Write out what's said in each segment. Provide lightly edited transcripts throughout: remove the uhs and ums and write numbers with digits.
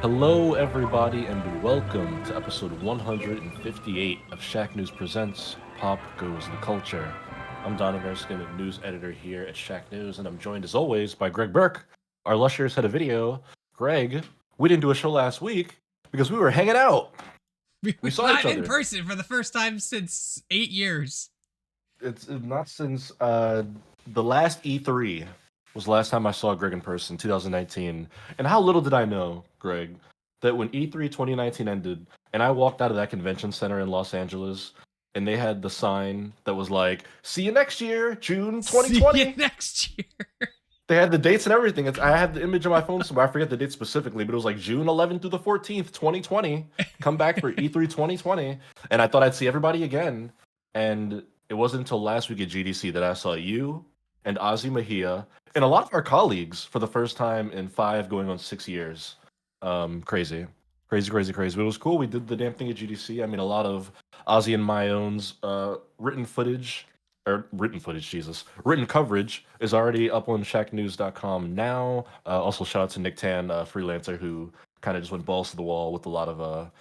Hello, everybody, and welcome to episode 158 of Shacknews Presents Pop Goes the Culture. I'm Donovan Erskine, news editor here at Shacknews, and I'm joined as always by Greg Burke, our illustrious head of video. Greg, we didn't do a show last week because we were hanging out. We We were saw each live in other. person for the first time since 8 years. It's not since the last E3 was the last time I saw Greg in person, 2019. And how little did I know, Greg, that when E3 2019 ended and I walked out of that convention center in Los Angeles and they had the sign that was like, "See you next year, June See you 2020." next year. They had the dates and everything. I have the image on my phone somewhere. I forget the date specifically, but it was like June 11th through the 14th, 2020. Come back for E3 2020. And I thought I'd see everybody again. And it wasn't until last week at GDC that I saw you and Ozzy Mejia and a lot of our colleagues for the first time in 5 going on 6 years. Crazy. Crazy, crazy, crazy. But it was cool. We did the damn thing at GDC. I mean, a lot of Ozzy and my own's written coverage is already up on shacknews.com now. Also, shout out to Nick Tan, freelancer, who kind of just went balls to the wall with a lot of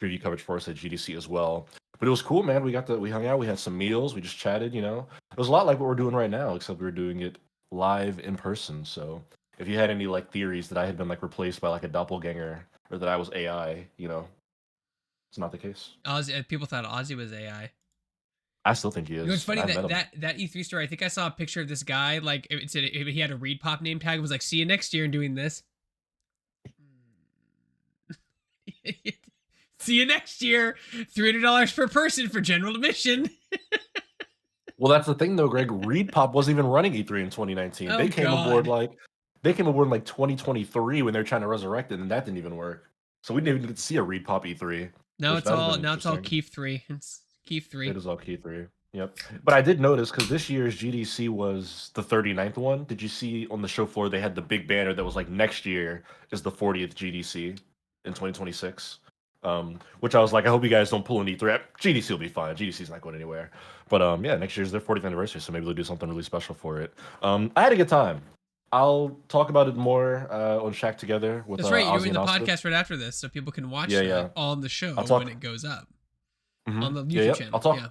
preview coverage for us at GDC as well. But it was cool, man. We hung out, we had some meals, we just chatted. It was a lot like what we're doing right now, except we were doing it live in person. So if you had any like theories that I had been like replaced by like a doppelganger or that I was AI, it's not the case. People thought Ozzy was AI. I still think he You know, it's is, and funny I've met that him. that E3 story. I think I saw a picture of this guy. Like it said, he had a Reed Pop name tag. It was like, "See you next year," and doing this. See you next year. $300 per person for general admission. Well, that's the thing though, Greg. Reed Pop wasn't even running E3 in 2019. Oh God. They came aboard in like 2023 when they were trying to resurrect it, and that didn't even work. So we didn't even get to see a Reed Pop E3, Now which it's that would have all been now it's all interesting. Keith 3. It's Keith It 3. is all key 3. Yep. But I did notice because this year's GDC was the 39th one. Did you see on the show floor they had the big banner that was like next year is the 40th GDC in 2026? Which I was like, I hope you guys don't pull an E3. GDC will be fine. GDC's not going anywhere. But yeah, next year's their 40th anniversary, so maybe they'll do something really special for it. I had a good time. I'll talk about it more on Shack Together with That's right. You're Ozzy doing and the Oscar. podcast right after this, so people can watch Yeah, that yeah. on the I'll show when talk. it goes up Hmm. on the Yeah, YouTube yep. I'll channel. talk. Yeah.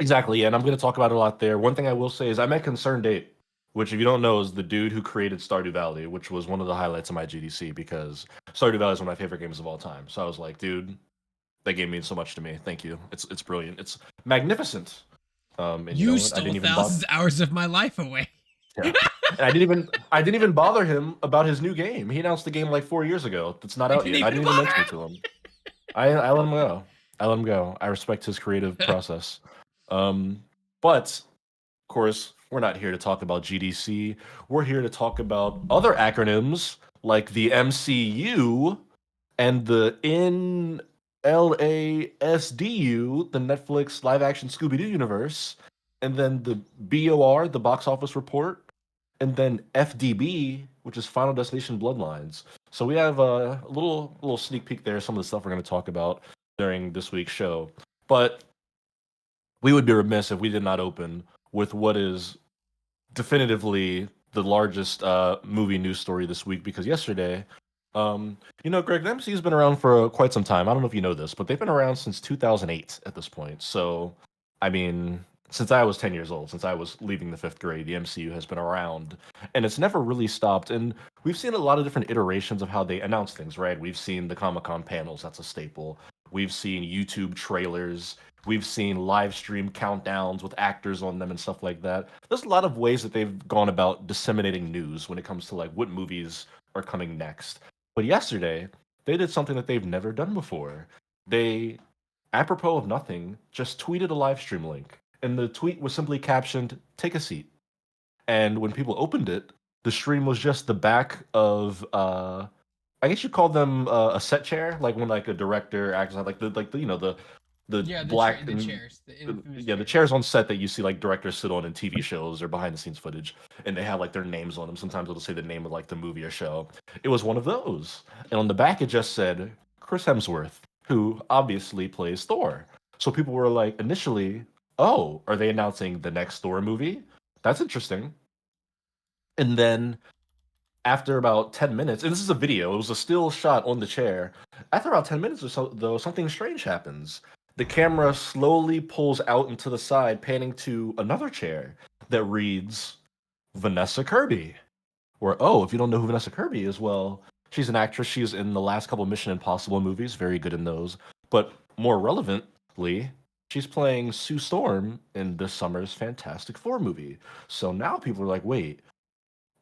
Exactly, yeah, and I'm going to talk about it a lot there. One thing I will say is I met Concerned Ape, which, if you don't know, is the dude who created Stardew Valley, which was one of the highlights of my GDC because Stardew Valley is one of my favorite games of all time. So I was like, dude, that game means so much to me. Thank you. It's brilliant. It's magnificent. And you know You what? I stole didn't even bother. thousands of hours of my life away. Yeah, and I didn't even bother him about his new game. He announced the game like 4 years ago. It's not You out didn't yet. I even didn't even bother mention him. it to him. I let him go. I let him go. I respect his creative process. But of course, we're not here to talk about GDC. We're here to talk about other acronyms like the MCU and the NLASDU, the Netflix live action Scooby Doo universe, and then the BOR, the box office report, and then FDB, which is Final Destination Bloodlines. So we have a little sneak peek there, some of the stuff we're going to talk about during this week's show. But we would be remiss if we did not open with what is definitively the largest movie news story this week because yesterday, Greg, the MCU's been around for quite some time. I don't know if you know this, but they've been around since 2008 at this point. So, I mean, since I was 10 years old, since I was leaving the fifth grade, the MCU has been around and it's never really stopped. And we've seen a lot of different iterations of how they announce things, right? We've seen the Comic Con panels, that's a staple. We've seen YouTube trailers. We've seen live stream countdowns with actors on them and stuff like that. There's a lot of ways that they've gone about disseminating news when it comes to like what movies are coming next. But yesterday, they did something that they've never done before. They, apropos of nothing, just tweeted a live stream link. And the tweet was simply captioned, "Take a seat." And when people opened it, the stream was just the back of I guess you call them a set chair, like when like a director actors have like the the Yeah, black the and chairs, the infamous yeah, the chairs. chairs on set that you see like directors sit on in TV shows or behind the scenes footage, and they have like their names on them. Sometimes it'll say the name of like the movie or show. It was one of those, and on the back it just said Chris Hemsworth, who obviously plays Thor. So people were like initially, "Oh, are they announcing the next Thor movie? That's interesting." And then after about 10 minutes, and this is a video, it was a still shot on the chair. After about 10 minutes or so, though, something strange happens. The camera slowly pulls out into the side, panning to another chair that reads Vanessa Kirby. Or, oh, if you don't know who Vanessa Kirby is, well, she's an actress. She's in the last couple Mission Impossible movies, very good in those. But more relevantly, she's playing Sue Storm in this summer's Fantastic Four movie. So now people are like, wait,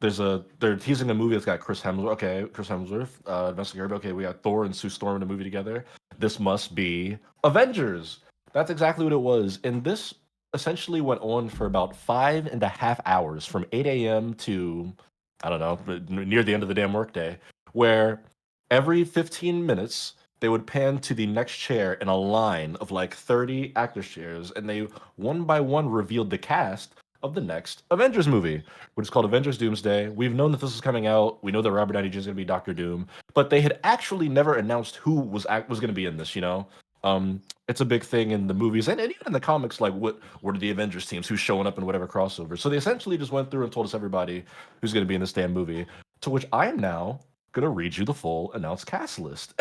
they're teasing a movie that's got Chris Hemsworth. Okay, Chris Hemsworth, Vanessa Kirby. Okay, we got Thor and Sue Storm in a movie together. This must be Avengers. That's exactly what it was. And this essentially went on for about 5.5 hours, from 8 a.m. to, I don't know, near the end of the damn workday, where every 15 minutes they would pan to the next chair in a line of like 30 actors chairs, and they one by one revealed the cast of the next Avengers movie, which is called Avengers Doomsday. We've known that this is coming out. We know that Robert Downey Jr. is going to be Doctor Doom, but they had actually never announced who was going to be in this. It's a big thing in the movies and even in the comics. Like, what are the Avengers teams? Who's showing up in whatever crossover? So they essentially just went through and told us everybody who's going to be in this damn movie. To which I am now going to read you the full announced cast list.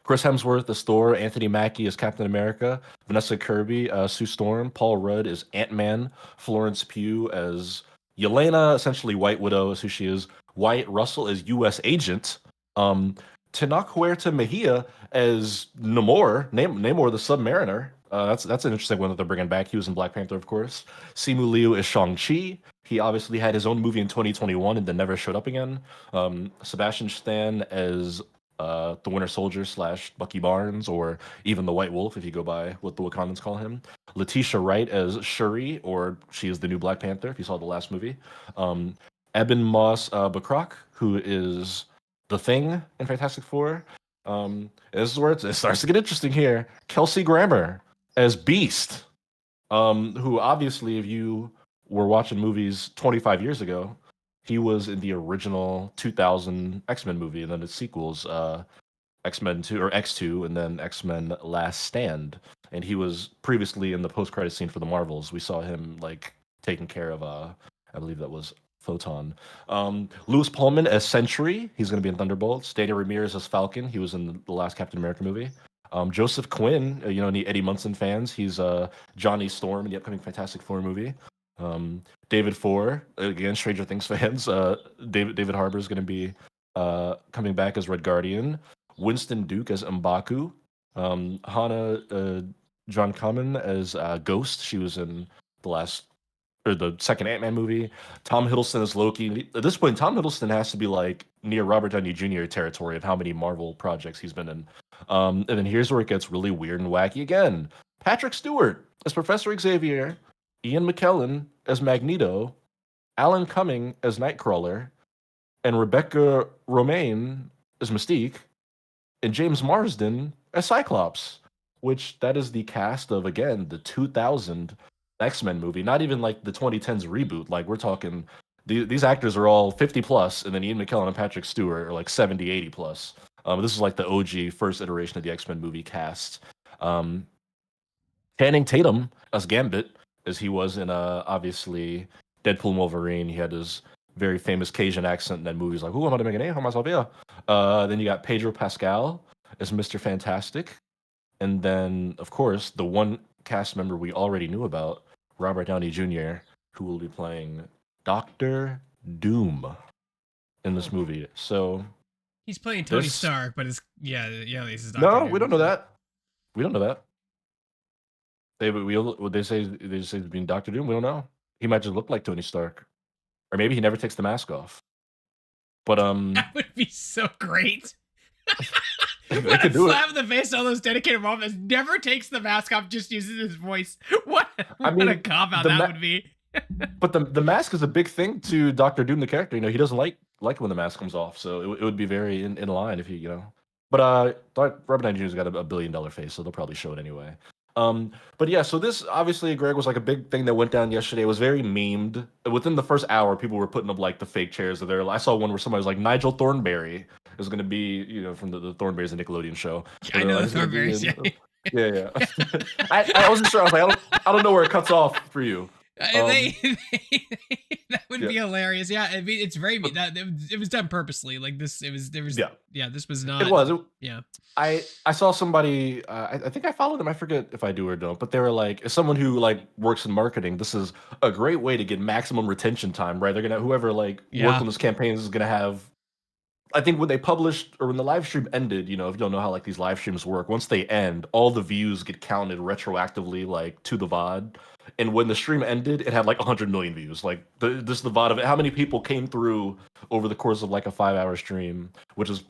Chris Hemsworth as Thor, Anthony Mackie as Captain America, Vanessa Kirby, Sue Storm, Paul Rudd as Ant-Man, Florence Pugh as Yelena, essentially White Widow is who she is, Wyatt Russell as U.S. Agent, Tenoch Huerta Mejia as Namor the Submariner. That's an interesting one that they're bringing back. He was in Black Panther, of course. Simu Liu as Shang-Chi. He obviously had his own movie in 2021 and then never showed up again. Sebastian Stan as the Winter Soldier / Bucky Barnes, or even the White Wolf, if you go by what the Wakandans call him. Letitia Wright as Shuri, or she is the new Black Panther, if you saw the last movie. Eben Moss Bacroc, who is the Thing in Fantastic Four. This is where it starts to get interesting here. Kelsey Grammer as Beast, who obviously, if you were watching movies 25 years ago, he was in the original 2000 X-Men movie, and then its sequels, X-Men 2 or X2, and then X-Men Last Stand. And he was previously in the post-credit scene for the Marvels. We saw him like taking care of, I believe that was Photon. Louis Pullman as Sentry. He's going to be in Thunderbolts. Dana Ramirez as Falcon. He was in the last Captain America movie. Joseph Quinn, any Eddie Munson fans, he's Johnny Storm in the upcoming Fantastic Four movie. David Four, again, Stranger Things fans. David Harbour is going to be coming back as Red Guardian. Winston Duke as M'Baku. Hannah John Kamen as Ghost. She was in the second Ant-Man movie. Tom Hiddleston as Loki. At this point, Tom Hiddleston has to be like near Robert Downey Jr. territory of how many Marvel projects he's been in. And then here's where it gets really weird and wacky again. Patrick Stewart as Professor Xavier. Ian McKellen as Magneto, Alan Cumming as Nightcrawler, and Rebecca Romaine as Mystique, and James Marsden as Cyclops, which that is the cast of, again, the 2000 X-Men movie, not even like the 2010s reboot. Like, we're talking, these actors are all 50 plus, and then Ian McKellen and Patrick Stewart are like 70, 80 plus. This is like the OG first iteration of the X-Men movie cast. Channing Tatum as Gambit, as he was in obviously Deadpool and Wolverine. He had his very famous Cajun accent in that movie. He's like, "Who am I to make an A? How myself here?" Then you got Pedro Pascal as Mr. Fantastic, and then of course the one cast member we already knew about, Robert Downey Jr., who will be playing Doctor Doom in this movie. So he's playing Tony Stark, but this is Doctor no, Doom. we don't know that. We don't know that. They say he's being Doctor Doom. We don't know. He might just look like Tony Stark, or maybe he never takes the mask off. But that would be so great. They What a could do slap in the face to all those dedicated moms that never takes the mask off, just uses his voice. What a cop out that would be. But the mask is a big thing to Doctor Doom, the character. He doesn't like when the mask comes off, so it would be very in line if he. But Robert Downey Jr.'s got a $1 billion face, so they'll probably show it anyway. But yeah, so this obviously, Greg, was like a big thing that went down yesterday. It was very memed. Within the first hour, people were putting up like the fake chairs of there. I saw one where somebody was like, Nigel Thornberry is going to be, from the Thornberrys, the Nickelodeon show. Yeah, I know the Thornberrys. Yeah. I wasn't sure. I was like, I don't know where it cuts off for you. That would would be hilarious. Yeah, I mean, it's very that it was done purposely. Like this, it was there was this was not. It was. Yeah. I saw somebody. I think I followed them. I forget if I do or don't. But they were like, as someone who like works in marketing, this is a great way to get maximum retention time. Right? They're gonna whoever like worked on this campaign is gonna have. I think when they published or when the live stream ended, if you don't know how like these live streams work, once they end, all the views get counted retroactively like to the VOD. And when the stream ended, it had like 100 million views. Like this is the VOD of it. How many people came through over the course of like a 5-hour stream, which is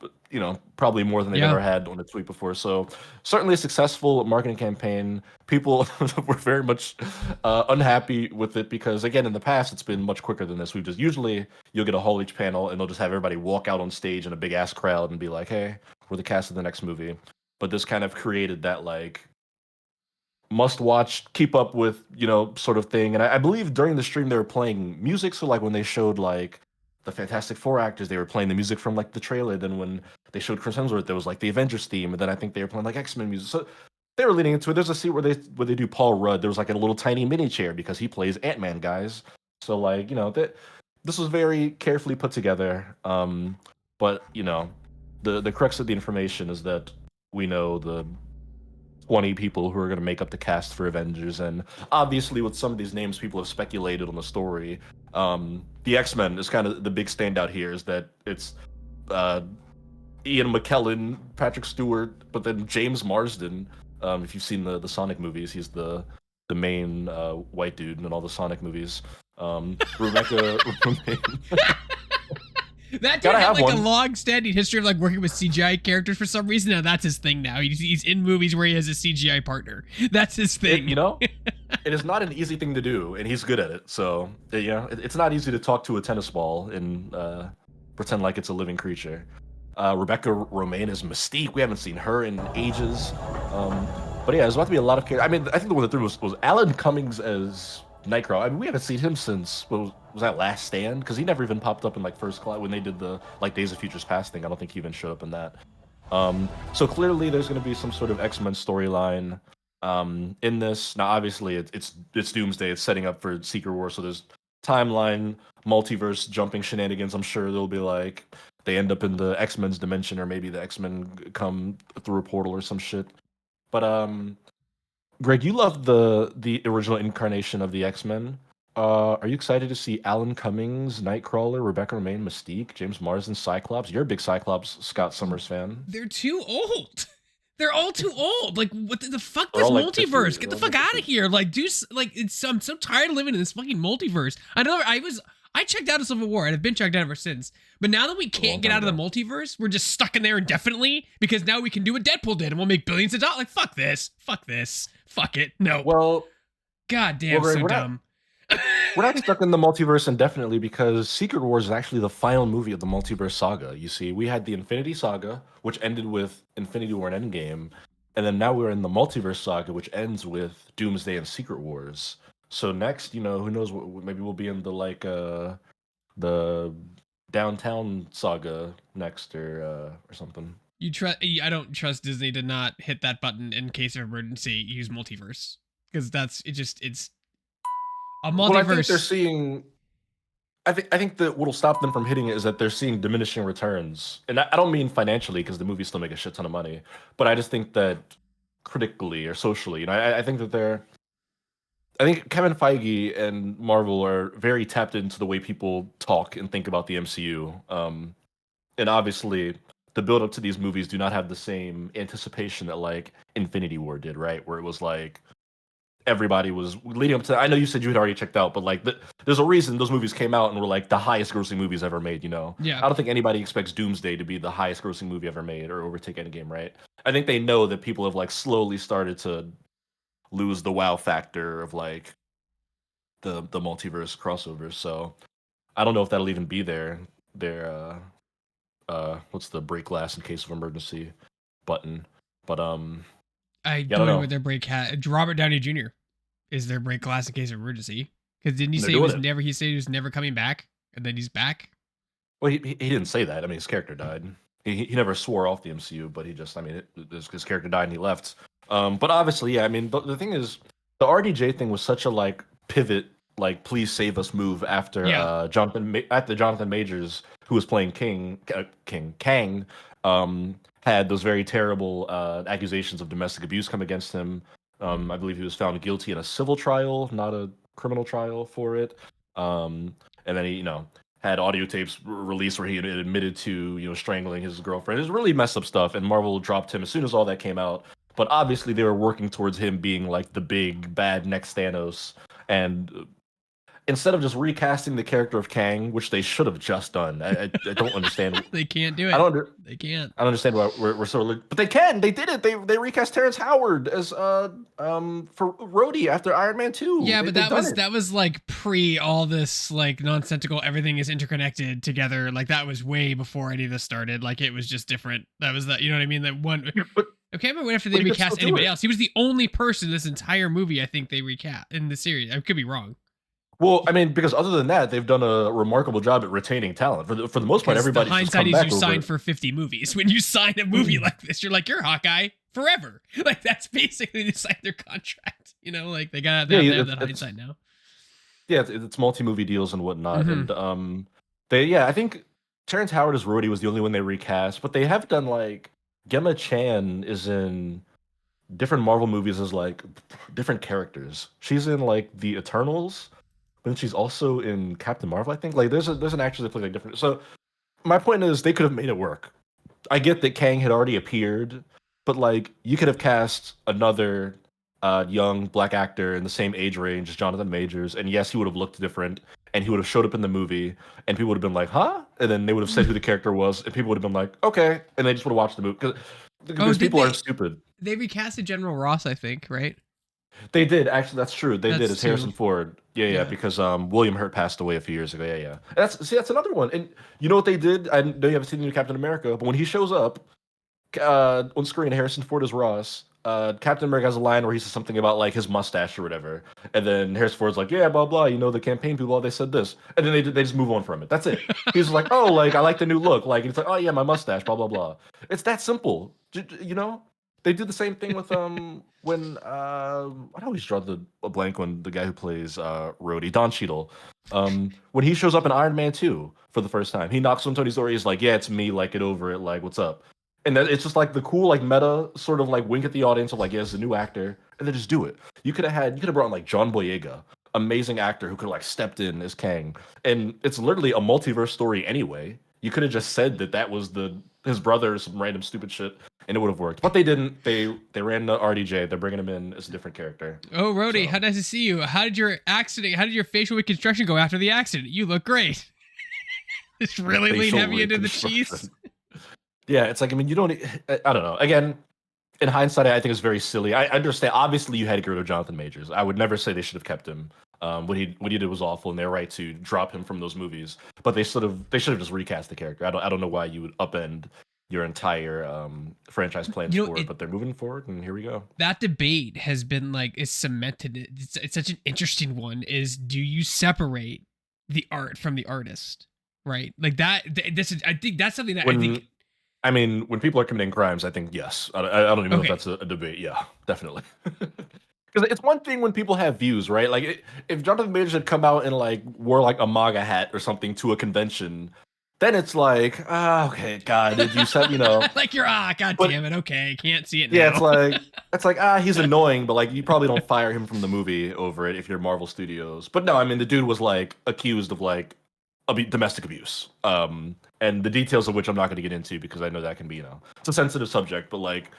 probably more than they've ever had on a tweet before. So certainly a successful marketing campaign. People were very much unhappy with it because again, in the past, it's been much quicker than this. We've just usually you'll get a Hall H panel and they'll just have everybody walk out on stage in a big ass crowd and be like, "Hey, we're the cast of the next movie." But this kind of created that like must watch, keep up with, sort of thing. And I believe during the stream they were playing music. So like when they showed like the Fantastic Four actors, they were playing the music from like the trailer. Then when they showed Chris Hemsworth, there was like the Avengers theme, and then I think they were playing like X-Men music. So they were leading into it. There's a scene where they do Paul Rudd. There was like a little tiny mini chair because he plays Ant-Man, guys. So like that this was very carefully put together. But the crux of the information is that we know the 20 people who are going to make up the cast for Avengers. And obviously, with some of these names, people have speculated on the story. The X-Men is kind of the big standout here, is that it's Ian McKellen, Patrick Stewart, but then James Marsden. If you've seen the Sonic movies, he's the main white dude in all the Sonic movies. Rebecca Romaine. That dude had like a long-standing history of like working with CGI characters for some reason. Now that's his thing. Now he's in movies where he has a CGI partner. That's his thing. It is not an easy thing to do, and he's good at it. So it's not easy to talk to a tennis ball and pretend like it's a living creature. Rebecca Romaine is Mystique. We haven't seen her in ages. But yeah, there's about to be a lot of characters. I mean, I think the one that threw was Alan Cummings as Nightcrawler. I mean, we haven't seen him since was that Last Stand? Because he never even popped up in like First Class when they did the like Days of Futures Past thing. I don't think he even showed up in that. So clearly there's going to be some sort of X-Men storyline in this. Now, obviously, it's Doomsday. It's setting up for Secret War. So there's timeline, multiverse jumping shenanigans. I'm sure there'll be like they end up in the X-Men's dimension, or maybe the X-Men come through a portal or some shit. But Greg, you loved the original incarnation of the X-Men. Are you excited to see Alan Cummings, Nightcrawler, Rebecca Romaine, Mystique, James Marsden, Cyclops? You're a big Cyclops Scott Summers fan. They're too old. They're all too old. Like, what the fuck? This multiverse? Like, get the fuck out of here! Like, I'm so tired of living in this fucking multiverse. I checked out of Civil War and I've been checked out ever since. But now that we can't get out of the multiverse, we're just stuck in there indefinitely because now we can do what Deadpool did and we'll make billions of dollars. Like, fuck this. Fuck it. No. Well, God damn, so dumb. We're not stuck in the multiverse indefinitely because Secret Wars is actually the final movie of the multiverse saga. You see, we had the Infinity Saga, which ended with Infinity War and Endgame, and then now we're in the multiverse saga, which ends with Doomsday and Secret Wars. So next, who knows? Maybe we'll be in the Downtown Saga next, or something. I don't trust Disney to not hit that button in case of emergency. Use multiverse because it's a multiverse. Well, I think they're seeing. I think that what'll stop them from hitting it is that they're seeing diminishing returns, and I don't mean financially because the movies still make a shit ton of money, but I just think that critically or socially, I think that I think Kevin Feige and Marvel are very tapped into the way people talk and think about the MCU, and obviously the build up to these movies do not have the same anticipation that like Infinity War did, right? Where it was like everybody was leading up to. I know you said you had already checked out, but like there's a reason those movies came out and were like the highest grossing movies ever made. Yeah. I don't think anybody expects Doomsday to be the highest grossing movie ever made or overtake Endgame, right? I think they know that people have like slowly started to lose the wow factor of like the multiverse crossovers. So I don't know if that'll even be their what's the break glass in case of emergency button. But I don't know what their break hat. Robert Downey Jr. is their break glass in case of emergency. Because didn't he say he said he was never coming back, and then he's back? Well, he didn't say that. I mean, his character died. He never swore off the MCU, but he just, his character died and he left. But obviously, yeah. I mean, the thing is, the RDJ thing was such a like pivot like "Please Save Us" move after Yeah. Jonathan Majors, who was playing Kang, had those very terrible accusations of domestic abuse come against him. I believe he was found guilty in a civil trial, not a criminal trial for it. And then he, had audio tapes released where he had admitted to, strangling his girlfriend. It was really messed up stuff, and Marvel dropped him as soon as all that came out. But obviously, they were working towards him being like the big bad next Thanos, and instead of just recasting the character of Kang, which they should have just done, I don't understand. They can't do it. They can't. I don't understand why we're so, but they can. They did it. They recast Terrence Howard as for Rhodey after Iron Man 2. Yeah, but that was like pre all this like nonsensical. Everything is interconnected together. Like that was way before any of this started. Like it was just different. That was that. You know what I mean? That one. Okay, but after they recast anybody else, he was the only person in this entire movie I think they recast in the series. I could be wrong. Well, I mean, because other than that, they've done a remarkable job at retaining talent. For the most part, everybody's just come back. Hindsight is you signed for 50 movies. When you sign a movie like this, you're like, you're Hawkeye forever. Like that's basically they signed their contract. Like they have that hindsight now. Yeah, it's multi-movie deals and whatnot, and I think Terrence Howard as Rhodey was the only one they recast, but they have done like Gemma Chan is in different Marvel movies as like different characters. She's in like the Eternals. But she's also in Captain Marvel, I think. Like, there's an actress that plays like different. So, my point is, they could have made it work. I get that Kang had already appeared, but like, you could have cast another young black actor in the same age range as Jonathan Majors, and yes, he would have looked different, and he would have showed up in the movie, and people would have been like, "Huh?" And then they would have said who the character was, and people would have been like, "Okay," and they just would have watched the movie because people aren't stupid. They recasted General Ross, I think, right? They did, actually. That's true. They did. It's Harrison Ford. Yeah, because William Hurt passed away a few years ago. Yeah. That's another one. And you know what they did? I know you haven't seen the new Captain America, but when he shows up on screen, Harrison Ford is Ross. Captain America has a line where he says something about like his mustache or whatever, and then Harrison Ford's like, "Yeah, blah blah." The campaign people, they said this, and then they just move on from it. That's it. He's like, "Oh, like I like the new look." Like it's like, "Oh yeah, my mustache." Blah blah blah. It's that simple. They do the same thing with when I always draw a blank when the guy who plays Rhodey, Don Cheadle, when he shows up in Iron Man 2 for the first time, he knocks on Tony's door. He's like, "Yeah, it's me. Like, get over it. Like, what's up?" And it's just like the cool like meta sort of like wink at the audience of like, "Yeah, it's a new actor," and then just do it. You could have brought in like John Boyega, amazing actor who could have like stepped in as Kang, and it's literally a multiverse story anyway. You could have just said that was his brother or some random stupid shit, and it would have worked. But they didn't. They ran the RDJ. They're bringing him in as a different character. Oh, Rhodey, how nice to see you. How did your facial reconstruction go after the accident? You look great. Just really lean heavy into the cheese. Yeah, it's like, I mean, you don't. I don't know. Again, in hindsight, I think it's very silly. I understand. Obviously, you had to get rid of Jonathan Majors. I would never say they should have kept him. What he did was awful, and they're right to drop him from those movies. But they should have just recast the character. I don't know why you would upend your entire franchise plans for it, but they're moving forward, and here we go. That debate has been like is cemented. It's such an interesting one. Is do you separate the art from the artist? Right, like that. I think that's something that I mean, when people are committing crimes, I think yes. I don't even know if that's a debate. Yeah, definitely. Because it's one thing when people have views, right? Like, if Jonathan Majors had come out and like wore like a MAGA hat or something to a convention, then it's like, okay, God, did you set, like you're God damn it, okay, can't see it now. Yeah, it's like he's annoying, but like you probably don't fire him from the movie over it if you're Marvel Studios. But no, I mean the dude was like accused of like domestic abuse, and the details of which I'm not going to get into because I know that can be it's a sensitive subject, but like.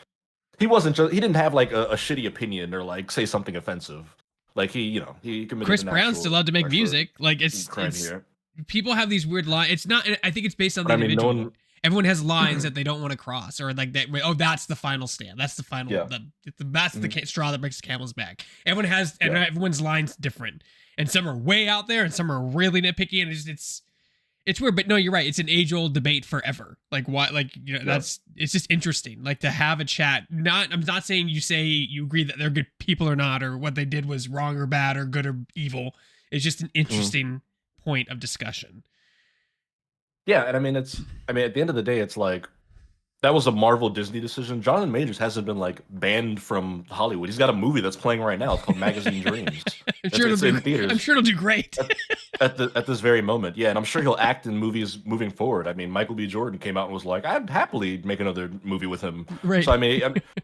He didn't have like a shitty opinion or like say something offensive. Like he committed. Chris Brown's still allowed to make music. Like it's people have these weird lines. It's not. I think it's based on the individual. Everyone has lines that they don't want to cross, or like that. Oh, that's the final stand. That's the final. Yeah. That's the straw that breaks the camel's back. Everyone has, and everyone's lines different, and some are way out there, and some are really nitpicky, and it's weird, but no, you're right. It's an age-old debate forever. Like why? Like it's just interesting. Like to have a chat. I'm not saying you agree that they're good people or not, or what they did was wrong or bad or good or evil. It's just an interesting point of discussion. Yeah, and I mean at the end of the day, it's like that was a Marvel Disney decision. Jonathan Majors hasn't been like banned from Hollywood. He's got a movie that's playing right now. It's called Magazine Dreams. I'm sure It's in I'm theaters sure it'll do great. at this very moment. Yeah, and I'm sure he'll act in movies moving forward. I mean, Michael B. Jordan came out and was like, "I'd happily make another movie with him." Right. So I mean,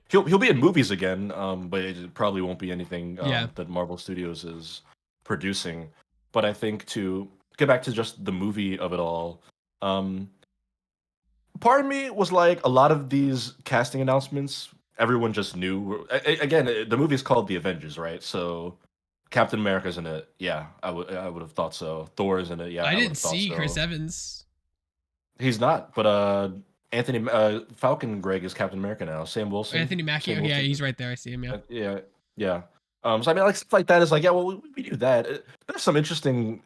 he'll be in movies again, but it probably won't be anything Yeah. that Marvel Studios is producing. But I think to get back to just the movie of it all, um, part of me was like a lot of these casting announcements everyone just knew. Again, the movie is called The Avengers, right? So Captain America's in it. Yeah, I would have thought so. Thor is in it. Yeah, I would didn't have thought see so. Chris Evans. He's not, but Anthony Falcon Greg is Captain America now. Sam Wilson. Anthony Mackie. Sam Yeah, Wilson. he's right there. I see him. Yeah. Yeah. So I mean, like stuff like that is like, yeah, well, we do that. There's some interesting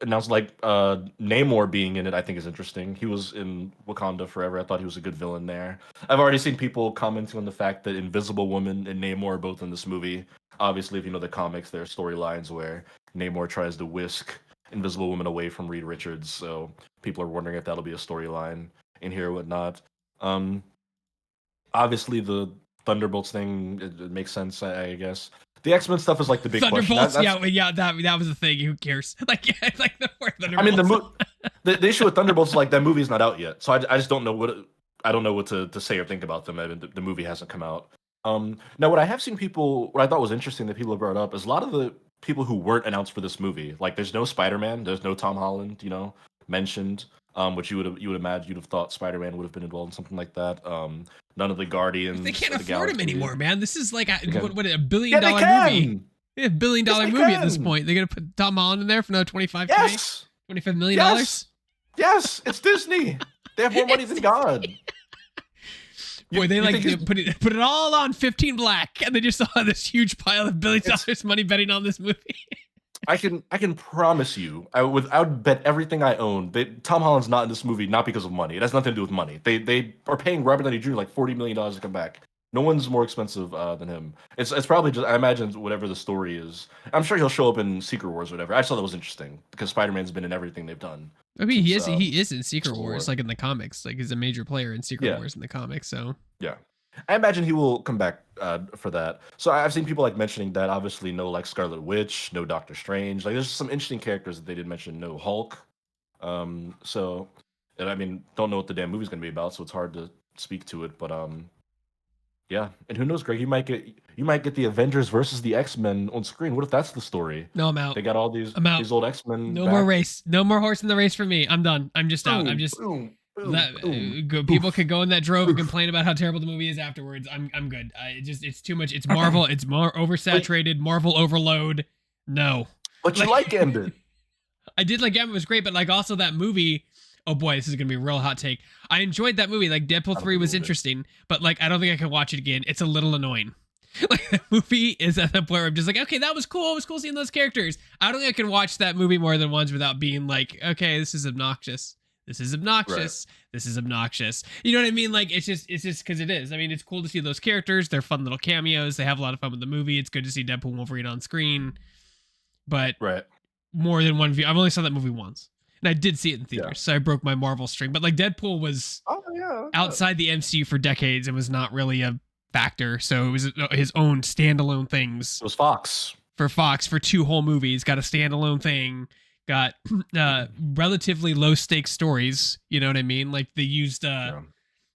announced, like Namor being in it. I think is interesting. He was in Wakanda forever. I thought he was a good villain there. I've already seen people commenting on the fact that Invisible Woman and Namor are both in this movie. Obviously, if you know the comics, there are storylines where Namor tries to whisk Invisible Woman away from Reed Richards. So people are wondering if that'll be a storyline in here or whatnot. Obviously the Thunderbolts thing, it makes sense, I guess. The X-Men stuff is like the big Thunderbolts, question. that was a thing. Who cares? Like the word Thunderbolts. I mean, the issue with Thunderbolts is like that movie's not out yet, so I just don't know what to say or think about them. I mean, the movie hasn't come out. Now what I have seen what I thought was interesting that people have brought up is a lot of the people who weren't announced for this movie. Like, there's no Spider-Man, there's no Tom Holland, mentioned. Which you would imagine you'd have thought Spider-Man would have been involved in something like that. None of the Guardians. They can't of the afford him Galaxy. anymore, man. This is like what a $1 billion Yeah, they can. movie. Yeah, $1 billion Yes, they movie at this can. point. They're gonna put Tom Holland in there for another $25K, Yes. $25 million. Yes, it's Disney. They have more money than God. Boy, they put it all on 15 Black, and they just saw this huge pile of $1 billion money betting on this movie. I can promise you, I would bet everything I own that Tom Holland's not in this movie, not because of money. It has nothing to do with money. They are paying Robert Downey Jr. like $40 million to come back. No one's more expensive than him. It's probably just, I imagine, whatever the story is. I'm sure he'll show up in Secret Wars or whatever. I just thought that was interesting because Spider-Man's been in everything they've done. I mean, he is in Secret Wars, like in the comics. Like, he's a major player in Secret Yeah. Wars in the comics. So yeah, I imagine he will come back for that. So I've seen people like mentioning that. Obviously, no like Scarlet Witch, no Doctor Strange. Like, there's some interesting characters that they did mention. No Hulk. So, and I mean, don't know what the damn movie's gonna be about, so it's hard to speak to it. But yeah, and who knows, Greg? You might get the Avengers versus the X-Men on screen. What if that's the story? no, I'm out. They got all these old X-Men. No more race. No more horse in the race for me. I'm done. I'm just out. I'm just. People could go in that drove and complain about how terrible the movie is afterwards. I'm good. It's too much. It's Marvel. It's more oversaturated. Marvel overload. No. But you like Gambit. I did like Gambit. It was great, but like also that movie. Oh boy, this is gonna be a real hot take. I enjoyed that movie. Like, Deadpool 3 was interesting, but like I don't think I could watch it again. It's a little annoying. Like, the movie is at the point where I'm just like, okay, that was cool. It was cool seeing those characters. I don't think I can watch that movie more than once without being like, okay, this is obnoxious. This is obnoxious. Right. This is obnoxious. You know what I mean? Like, it's just because it is. I mean, it's cool to see those characters. They're fun little cameos. They have a lot of fun with the movie. It's good to see Deadpool and Wolverine on screen. But more than one view. I've only saw that movie once. And I did see it in theaters, so I broke my Marvel string. But like, Deadpool was outside the MCU for decades and was not really a factor. So it was his own standalone things. It was Fox. For 2 whole movies. Got a standalone thing. Got relatively low stakes stories. You know what I mean? Like, they used the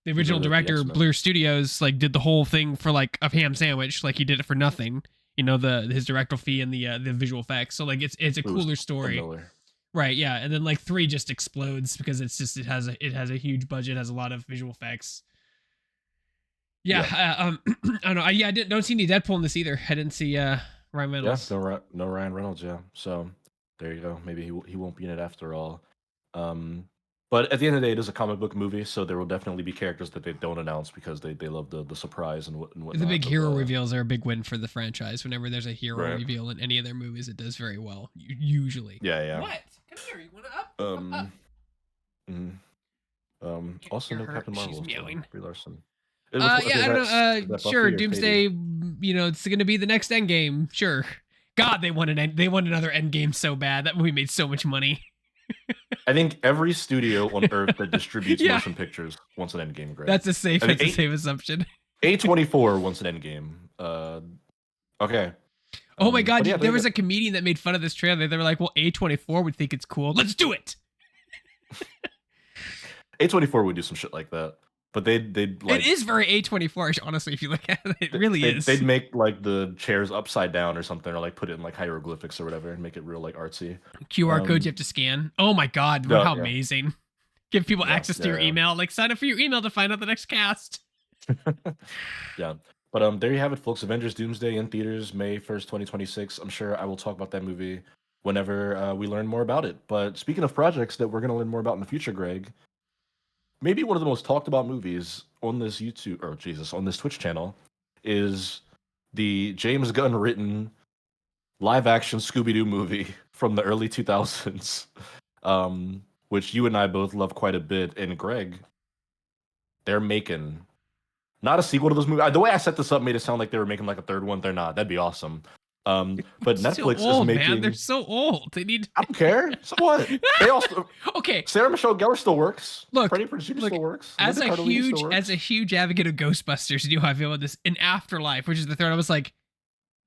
original director, Blur Studios, like did the whole thing for like a ham sandwich. Like, he did it for nothing. You know, his directorial fee and the visual effects. So like, it's a cooler story. Right, yeah, and then like 3 just explodes because it has a huge budget, has a lot of visual effects. Yeah. I don't know. I don't see any Deadpool in this either. I didn't see Ryan Reynolds. Yeah, no Ryan Reynolds. Yeah, so there you go. Maybe he won't be in it after all. But at the end of the day, it is a comic book movie, so there will definitely be characters that they don't announce because they love the surprise and whatnot. The big hero reveals are a big win for the franchise. Whenever there's a hero reveal in any of their movies, it does very well. Usually. Yeah. What? Come here. You want to up? Also, no Captain Marvel. She's meowing. Brie Larson. I don't know. Sure, Doomsday. You know, it's going to be the next Endgame. Sure. God, they want another Endgame so bad. That movie made so much money. I think every studio on Earth that distributes Yeah, motion pictures wants an Endgame, Greg. that's a safe. I think That's a safe assumption. A24 wants an Endgame. Okay. Oh my god, But yeah, there was a comedian that made fun of this trailer. They were like, "Well, A24 would think it's cool. Let's do it." A24 would do some shit like that, but they'd like, it is very A24ish, honestly. If you look at it, it really is. They'd make like the chairs upside down or something, or like put it in like hieroglyphics or whatever, and make it real like artsy. QR codes you have to scan. Oh my god, how amazing! Give people access to your email. Like, sign up for your email to find out the next cast. Yeah. But there you have it, folks. Avengers Doomsday in theaters, May 1st, 2026. I'm sure I will talk about that movie whenever we learn more about it. But speaking of projects that we're going to learn more about in the future, Greg, maybe one of the most talked about movies on this YouTube, or Jesus, on this Twitch channel is the James Gunn written live action Scooby-Doo movie from the early 2000s, which you and I both love quite a bit. And Greg, they're making not a sequel to this movie. The way I set this up made it sound like they were making like a third one. They're not. That'd be awesome. But Netflix so old, is making. Man. They're so old. They need. I don't care. So what? They also. Okay. Sarah Michelle Gellar still works. Look, Freddie Prinze Jr. still works. As a huge advocate of Ghostbusters, you know how I feel about this. In Afterlife, which is the third, I was like,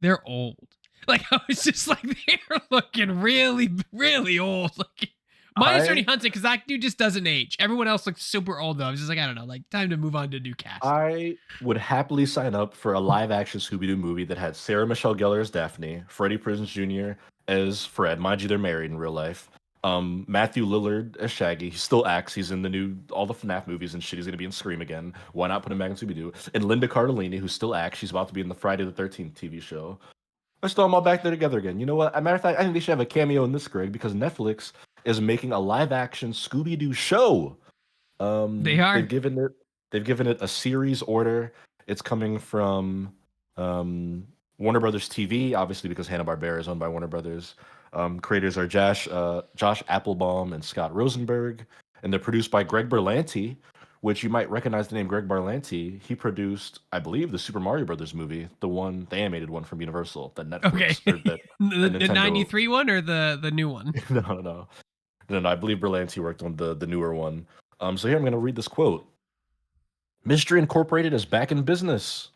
they're old. Like, I was just like, they're looking really, really old. Like, minus Ernie Hudson, because that dude just doesn't age. Everyone else looks super old, though. I was just like, I don't know, like, time to move on to a new cast. I would happily sign up for a live-action Scooby-Doo movie that had Sarah Michelle Gellar as Daphne, Freddie Prinze Jr. as Fred. Mind you, they're married in real life. Matthew Lillard as Shaggy. He still acts. He's in all the FNAF movies and shit. He's going to be in Scream again. Why not put him back in Scooby-Doo? And Linda Cardellini, who still acts. She's about to be in the Friday the 13th TV show. Let's throw them all back there together again. You know what? As a matter of fact, I think they should have a cameo in this, Greg, because Netflix is making a live-action Scooby-Doo show. They are. They've given it a series order. It's coming from Warner Brothers TV, obviously because Hanna-Barbera is owned by Warner Brothers. Creators are Josh Applebaum and Scott Rosenberg, and they're produced by Greg Berlanti, which you might recognize the name Greg Berlanti. He produced, I believe, the Super Mario Brothers movie, the animated one from Universal, that Netflix. Okay. The 93 one or the new one? No. I believe Berlanti worked on the newer one. So here I'm going to read this quote. Mystery Incorporated is back in business.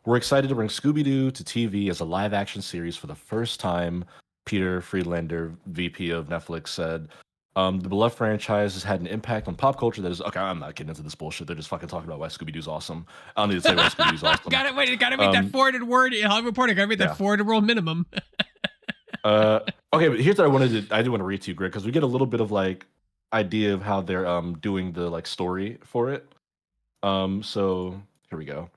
We're excited to bring Scooby-Doo to TV as a live-action series for the first time, Peter Friedlander, VP of Netflix, said. The beloved franchise has had an impact on pop culture that is... Okay, I'm not getting into this bullshit. They're just fucking talking about why Scooby-Doo's awesome. I don't need to say why Scooby-Doo's awesome. Gotta make that forwarded word in Hollywood Reporter. Gotta make that forwarded word minimum. Okay, but here's what I do want to read to you, Greg, because we get a little bit of like idea of how they're doing the like story for it. So here we go.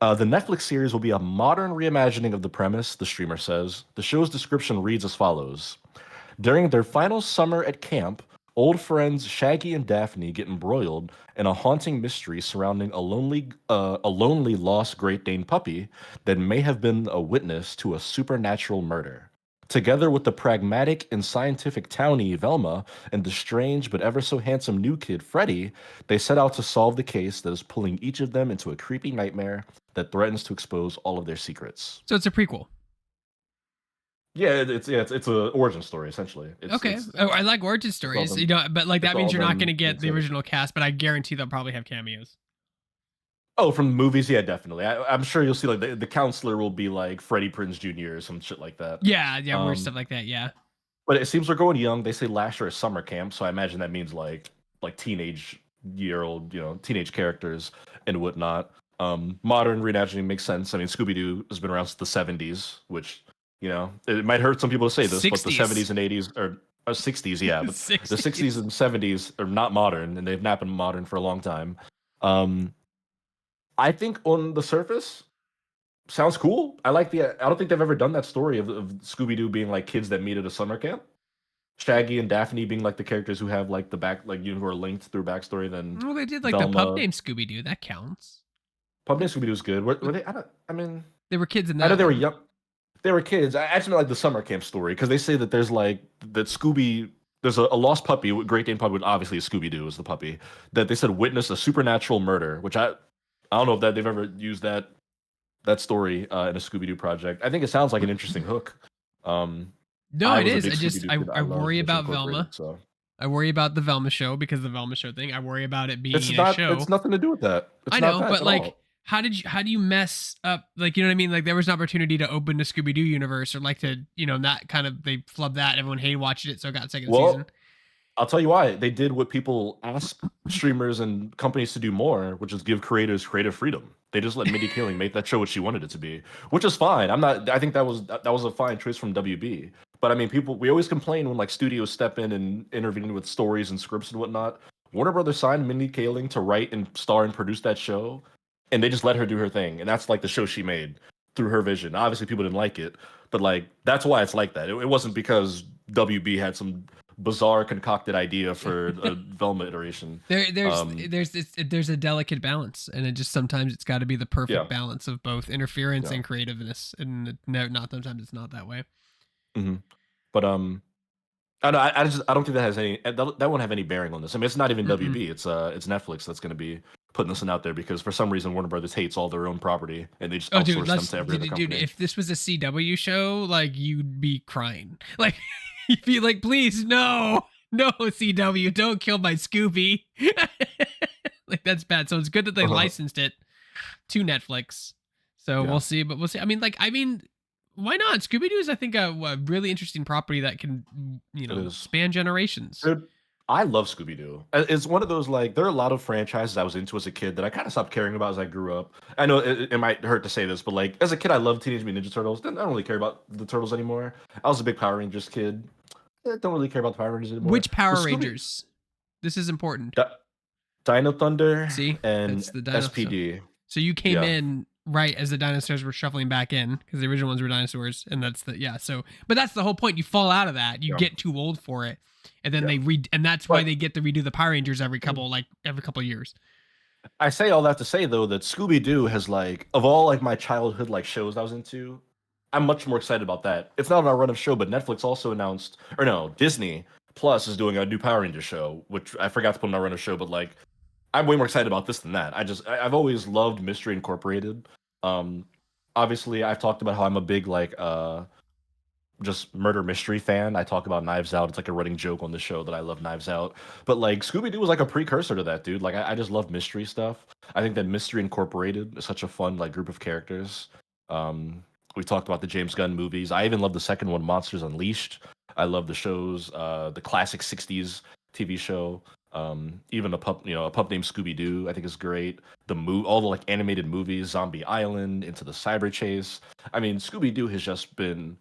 The Netflix series will be a modern reimagining of the premise, the streamer says. The show's description reads as follows. During their final summer at camp, old friends Shaggy and Daphne get embroiled in a haunting mystery surrounding a lonely lost Great Dane puppy that may have been a witness to a supernatural murder. Together with the pragmatic and scientific townie Velma and the strange but ever so handsome new kid Freddy, they set out to solve the case that is pulling each of them into a creepy nightmare that threatens to expose all of their secrets. So it's a prequel. Yeah, it's an origin story essentially. I like origin stories, but like that means you're not going to get the original cast, but I guarantee they'll probably have cameos. Oh, from the movies, yeah, definitely. I'm sure you'll see like the counselor will be like Freddie Prinze Jr. or some shit like that. Yeah, weird stuff like that. Yeah. But it seems they're going young. They say last year is summer camp, so I imagine that means like teenage characters and whatnot. Modern reimagining makes sense. I mean, Scooby-Doo has been around since the 70s, which it might hurt some people to say this, 60s. But the 70s and 80s or 60s, yeah, but 60s. The 60s and 70s are not modern, and they've not been modern for a long time. I think on the surface, sounds cool. I don't think they've ever done that story of Scooby-Doo being like kids that meet at a summer camp. Shaggy and Daphne being like the characters who have like who are linked through backstory. Then they did like Velma. The pup named Scooby-Doo. That counts. Pup named Scooby-Doo is good. Were they? They were kids in that. I know they were young. They were kids. I actually like the summer camp story because they say that there's like that Scooby. There's a lost puppy, Great Dane puppy, obviously Scooby-Doo is the puppy, that they said witnessed a supernatural murder, which I don't know if they've ever used that story in a Scooby-Doo project. I think it sounds like an interesting hook. No, it is. I worry about Velma. So. I worry about the Velma show because the Velma show thing. I worry about it being It's a not. show. It's nothing to do with that. It's I not know, that but at like, all. how do you mess up? Like, you know what I mean? Like, there was an opportunity to open the Scooby Doo universe, or like to, you know, not kind of they flubbed that. Everyone hated watching it, so it got second season. Well, I'll tell you why. They did what people ask streamers and companies to do more, which is give creators creative freedom. They just let Mindy Kaling make that show what she wanted it to be, which is fine. I'm not. I think that was a fine choice from WB. But I mean, we always complain when like studios step in and intervene with stories and scripts and whatnot. Warner Brothers signed Mindy Kaling to write and star and produce that show, and they just let her do her thing, and that's like the show she made through her vision. Obviously, people didn't like it, but like that's why it's like that. It wasn't because WB had some bizarre concocted idea for a Velma iteration. There's a delicate balance, and it just sometimes it's got to be the perfect Yeah. balance of both interference Yeah. and creativeness, and no, not sometimes it's not that way. Hmm. But I don't, I don't think that has any that won't have any bearing on this. I mean, it's not even WB. It's Netflix that's going to be putting this one out there because for some reason Warner Brothers hates all their own property and they just Oh, outsource them to every other dude, company. if this was a CW show, like you'd be crying, like you'd be like, please, no, CW, don't kill my Scooby. Like that's bad. So it's good that they licensed it to Netflix. So we'll see, but we'll see. I mean, why not? Scooby Doo is, I think, a really interesting property that can, you know, span generations. Dude, I love Scooby Doo. It's one of those like there are a lot of franchises I was into as a kid that I kind of stopped caring about as I grew up. I know it might hurt to say this, but like as a kid, I loved Teenage Mutant Ninja Turtles. I don't really care about the Turtles anymore. I was a big Power Rangers kid. I don't really care about the Power Rangers anymore. Which Power Rangers? This is important. Dino Thunder. See, and it's the Dino SPD. So you came in right as the dinosaurs were shuffling back in because the original ones were dinosaurs, and that's the So, but that's the whole point. You fall out of that. You get too old for it, and then they and that's why they get to redo the Power Rangers every couple years. I say all that to say though that Scooby Doo has like of all like my childhood like shows I was into, I'm much more excited about that. It's not on our run of show, but Netflix also announced, or no, Disney Plus is doing a new Power Rangers show, which I forgot to put on our run of show, but like I'm way more excited about this than that. I've always loved Mystery Incorporated. Obviously I've talked about how I'm a big like just murder mystery fan. I talk about Knives Out. It's like a running joke on the show that I love Knives Out. But like Scooby Doo was like a precursor to that, dude. Like I just love mystery stuff. I think that Mystery Incorporated is such a fun like group of characters. We talked about the James Gunn movies. I even love the second one, Monsters Unleashed. I love the shows, the classic '60s TV show. Even a pup named Scooby Doo, I think is great. All the like animated movies, Zombie Island, Into the Cyber Chase. I mean, Scooby Doo has just been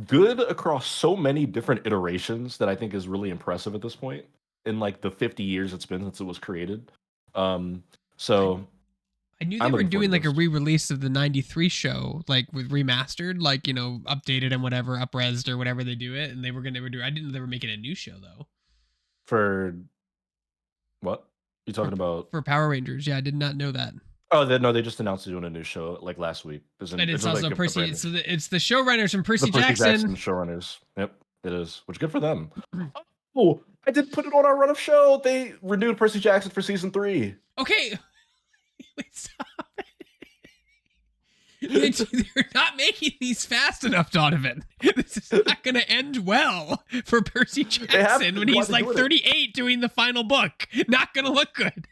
good across so many different iterations that I think is really impressive at this point in like the 50 years it's been since it was created. So I knew they were doing like a re-release of the '93 show, like with remastered, like, you know, updated and whatever, upresed or whatever they do it, and they were doing. I didn't know they were making a new show though. For what you talking about? For Power Rangers, yeah, I did not know that. Oh, no, they just announced they're doing a new show like last week. And it's also like Percy. It's the showrunners from Percy Jackson. Showrunners. Yep, it is. Which is good for them. Oh, I did put it on our run of show. They renewed Percy Jackson for season 3. Okay, wait, stop. They're not making these fast enough, Donovan. This is not going to end well for Percy Jackson when he's like 38 doing the final book. Not going to look good.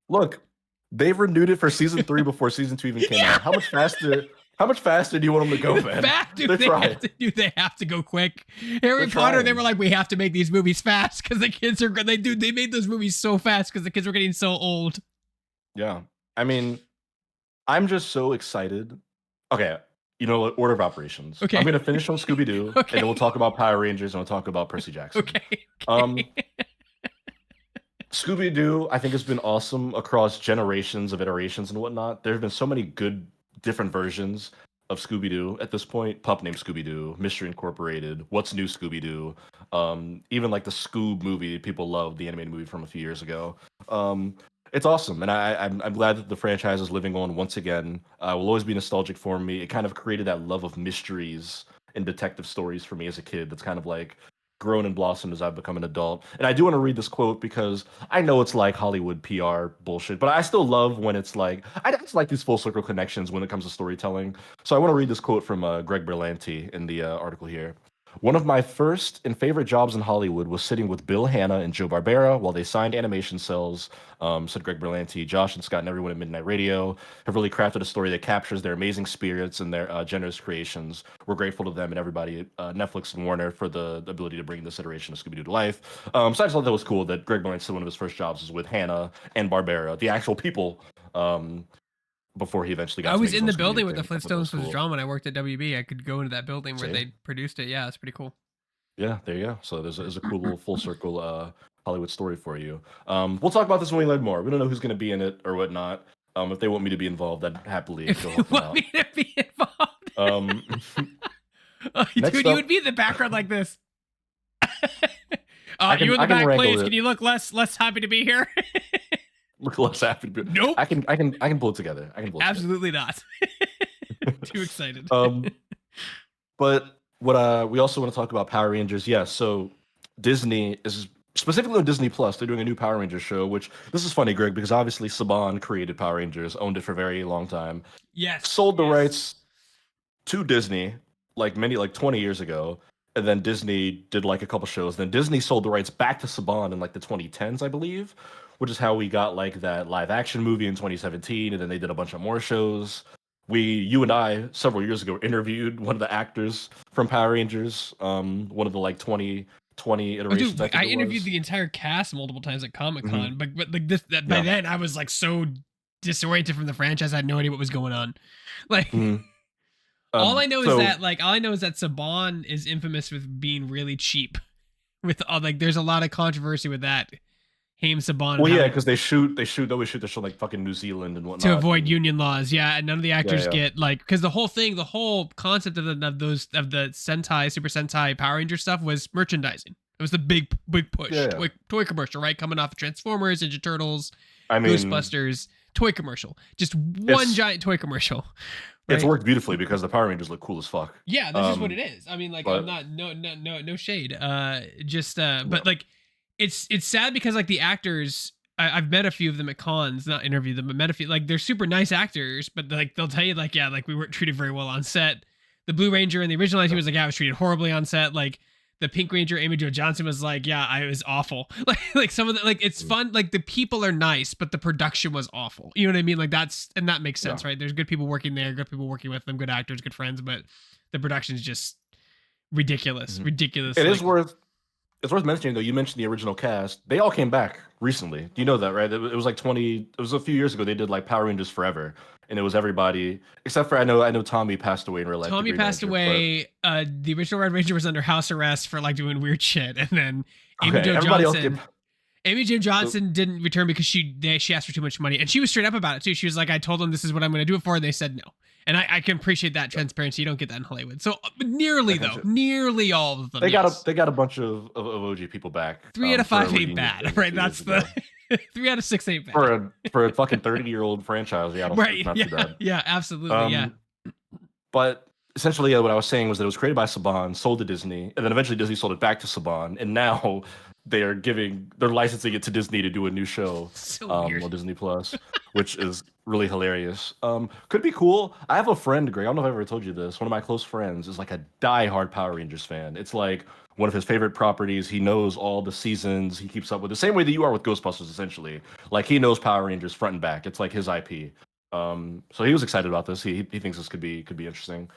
Look, they've renewed it for season 3 before season 2 even came out. How much faster do you want them to go, man? They have to go quick. Harry Potter, they were like, we have to make these movies fast because the kids are they made those movies so fast because the kids were getting so old. Yeah. I mean, I'm just so excited. Okay, you know what? Order of operations. Okay. I'm gonna finish on Scooby Doo, and then we'll talk about Power Rangers, and we'll talk about Percy Jackson. Okay. Scooby Doo, I think, has been awesome across generations of iterations and whatnot. There have been so many good, different versions of Scooby Doo at this point. Pup Named Scooby Doo, Mystery Incorporated, What's New Scooby Doo, even like the Scoob movie people loved, the animated movie from a few years ago. It's awesome, and I'm glad that the franchise is living on once again. Will always be nostalgic for me. It kind of created that love of mysteries and detective stories for me as a kid. That's kind of like grown and blossomed as I've become an adult. And I do want to read this quote because I know it's like Hollywood PR bullshit, but I still love when it's like I just like these full circle connections when it comes to storytelling. So I want to read this quote from Greg Berlanti in the article here. One of my first and favorite jobs in Hollywood was sitting with Bill Hanna and Joe Barbera while they signed animation cells. Said Greg Berlanti, Josh and Scott and everyone at Midnight Radio have really crafted a story that captures their amazing spirits and their generous creations. We're grateful to them and everybody at Netflix and Warner for the ability to bring this iteration of Scooby-Doo to life. So I just thought that was cool that Greg Berlanti said one of his first jobs was with Hanna and Barbera, the actual people, before he eventually got I to was make his in own the Scooby-Doo building with thing. the I thought that was Flintstones was cool. drawn when I worked at WB. I could go into that building where See? they produced it. Yeah, it's pretty cool. Yeah, there you go. So there's a cool little full circle Hollywood story for you. We'll talk about this when we learn more. We don't know who's going to be in it or whatnot. If they want me to be involved, I'd happily If go you help them want out. me to be involved, Um, dude, next you up, would be in the background like this. I You in I the can back, wrangle please. it. Can you look less happy to be here? Look less happy. Nope. I can pull it together. I can pull it Absolutely not. Too excited. together. But what we also want to talk about Power Rangers. Yes, so Disney is specifically on Disney Plus. They're doing a new Power Rangers show, which this is funny, Greg, because obviously Saban created Power Rangers, owned it for a very long time, Yes. sold the yes. rights to Disney like 20 years ago, and then Disney did like a couple shows. Then Disney sold the rights back to Saban in like the 2010s, I believe, which is how we got like that live action movie in 2017, and then they did a bunch of more shows. You and I, several years ago, interviewed one of the actors from Power Rangers, one of the like 2020 Oh, iterations. dude, I think I it interviewed was. the entire cast multiple times at Comic Con, Mhm. but like this, by Yeah. then I was like so disoriented from the franchise. I had no idea what was going on. Like, Mhm. all I know is So that Saban is infamous with being really cheap. With all like, there's a lot of controversy with that. Haim Saban well, yeah, because they always shoot the show like fucking New Zealand and to whatnot. avoid And union laws. Yeah, and none of the actors yeah. get like, because the whole concept of the Sentai, Super Sentai, Power Ranger stuff was merchandising. It was the big push. Yeah. Toy commercial, right? Coming off of Transformers, Ninja Turtles, I mean, Ghostbusters, toy commercial. Just one giant toy commercial. It's right? worked beautifully because the Power Rangers look cool as fuck. Yeah, that's just what it is. I mean, like, but- I'm not no shade. But like, it's sad because like the actors, I've met a few of them at cons, not interviewed them, but met a few. Like, they're super nice actors, but like they'll tell you like, yeah, like we weren't treated very well on set. The Blue Ranger in the original he was like, yeah, I was treated horribly on set. Like the Pink Ranger, Amy Jo Johnson was like, yeah, I was awful. Like some of the, like, it's fun. Like the people are nice, but the production was awful. You know what I mean? Like and that makes sense, right? There's good people working there, good people working with them, good actors, good friends, but the production is just ridiculous. Ridiculous. It is worth It's worth mentioning though. You mentioned the original cast; they all came back recently. Do you know that, right? It was like 20. It was a few years ago. They did like Power Rangers Forever, and it was everybody except for I know Tommy passed away in real life. Tommy passed away. The original Red Ranger was under house arrest for like doing weird shit, and then Amy Jo Johnson. Amy Jo Johnson didn't return because she asked for too much money, and she was straight up about it too. She was like, "I told them this is what I'm going to do it for," and they said no. And I can appreciate that transparency. You don't get that in Hollywood. So nearly all of them. They got a bunch of OG people back. 3 out of 5 ain't bad, right? That's the 3 out of 6 ain't bad for a fucking 30-year-old franchise. Yeah, right? Not Yeah, too bad. yeah, absolutely, yeah. But essentially, what I was saying was that it was created by Saban, sold to Disney, and then eventually Disney sold it back to Saban, and now they're licensing it to Disney to do a new show on Disney Plus, which is really hilarious. Could be cool. I have a friend, Greg. I don't know if I ever told you this. One of my close friends is like a diehard Power Rangers fan. It's like one of his favorite properties. He knows all the seasons. He keeps up with the same way that you are with Ghostbusters, essentially. Like he knows Power Rangers front and back. It's like his IP. So he was excited about this. He thinks this could be interesting.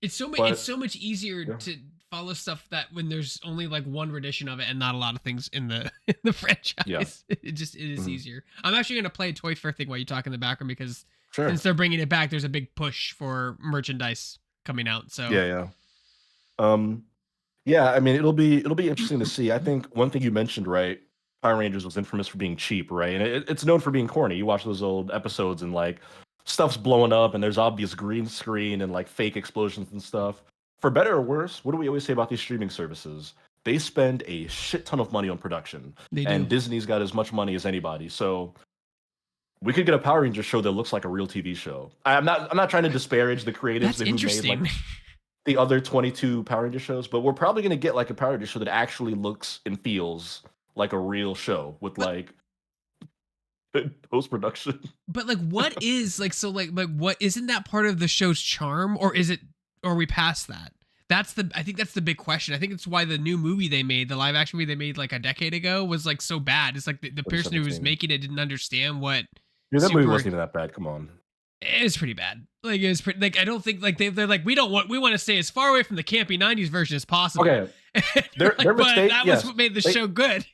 It's so much easier to follow stuff that when there's only like one rendition of it and not a lot of things in the franchise. Yeah. It is easier. I'm actually gonna play a Toy Fair thing while you talk in the background because since they're bringing it back, there's a big push for merchandise coming out. So yeah. I mean, it'll be interesting to see. I think one thing you mentioned, right? Power Rangers was infamous for being cheap, right? And it's known for being corny. You watch those old episodes and like stuff's blowing up and there's obvious green screen and like fake explosions and stuff. For better or worse, what do we always say about these streaming services? They spend a shit ton of money on production. And Disney's got as much money as anybody. So we could get a Power Rangers show that looks like a real TV show. I'm not trying to disparage the creatives who made like the other 22 Power Rangers shows, but we're probably going to get like a Power Rangers show that actually looks and feels like a real show with like post production. But like, what is like, so like what isn't that part of the show's charm, or is it, or are we past that? I think that's the big question. I think it's why the new movie they made, the live action movie they made like a decade ago, was like so bad. It's like the person who was 2017. making it didn't understand what Yeah, that movie wasn't even that bad. Come on. It was pretty bad. Like it was pretty. Like I don't think like they're like we want to stay as far away from the campy '90s version as possible. Okay, their like, mistake. That was what made the show good.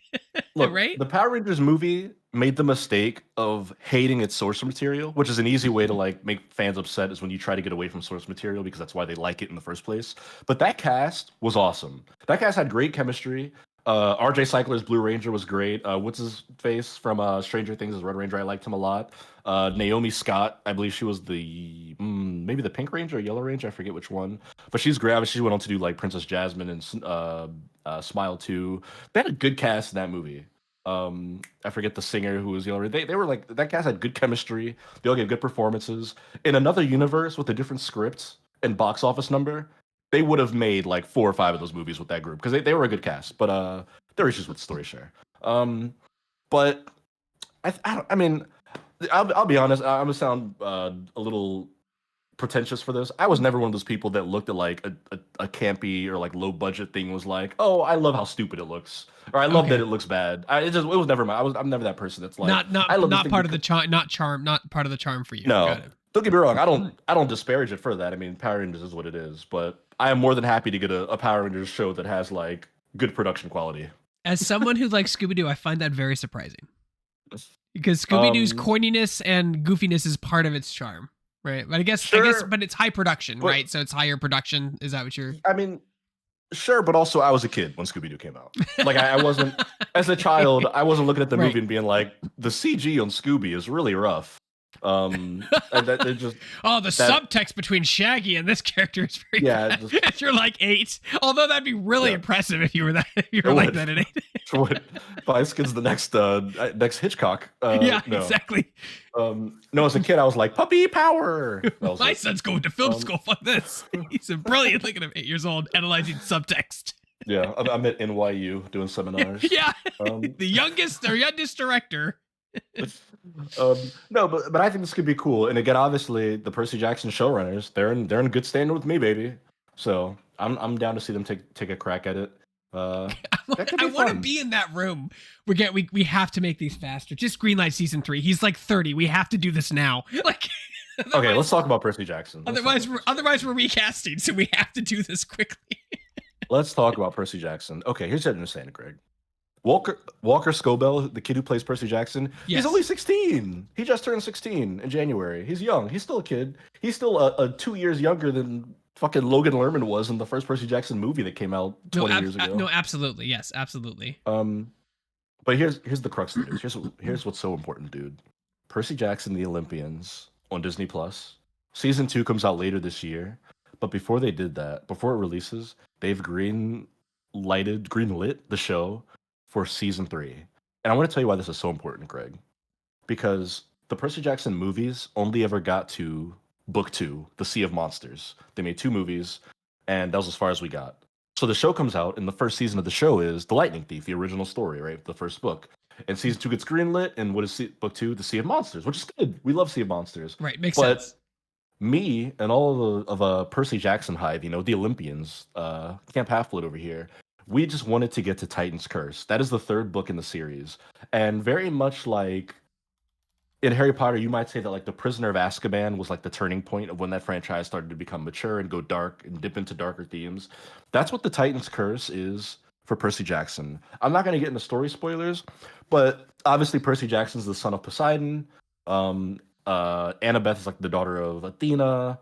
Look, right? The Power Rangers movie made the mistake of hating its source material, which is an easy way to like make fans upset, is when you try to get away from source material because that's why they like it in the first place. But that cast was awesome. That cast had great chemistry. RJ Cycler's Blue Ranger was great. What's his face from Stranger Things as Red Ranger? I liked him a lot. Naomi Scott, I believe she was the maybe the Pink Ranger or Yellow Ranger, I forget which one. But she's great. She went on to do like Princess Jasmine and Smile 2. They had a good cast in that movie. I forget the singer who was Yellow Ranger. They were like, that cast had good chemistry. They all gave good performances. In another universe with a different script and box office number, they would have made like 4 or 5 of those movies with that group because they were a good cast. But there were issues with story share. But I mean, I'll be honest. I'm gonna sound a little pretentious for this. I was never one of those people that looked at like a campy or like low budget thing was like, oh, I love how stupid it looks, or I love that it looks bad. It was never my. I'm never that person that's like not part of the charm, not part of the charm for you. No, Got it. Don't get me wrong. I don't disparage it for that. I mean, Power Rangers is what it is, but I am more than happy to get a Power Rangers show that has like good production quality. As someone who likes Scooby Doo, I find that very surprising because Scooby Doo's corniness and goofiness is part of its charm. Right, but I guess, but it's high production, right? So it's higher production. Is that what you're? I mean, sure, but also I was a kid when Scooby Doo came out. Like I wasn't, as a child, I wasn't looking at the movie and being like, the CG on Scooby is really rough. Subtext between Shaggy and this character is very bad. If you're like 8, although that'd be really impressive if you were that. If you were like that at 8. Vice Kid's the next Hitchcock. Exactly. No, as a kid, I was like, puppy power. My son's going to film school for this. He's brilliant, thinking of 8 years old, analyzing subtext. Yeah, I'm at NYU doing seminars. Yeah, the youngest director. No, but I think this could be cool. And again, obviously, the Percy Jackson showrunners, they're in good standing with me, baby. So I'm down to see them take a crack at it. I want to be in that room. We have to make these faster. Just greenlight season 3. He's like 30. We have to do this now. Like, okay, let's talk about Percy Jackson. Otherwise we're recasting, so we have to do this quickly. Let's talk about Percy Jackson. Okay, here's what I understand, Greg. Walker Scobell, the kid who plays Percy Jackson, he's only 16. He just turned 16 in January. He's young. He's still a kid. He's still a 2 years younger than fucking Logan Lerman was in the first Percy Jackson movie that came out 20 years ago. No, absolutely. Yes, absolutely. But here's the crux of it. Here's what's so important, dude. Percy Jackson, the Olympians on Disney Plus. Season 2 comes out later this year. But before they did that, before it releases, they've greenlit the show for season 3. And I want to tell you why this is so important, Greg. Because the Percy Jackson movies only ever got to book 2, The Sea of Monsters. They made 2 movies, and that was as far as we got. So the show comes out, and the first season of the show is The Lightning Thief, the original story, right? The first book. And season 2 gets greenlit, and what is book 2? The Sea of Monsters, which is good. We love Sea of Monsters. Right, makes sense. Me and all of a Percy Jackson hive, the Olympians, Camp Half-Blood over here, we just wanted to get to Titan's Curse. That is the 3rd book in the series. And very much like in Harry Potter, you might say that like the Prisoner of Azkaban was like the turning point of when that franchise started to become mature and go dark and dip into darker themes. That's what the Titan's Curse is for Percy Jackson. I'm not going to get into story spoilers, but obviously Percy Jackson's the son of Poseidon. Annabeth is like the daughter of Athena.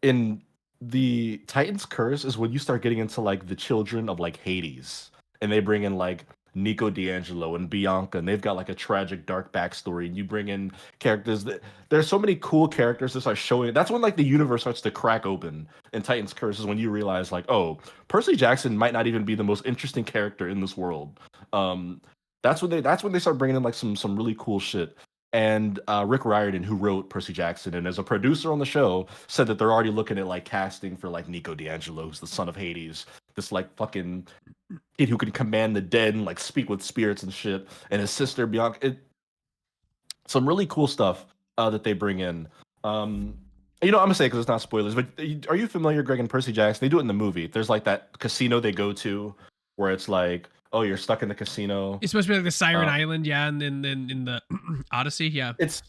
In the Titan's Curse is when you start getting into like the children of like Hades, and they bring in like Nico D'Angelo and Bianca, and they've got like a tragic, dark backstory. And you bring in characters that there's so many cool characters that start showing. That's when like the universe starts to crack open. In Titan's Curse is when you realize like, oh, Percy Jackson might not even be the most interesting character in this world. That's when they start bringing in like some really cool shit. And Rick Riordan, who wrote Percy Jackson and as a producer on the show, said that they're already looking at like casting for like Nico D'Angelo, who's the son of Hades, this like fucking kid who can command the dead and like speak with spirits and shit, and his sister Bianca. Some really cool stuff that they bring in. I'm gonna say because it's not spoilers, but are you familiar, Greg and Percy Jackson? They do it in the movie. There's like that casino they go to where it's like, oh, you're stuck in the casino. It's supposed to be like the Siren Uh, Island, yeah, and then in the Odyssey, yeah. it's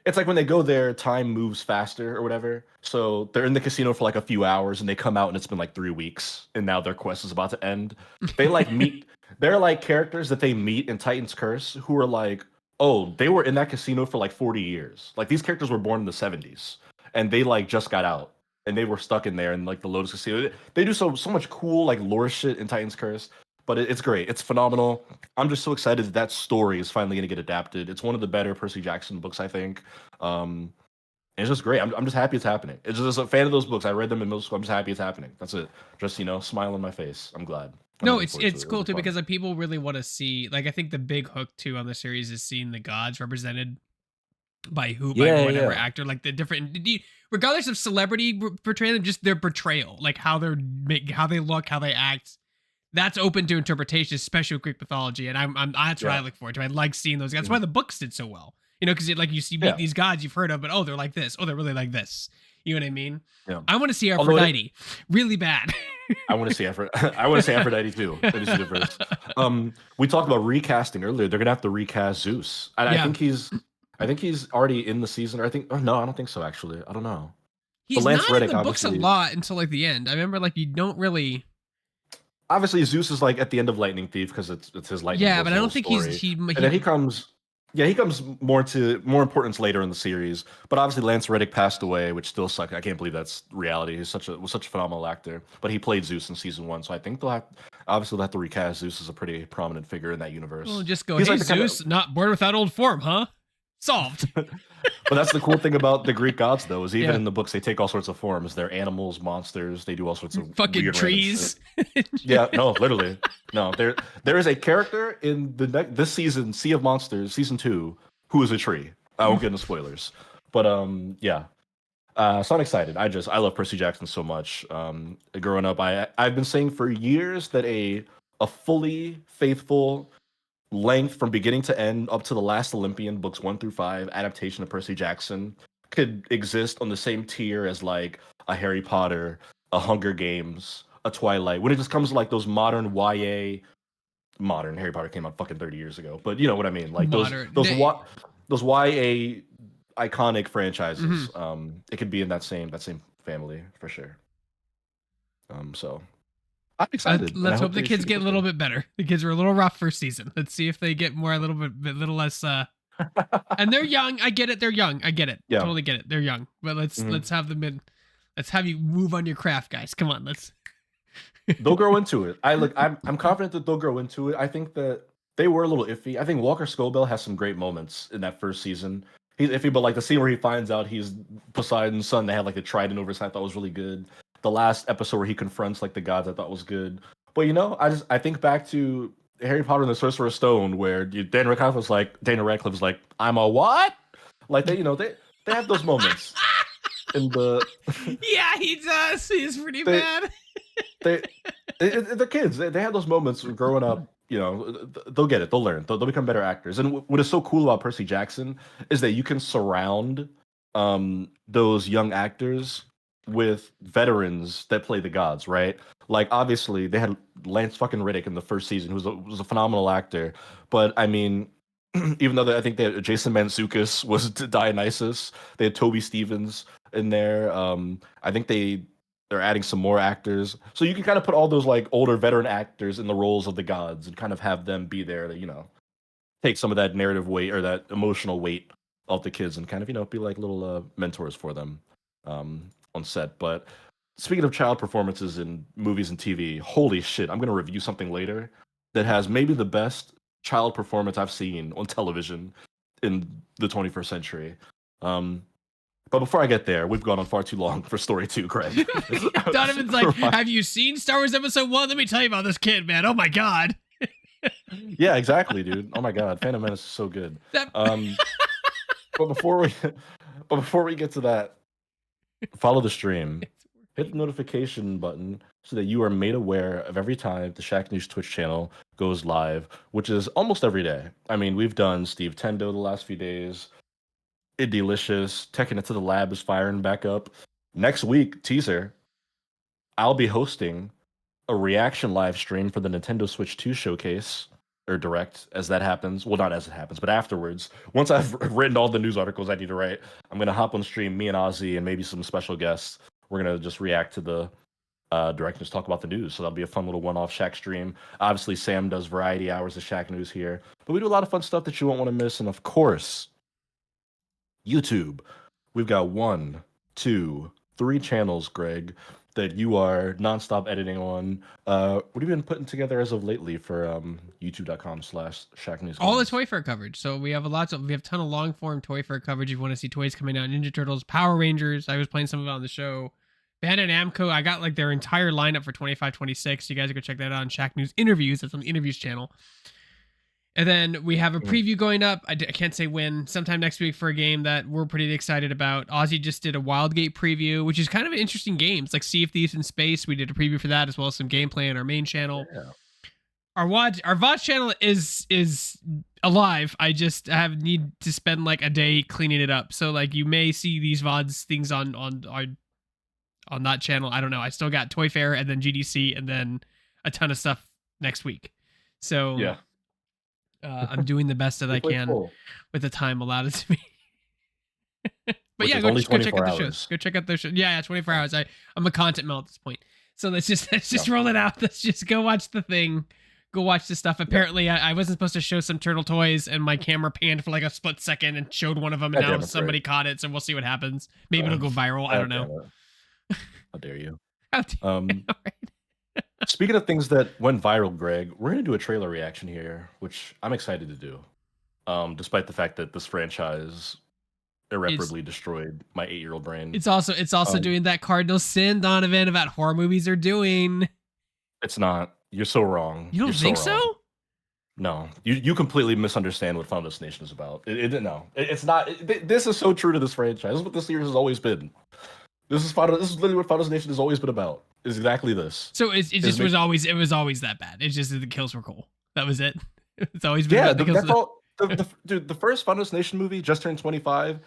it's like when they go there, time moves faster or whatever. So they're in the casino for like a few hours and they come out and it's been like 3 weeks and now their quest is about to end. They like meet, they're like characters that they meet in Titan's Curse who are like, oh, they were in that casino for like 40 years. Like these characters were born in the 70s and they like just got out and they were stuck in there in like the Lotus Casino. They do so much cool like lore shit in Titan's Curse, but it's great. It's phenomenal. I'm just so excited that that story is finally going to get adapted. It's one of the better Percy Jackson books, I think. And it's just great. I'm just happy it's happening. It's just a fan of those books. I read them in middle school. I'm just happy it's happening. That's it. Just smile on my face. I'm glad. I'm No, looking it's forward to it. it's It'll cool be too fun. because like people really want to see, like, I think the big hook too on the series is seeing the gods represented by Yeah, whatever yeah, actor, like the different, regardless of celebrity portraying them, just their portrayal, like how how they look, how they act. That's open to interpretation, especially with Greek mythology, and I'm that's what I yeah, look forward to. I like seeing those. That's why mhm, the books did so well, because like you see meet yeah, these gods you've heard of, but oh, they're like this. Oh, they're really like this. You know what I mean? yeah. I want to see Although Aphrodite, really bad. I want to see I want to see Aphrodite too. That is the verse. We talked about recasting earlier. They're gonna have to recast Zeus. And Yeah, I think he's already in the season. Or I think, oh no, I don't think so. Actually, I don't know. But he's Lance not in Reddick, the books a lot until like the end. I remember like you don't really. obviously Zeus is like at the end of Lightning Thief because it's his Lightning Yeah, Bolt but I whole don't think he's story, and then he. he comes. Yeah, he comes more importance later in the series. But obviously Lance Reddick passed away, which still sucks. I can't believe that's reality. He's was such a phenomenal actor. But he played Zeus in season 1, so I think they'll have to recast Zeus as a pretty prominent figure in that Well, universe. just go. He's Hey like the kind Zeus, not born without old form, huh? Solved. of But that's the cool thing about the Greek gods, though, is even Yeah, in the books they take all sorts of forms. They're animals, monsters. They do all sorts of fucking weird, random shit. trees. Yeah, no, literally, no. There is a character in this season, Sea of Monsters, season 2, who is a tree. I won't get into spoilers, but yeah. So I'm excited. I love Percy Jackson so much. Growing up, I've been saying for years that a fully faithful length from beginning to end up to the last Olympian books 1 through 5 adaptation of Percy Jackson could exist on the same tier as like a Harry Potter, a Hunger Games, a Twilight. When it just comes to like those modern YA, modern Harry Potter came out fucking 30 years ago, but you know what I mean, like Modern. those YA iconic Mhm. franchises. It could be in that same family for sure. So I'm excited, and I Let's hope hope the they shoot kids it get a little bit better. The kids were a little rough first season. Let's see if they get more, a little less. quickly. And they're young. I get it. They're young. I get it. Yeah. Totally get it. They're young. But Mhm. let's have them in. Let's have you move on your craft, guys. Come on. Let's. They'll grow into it. I'm confident that they'll grow into it. I think that they were a little iffy. I think Walker Scobell has some great moments in that first season. He's iffy, but like the scene where he finds out he's Poseidon's son, they have like the trident over his head, I thought was really good. The last episode where he confronts like the gods, I thought was good. But I think back to Harry Potter and the Sorcerer's Stone, where Dana Radcliffe was like, I'm a what? Like they have those moments in the Yeah, he does. He's pretty they bad. they they're kids. They have those moments growing up. They'll get it. They'll learn. They'll become better actors. And what is so cool about Percy Jackson is that you can surround those young actors with veterans that play the gods, right? Like obviously they had Lance fucking Riddick in the first season, who was a phenomenal actor. But I mean, even though I think they had Jason Mantzoukas was Dionysus, they had Toby Stevens in there. I think they're adding some more actors, so you can kind of put all those like older veteran actors in the roles of the gods and kind of have them be there to take some of that narrative weight or that emotional weight off the kids and kind of be like little mentors for them on set. But speaking of child performances in movies and TV, holy shit, I'm gonna review something later that has maybe the best child performance I've seen on television in the 21st century. Um, but before I get there, we've gone on far too long for story 2, Craig. Donovan's like, have you seen Star Wars Episode 1? Let me tell you about this kid, man. Oh my god. Yeah, exactly, dude. Oh my god, Phantom Menace is so good. That. Um, but before we get to that, follow the stream, hit the notification button so that you are made aware of every time the Shacknews Twitch channel goes live, which is almost every day. I mean, we've done Steve Tendo the last few days. Delicious. Taking it to the lab is firing back up. Next week, teaser, I'll be hosting a reaction live stream for the Nintendo Switch 2 showcase or direct as that happens. Well, not as it happens, but afterwards. Once I've written all the news articles I need to write, I'm going to hop on stream, me and Ozzy and maybe some special guests. We're going to just react to the direct and just talk about the news. So that'll be a fun little one-off Shack stream. Obviously, Sam does variety hours of Shacknews here, but we do a lot of fun stuff that you won't want to miss. And of course, YouTube. We've got 1, 2, 3 channels, Greg, that you are nonstop editing on. What have you been putting together as of lately for youtube.com/Shacknews? All the Toy Fair coverage. So we have we have a ton of long form Toy Fair coverage. If you want to see toys coming out, Ninja Turtles, Power Rangers. I was playing some of it on the show. Bandai Namco. I got like their entire lineup for 25-26. You guys go check that out on Shacknews Interviews. That's on the Interviews channel. And then we have a preview going up. I can't say when. Sometime next week for a game that we're pretty excited about. Ozzy just did a Wildgate preview, which is kind of an interesting game. It's like Sea of Thieves in space. We did a preview for that as well as some gameplay on our main channel. Yeah. Our VOD channel is alive. I just need to spend like a day cleaning it up. So like you may see these VODs things on that channel. I don't know. I still got Toy Fair and then GDC and then a ton of stuff next week. So yeah. I'm doing the best that I can with the time allotted to me. But yeah, go check out the shows. Go check out those shows. Yeah, 24 hours. I'm a content mill at this point. So let's just roll it out. Let's just go watch the thing. Go watch the stuff. Apparently, I wasn't supposed to show some turtle toys, and my camera panned for like a split second and showed one of them, and now somebody caught it. So we'll see what happens. Maybe it'll go viral. I don't know. How dare you? How dare you? Speaking of things that went viral, Greg, we're going to do a trailer reaction here, which I'm excited to do. Despite the fact that this franchise irreparably destroyed my 8-year-old brain. It's also doing that Cardinal Sin, Donovan, about horror movies are doing. It's not. You're so wrong. You don't think so? No. You completely misunderstand what Final Destination is about. No. It's not. This is so true to this franchise. This is what this series has always been. This is literally what Final Destination has always been about. Is exactly this. So it was always that bad. It's just that the kills were cool. That was it. It's always been about the kills. That's all. Dude, the first Final Destination movie just turned 25.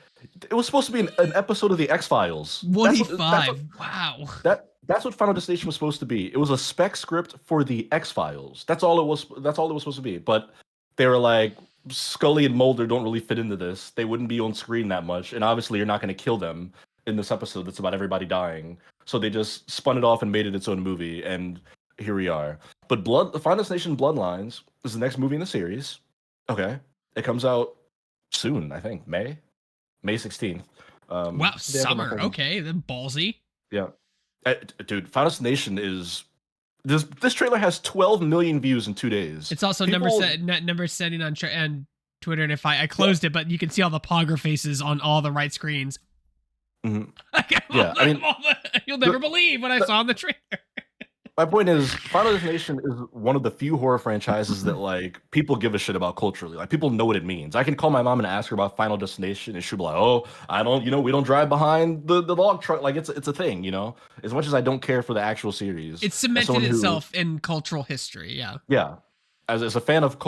It was supposed to be an episode of the X-Files. 25. Wow. That's what Final Destination was supposed to be. It was a spec script for the X-Files. That's all it was supposed to be. But they were like, Scully and Mulder don't really fit into this. They wouldn't be on screen that much, and obviously you're not going to kill them in this episode that's about everybody dying. So they just spun it off and made it its own movie, and here we are. But the Final Destination Bloodlines is the next movie in the series. Okay. It comes out soon, I think. May 16th. Wow, summer. Okay, then ballsy. Yeah. Dude, Final Destination is... This trailer has 12 million views in 2 days. It's also number setting on Twitter, and if I closed it, but you can see all the Pogger faces on all the right screens. Mm-hmm. Yeah, I mean, you'll never believe what I saw in the trailer. My point is, Final Destination is one of the few horror franchises that like people give a shit about culturally. Like people know what it means. I can call my mom and ask her about Final Destination, and she'll be like, "Oh, I don't, we don't drive behind the log truck." Like it's a thing, As much as I don't care for the actual series, it's cemented itself in cultural history. Yeah. Yeah. As a fan of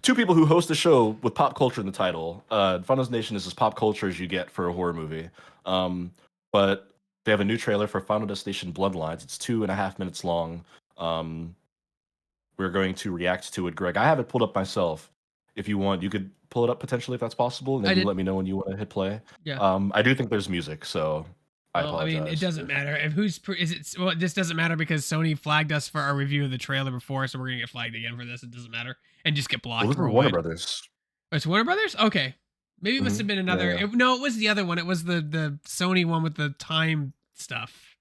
two people who host a show with pop culture in the title, Final Destination is as pop culture as you get for a horror movie. But they have a new trailer for Final Destination Bloodlines. It's 2.5 minutes long. We're going to react to it, Greg. I have it pulled up myself. If you want, you could pull it up potentially if that's possible, and then you let me know when you want to hit play. Yeah. I do think there's music, so I apologize. I mean, it doesn't matter. This doesn't matter because Sony flagged us for our review of the trailer before, so we're gonna get flagged again for this. It doesn't matter, and just get blocked. It was Warner Brothers. Oh, it's Warner Brothers. Okay. Maybe it must have been another. Yeah. It was the other one. It was the Sony one with the time stuff.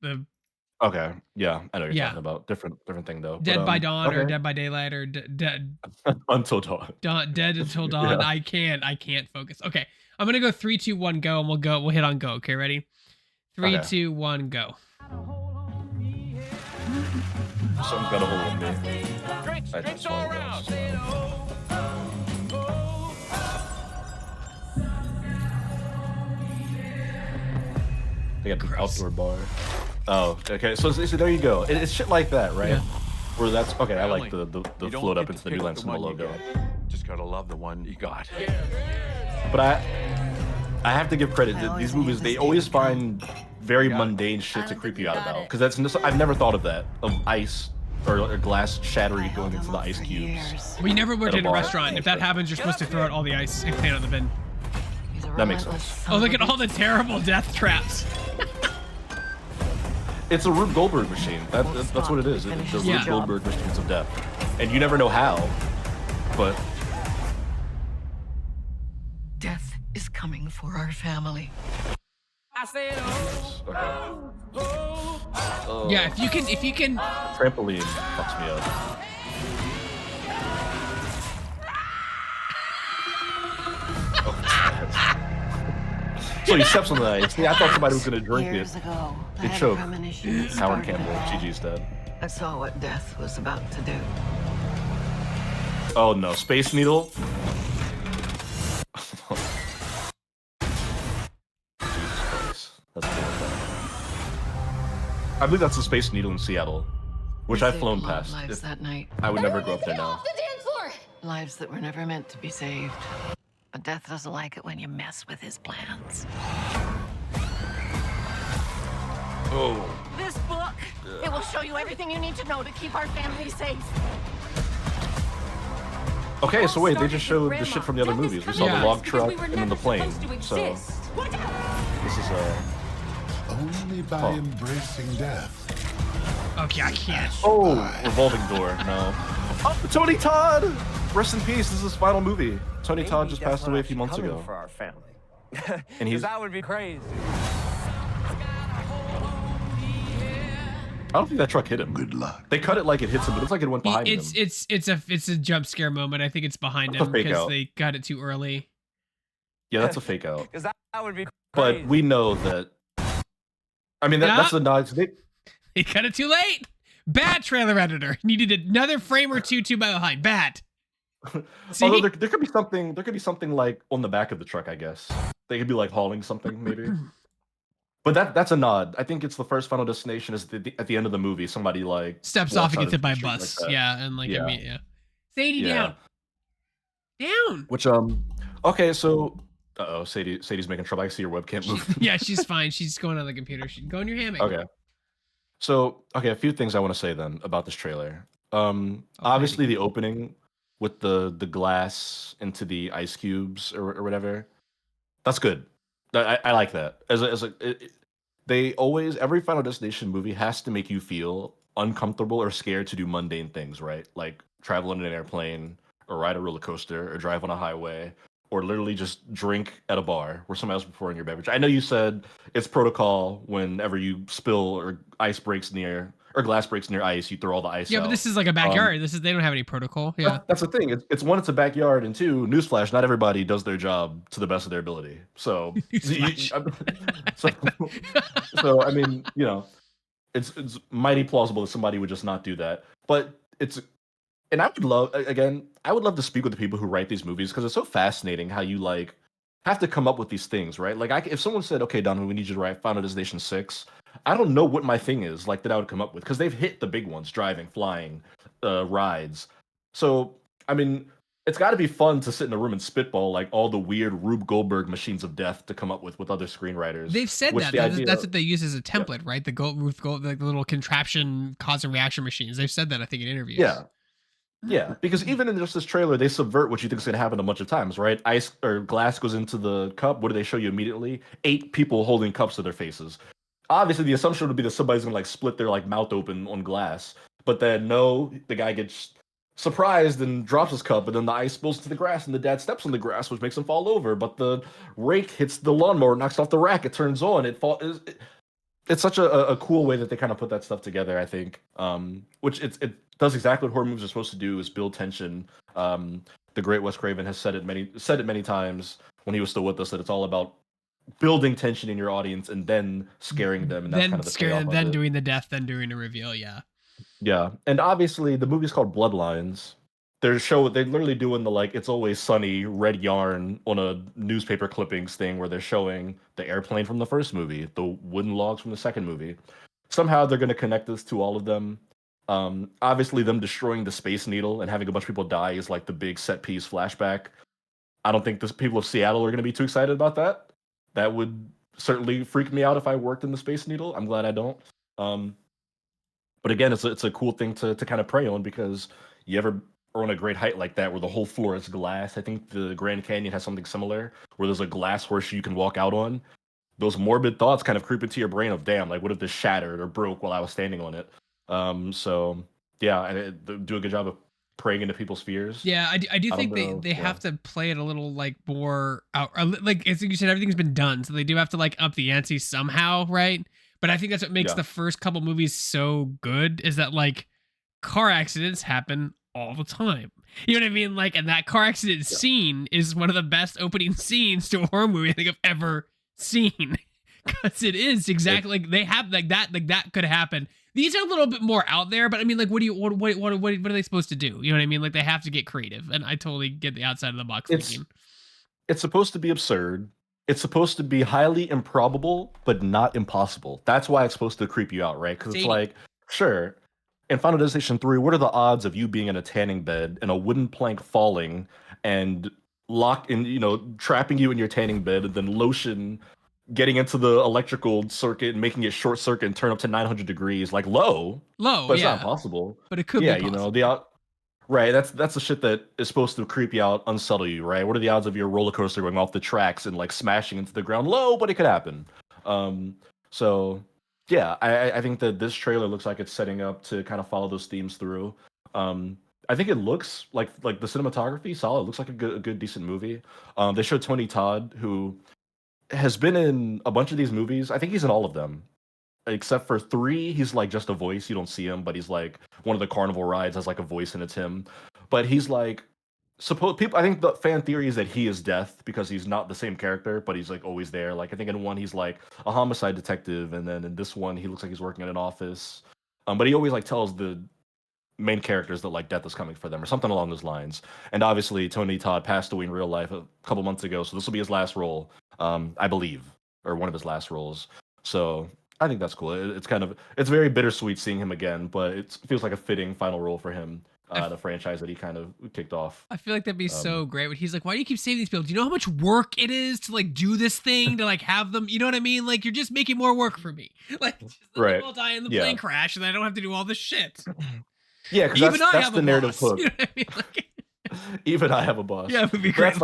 Okay, yeah, I know what you're talking about. Different thing though. Dead by Dawn or Dead by Daylight or Dead Until Dawn. Dead Until Dawn. Yeah. I can't focus. Okay, I'm gonna go 3, 2, 1, go, and we'll hit on go. Okay, ready? 3, 2, 1, go. Something's got a hold of me. That's They got the outdoor bar. Oh, okay. So there you go. It's shit like that, right? Yeah. Where that's okay. I like the float up into the New Line Cinema logo. Just gotta love the one you got. But I have to give credit. These movies, they always find very Got it. mundane shit to creep you out got about. it. Because that's I've never thought of that, of ice or glass shattering going into the ice cubes. We never worked At a in a bar. restaurant. If that happens, you're supposed to throw out all the ice and clean out the bin. That makes sense. Oh, look at all the terrible death traps. It's a Rube Goldberg machine. That's what it is. It's the Rube Goldberg machines of death. And you never know how, but... Death is coming for our family. Okay. Yeah, if you can. Trampoline fucks me up. So he steps on the ice. Yeah, I thought somebody was gonna drink it. It choked. Howard Campbell, GG's dead. I saw what death was about to do. Oh no, Space Needle. Jesus Christ, that's terrifying. I believe that's the Space Needle in Seattle, which I've flown past. Lives that night. I would never go up there now. Lives that were never meant to be saved. But death doesn't like it when you mess with his plans. Oh. This book, it will show you everything you need to know to keep our family safe. Okay, so wait, they just showed the shit from the other movies. We saw the log truck and then the plane. So this is Only by embracing death. Okay, I can't. Oh, revolving door. No. Oh, Tony Todd. Rest in peace. This is his final movie. Tony Todd just passed away a few months ago. For our family. And he's. That would be crazy. I don't think that truck hit him. Good luck. They cut it like it hits him, but it's like it went behind him. It's a jump scare moment. I think it's behind That's a him fake because out. they got it too early. Yeah, that's a fake out. Because that would be crazy. But we know that. I mean, that's the nod. They cut it too late. Bad trailer editor. Needed another frame or two behind. Bad. See? Although there could be something. There could be something like on the back of the truck. I guess they could be like hauling something, maybe. But that's a nod. I think it's the first Final Destination. Is at the end of the movie, somebody like steps off and gets hit by a street bus. like that. Yeah, and like yeah. Sadie Yeah. down. Which okay, so Sadie's making trouble. I see your webcam move. Yeah, she's fine. She's going on the computer. She go in your hammock. Okay. So a few things I want to say then about this trailer. Obviously the opening with the glass into the ice cubes or whatever. That's good. I like that. They always, every Final Destination movie has to make you feel uncomfortable or scared to do mundane things, right? Like travel in an airplane or ride a roller coaster or drive on a highway or literally just drink at a bar where somebody else is pouring your beverage. I know you said it's protocol whenever you spill or ice breaks near or glass breaks near ice, you throw all the ice Yeah, out. but this is like a backyard. They don't have any protocol. Yeah. That's the thing. It's one, it's a backyard, and two, newsflash, not everybody does their job to the best of their ability. So, so I mean, you know, it's mighty plausible that somebody would just not do that. But and I would love to speak with the people who write these movies because it's so fascinating how you like have to come up with these things, right? Like if someone said, okay, Donovan, we need you to write Final Destination 6, I don't know what my thing is like that I would come up with because they've hit the big ones, driving, flying, rides. So, I mean, it's got to be fun to sit in a room and spitball like all the weird Rube Goldberg machines of death to come up with other screenwriters. They've said that. That's what they use as a template, right? The like the little contraption cause and reaction machines. They've said that, I think, in interviews. Yeah, because even in just this trailer, they subvert what you think is going to happen a bunch of times, right? Ice or glass goes into the cup. What do they show you immediately? 8 people holding cups to their faces. Obviously, the assumption would be that somebody's going to like split their like mouth open on glass. But then no, the guy gets surprised and drops his cup, and then the ice spills to the grass, and the dad steps on the grass, which makes him fall over. But the rake hits the lawnmower, knocks off the rack. It turns on. It's such a cool way that they kind of put that stuff together, I think. Which it does exactly what horror movies are supposed to do: is build tension. The great Wes Craven has said it many times when he was still with us that it's all about building tension in your audience and then scaring them, and that's kind of the payoff then of it. doing the death, then doing a reveal. Yeah, and obviously the movie's called Bloodlines. They're literally doing the like It's Always Sunny red yarn on a newspaper clippings thing where they're showing the airplane from the first movie, the wooden logs from the second movie. Somehow they're going to connect this to all of them. Obviously them destroying the Space Needle and having a bunch of people die is like the big set piece flashback. I don't think the people of Seattle are going to be too excited about that. That would certainly freak me out if I worked in the Space Needle. I'm glad I don't. Um, but again, it's a cool thing to kind of prey on because you ever are on a great height like that where the whole floor is glass. I think the Grand Canyon has something similar where there's a glass horseshoe you can walk out on. Those morbid thoughts kind of creep into your brain of, damn, like what if this shattered or broke while I was standing on it? So yeah, they do a good job of preying into people's fears. Yeah, I do I don't think know. they Yeah. have to play it a little like more out, like as you said, everything's been done, so they do have to like up the ante somehow, right? But I think that's what makes Yeah. the first couple movies so good is that like car accidents happen all the time. You know what I mean? Like, and that car accident scene is one of the best opening scenes to a horror movie I think I've ever seen. Because it is exactly like they have like that could happen. These are a little bit more out there, but I mean, like, what are they supposed to do? You know what I mean? Like, they have to get creative, and I totally get the outside of the box thinking. It's supposed to be absurd. It's supposed to be highly improbable, but not impossible. That's why it's supposed to creep you out, right? Because it's like, sure, in Final Destination 3, what are the odds of you being in a tanning bed and a wooden plank falling and trapping you in your tanning bed and then lotion getting into the electrical circuit and making it short circuit and turn up to 900 degrees? Like low, but it's not impossible. But it could be possible. Right, that's the shit that is supposed to creep you out, unsettle you, right? What are the odds of your roller coaster going off the tracks and like smashing into the ground? Low, but it could happen. So yeah, I think that this trailer looks like it's setting up to kind of follow those themes through. I think it looks like the cinematography solid. It looks like a good decent movie. They showed Tony Todd, who has been in a bunch of these movies. I think he's in all of them except for 3. He's like just a voice. You don't see him, but he's like one of the carnival rides has like a voice and it's him. But he's like people. I think the fan theory is that he is Death because he's not the same character, but he's like always there. Like I think in one he's like a homicide detective, and then in this one he looks like he's working in an office. But he always like tells the main characters that like death is coming for them or something along those lines. And obviously Tony Todd passed away in real life a couple months ago, so this will be his last role, I believe, or one of his last roles. So I think that's cool. It's very bittersweet seeing him again, but it feels like a fitting final role for him. The franchise that he kind of kicked off. I feel like that'd be so great when he's like, why do you keep saving these people? Do you know how much work it is to like do this thing, to like have them, you know what I mean? Like, you're just making more work for me. Like, just let them all die in the plane crash and I don't have to do all this shit. Yeah, because that's the narrative hook. You know what I mean? Like, even I have a boss. Yeah, it would be great.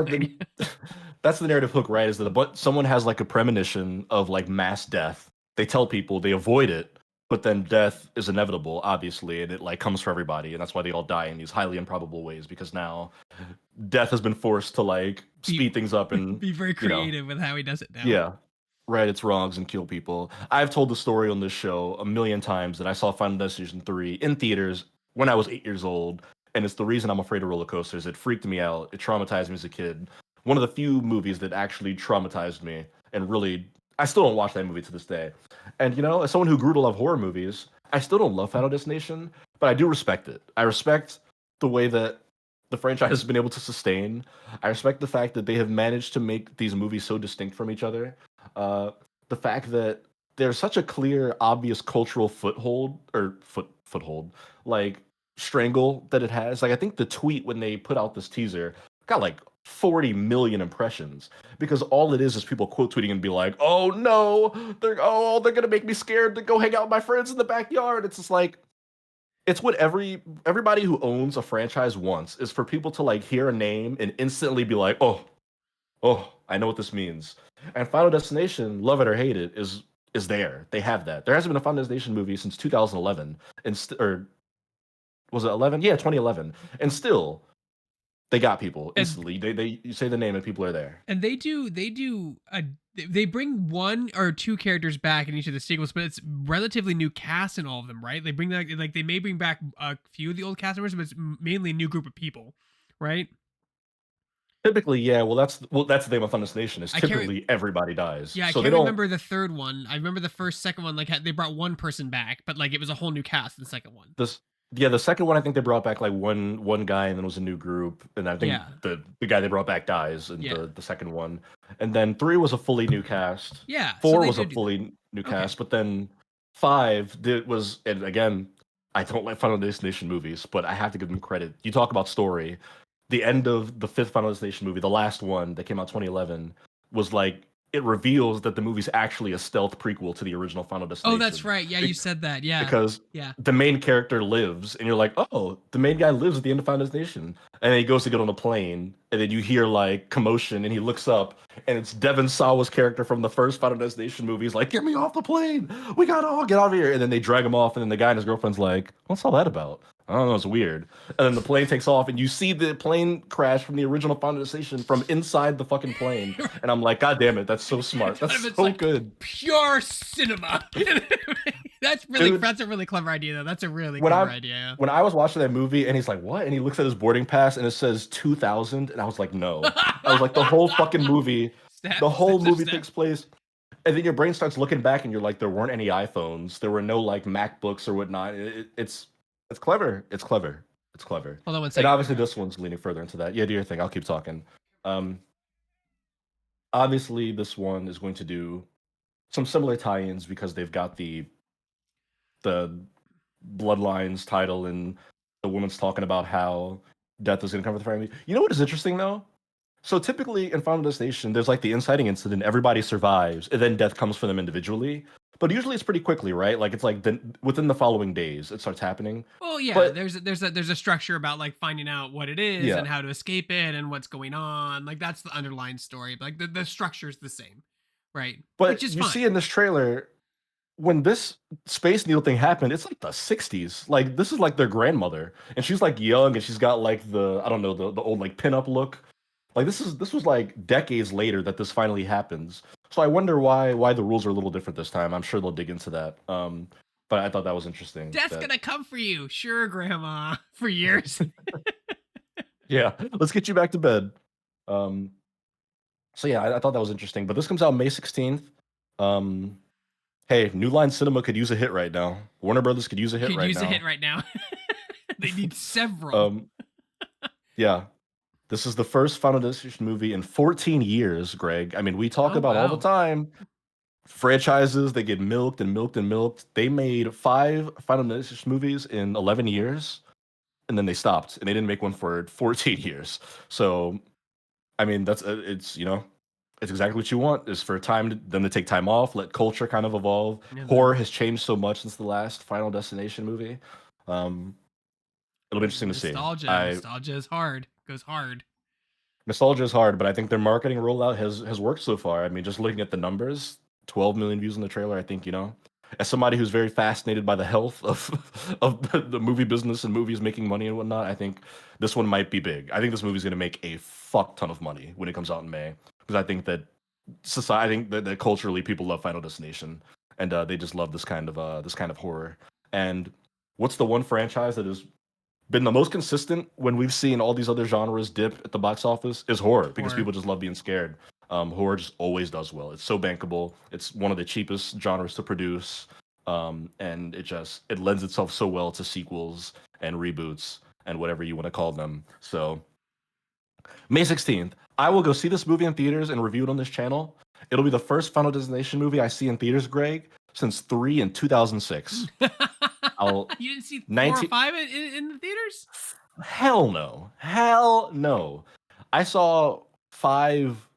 That's the narrative hook, right? Is that someone has like a premonition of like mass death. They tell people, they avoid it, but then death is inevitable, obviously, and it like comes for everybody, and that's why they all die in these highly improbable ways, because now death has been forced to like speed things up and be very creative with how he does it now. Yeah. Right, its wrongs and kill people. I've told the story on this show a million times that I saw Final Destination 3 in theaters when I was 8 years old, and it's the reason I'm afraid of roller coasters. It freaked me out. It traumatized me as a kid. One of the few movies that actually traumatized me, and really, I still don't watch that movie to this day. And you know, as someone who grew to love horror movies, I still don't love Final Destination, but I do respect it. I respect the way that the franchise has been able to sustain. I respect the fact that they have managed to make these movies so distinct from each other. The fact that there's such a clear, obvious cultural foothold, like strangle that it has. Like I think the tweet when they put out this teaser got like 40 million impressions because all it is people quote tweeting and be like, "Oh no, they're gonna make me scared to go hang out with my friends in the backyard." It's just like, it's what everybody who owns a franchise wants, is for people to like hear a name and instantly be like, oh, I know what this means. And Final Destination, love it or hate it, is there. They have that. There hasn't been a Final Destination movie since 2011, or was it 11? Yeah, 2011, and still they got people instantly. They you say the name and people are there. And they bring 1 or 2 characters back in each of the sequels, but it's relatively new cast in all of them, right? They bring that, like they may bring back a few of the old cast members, but it's mainly a new group of people, right? Typically, yeah. Well, that's the thing with Final Destination is typically everybody dies. Yeah, I can't remember the third one. I remember the first, second one, like they brought 1 person back, but like it was a whole new cast in the second one. The second one, I think they brought back like one guy, and then it was a new group, and I think the guy they brought back dies in the second one, and then 3 was a fully new cast. Yeah, 4 was a fully new cast, but then 5 was, and again, I don't like Final Destination movies, but I have to give them credit. You talk about story. The end of the 5th Final Destination movie, the last one that came out 2011, was like it reveals that the movie's actually a stealth prequel to the original Final Destination. Oh, that's right. Yeah, you said that. Yeah. Because Yeah. the main character lives, and you're like, oh, the main guy lives at the end of Final Destination. And then he goes to get on a plane, and then you hear like commotion, and he looks up, and it's Devon Sawa's character from the first Final Destination movie. He's like, get me off the plane. We gotta all get out of here. And then they drag him off, and then the guy and his girlfriend's like, what's all that about? I don't know, it's weird. And then the plane takes off, and you see the plane crash from the original Final Destination from inside the fucking plane. And I'm like, God damn it, that's so smart. That's It's so like good. Pure cinema. That's a really clever idea, though. That's a really clever idea. When I was watching that movie, and he's like, what? And he looks at his boarding pass, and it says 2000. And I was like, no. I was like, the whole fucking movie, takes place. And then your brain starts looking back, and you're like, there weren't any iPhones. There were no like MacBooks or whatnot. It's clever. It's clever. It's clever. Hold on one second. And obviously this one's leaning further into that. Yeah, do your thing. I'll keep talking. Obviously this one is going to do some similar tie-ins because they've got the Bloodlines title, and the woman's talking about how death is going to come for the family. You know what is interesting though? So typically in Final Destination, there's like the inciting incident, everybody survives, and then death comes for them individually. But usually it's pretty quickly, right? Like it's like within the following days it starts happening. Well, yeah, but, there's a structure about like finding out what it is and how to escape it and what's going on. Like that's the underlying story. Like the structure's the same, right? But which is you fine. see in this trailer, when this Space Needle thing happened, it's like the 60s. Like this is like their grandmother, and she's like young, and she's got like the, I don't know, the old like pinup look. Like this was like decades later that this finally happens. So I wonder why the rules are a little different this time. I'm sure they'll dig into that. But I thought that was interesting. Death's gonna come for you, sure, Grandma, for years. Yeah, let's get you back to bed. So yeah, I thought that was interesting. But this comes out May 16th. Hey, New Line Cinema could use a hit right now. Warner Brothers could use a hit right now. They need several. Yeah. This is the first Final Destination movie in 14 years, Greg. I mean, we talk about all the time franchises, they get milked and milked and milked. They made 5 Final Destination movies in 11 years, and then they stopped, and they didn't make one for 14 years. So, I mean, that's it's exactly what you want, is for them to take time off, let culture kind of evolve. Yeah, horror has changed so much since the last Final Destination movie. It'll be interesting to see. Nostalgia is hard. Goes hard. Nostalgia is hard, but I think their marketing rollout has worked so far. I mean, just looking at the numbers, 12 million views in the trailer, I think, as somebody who's very fascinated by the health of the movie business and movies making money and whatnot, I think this one might be big. I think this movie's going to make a fuck ton of money when it comes out in May, because I think that that culturally people love Final Destination, and they just love this kind of horror. And what's the one franchise that has been the most consistent when we've seen all these other genres dip at the box office is horror, because people just love being scared. Horror just always does well. It's so bankable. It's one of the cheapest genres to produce, and it lends itself so well to sequels and reboots and whatever you want to call them. So May 16th, I will go see this movie in theaters and review it on this channel. It'll be the first Final Destination movie I see in theaters, Greg, since 3 in 2006. You didn't see 4 or 5 in the theaters? Hell no. I saw 5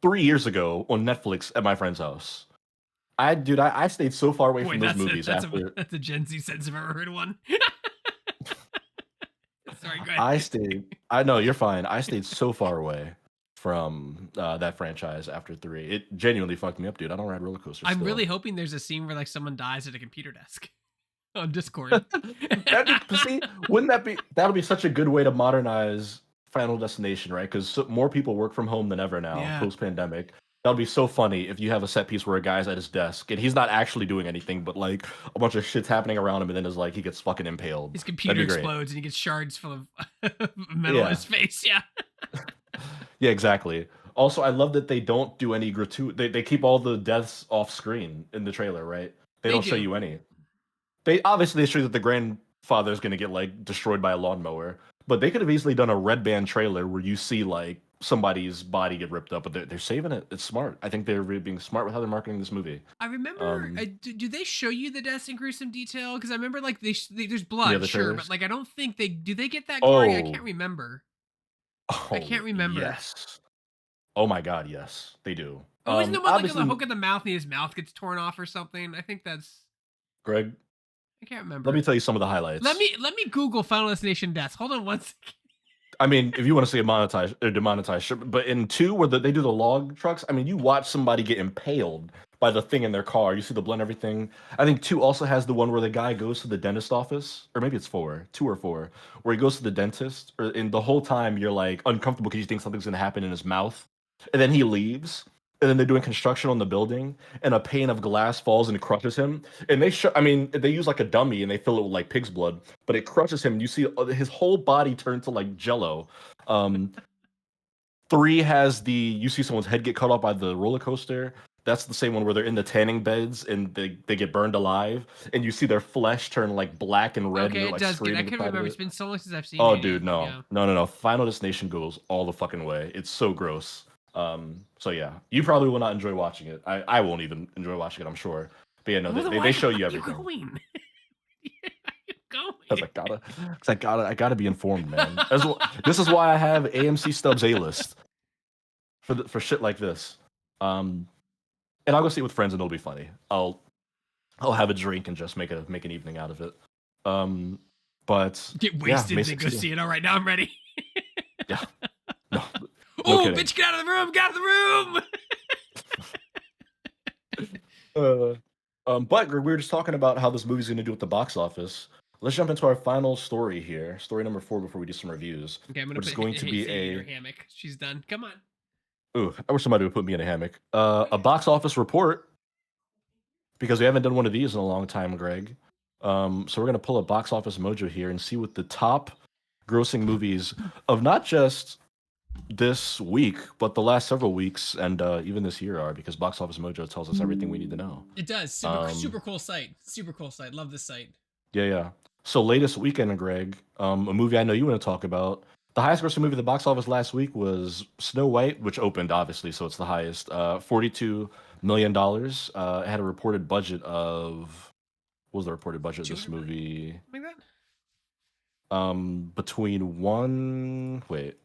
3 years ago on Netflix at my friend's house. I stayed so far away from those movies. That's a Gen Z sense if I've ever heard one. Sorry, go ahead. I know, you're fine. I stayed so far away from that franchise after 3. It genuinely fucked me up, dude. I don't ride roller coasters. I'm really hoping there's a scene where like someone dies at a computer desk on Discord. Wouldn't that'll be such a good way to modernize Final Destination, right? Because more people work from home than ever now, post-pandemic. That'll be so funny if you have a set piece where a guy's at his desk and he's not actually doing anything, but like a bunch of shit's happening around him, and then is like he gets fucking impaled. His computer explodes and he gets shards full of metal in his face. Yeah. Yeah, exactly. Also, I love that they don't do any gratuity. They keep all the deaths off screen in the trailer, right? They don't show you any. They show that the grandfather is going to get like destroyed by a lawnmower, but they could have easily done a red band trailer where you see like somebody's body get ripped up, but they're saving it. It's smart. I think they're really being smart with how they're marketing this movie. I remember, do they show you the deaths in gruesome detail? Because I remember like there's blood, sure, but like I don't think they get that gory. I can't remember. I can't remember. Yes. Oh my God, yes, they do. Oh, isn't the one like on the Obviously, hook of the mouth and his mouth gets torn off or something? I think that's. Greg, I can't remember. let me tell you some of the highlights. Let me Google Final Destination deaths. Hold on one second. I mean, if you want to see it monetized or demonetized, sure. But in 2, where they do the log trucks, I mean, you watch somebody get impaled by the thing in their car. You see the blood and everything. I think 2 also has the one where the guy goes to the dentist office, or maybe it's 4, 2 or 4, where he goes to the dentist, and the whole time you're like uncomfortable because you think something's gonna happen in his mouth, and then he leaves. And then they're doing construction on the building, and a pane of glass falls and crushes him. And I mean, they use like a dummy and they fill it with like pig's blood, but it crushes him. And you see his whole body turn to like jello. 3 has you see someone's head get cut off by the roller coaster. That's the same one where they're in the tanning beds and they get burned alive, and you see their flesh turn like black and red. Okay, and it like does get. I screaming can't inside of remember. it. It's been so long since I've seen Oh, it. dude, no, Yeah. no. Final Destination goes all the fucking way. It's so gross. So yeah, you probably will not enjoy watching it. I won't even enjoy watching it, I'm sure. But yeah, no, Well, then they why show the you fuck everything. You going? Where you going? Because I gotta be informed, man. This is why I have AMC Stubbs A list for shit like this. And I'll go see it with friends, and it'll be funny. I'll have a drink and just make an evening out of it. But Get yeah, wasted May and then go 16th. see it. All right, now I'm ready. Yeah. No. Oh, kidding. bitch, get out of the room! Get out of the room! But Greg, we were just talking about how this movie's going to do with the box office. Let's jump into our final story here, story number 4, before we do some reviews. Okay, I'm gonna which put is going to be Sadie in her hammock. She's done. Come on. Ooh, I wish somebody would put me in a hammock. A box office report, because we haven't done one of these in a long time, Greg. So we're gonna pull a Box Office Mojo here and see what the top grossing movies of not just this week, but the last several weeks and even this year are, because Box Office Mojo tells us everything we need to know. It does. Super cool site. Super cool site. Love this site. Yeah. So latest weekend, Greg, a movie I know you want to talk about. The highest grossing movie at the box office last week was Snow White, which opened, obviously, so it's the highest. $42 million. It had a reported budget of... What was the reported budget of this 200 movie? Like that? Between one... Wait.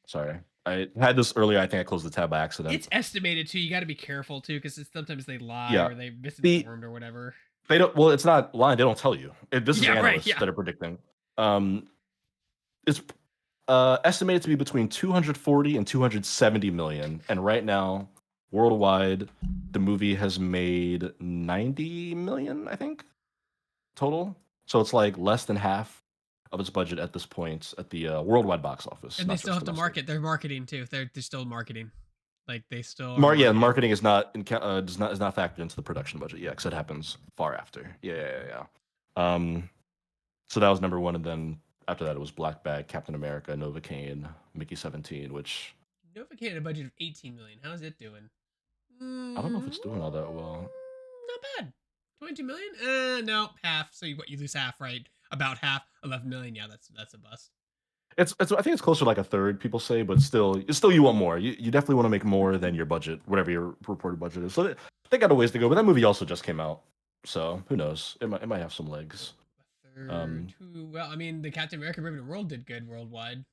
Sorry. I had this earlier. I think I closed the tab by accident. It's estimated, too. You got to be careful, too, because sometimes they lie Yeah. or they misinformed or whatever. They don't... Well, it's not lying. They don't tell you. This is Yeah, analysts right, that are predicting. It's estimated to be between 240 and 270 million, and right now, worldwide, the movie has made 90 million, I think, total. So it's like less than half of its budget at this point at the worldwide box office. And they not still just have to domestic. market. They're marketing too. They're still marketing. Like they still. Are Yeah, marketing. marketing is not is not factored into the production budget. Yeah, because it happens far after. Yeah. So that was number 1, and then after that it was Black Bag, Captain America, Novocaine, Mickey 17, which Novocaine had a budget of 18 million. How's it doing? I don't know if it's doing all that well. Not bad. 22 million? No, half. So you lose half, right? About half. 11 million. Yeah, that's a bust. It's I think it's closer to like a third, people say, but still you want more. You definitely want to make more than your budget, whatever your reported budget is. So they got a ways to go, but that movie also just came out, so who knows? It might have some legs. Well, I mean, the Captain America: Brave New World did good worldwide.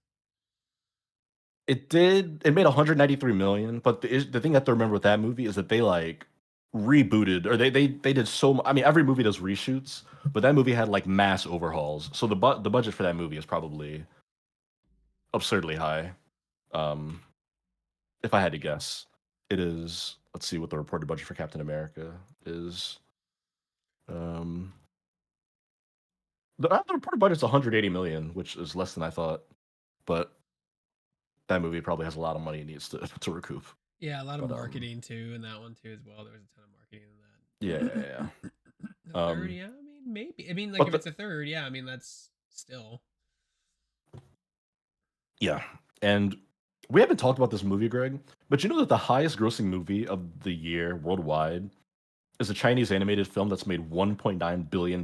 It did. It made 193 million, but the thing you have to remember with that movie is that they like rebooted, or they did so. I mean, every movie does reshoots, but that movie had like mass overhauls. So the budget for that movie is probably absurdly high. If I had to guess, it is. Let's see what the reported budget for Captain America is. The reported budget's 180 million, which is less than I thought, but that movie probably has a lot of money it needs to recoup. Yeah, a lot of marketing too, in that one too as well. There was a ton of marketing in that. Yeah. The third, yeah. I mean, maybe. I mean, like if it's a third, yeah. I mean, that's still. Yeah, and we haven't talked about this movie, Greg, but you know that the highest grossing movie of the year worldwide is a Chinese animated film that's made $1.9 billion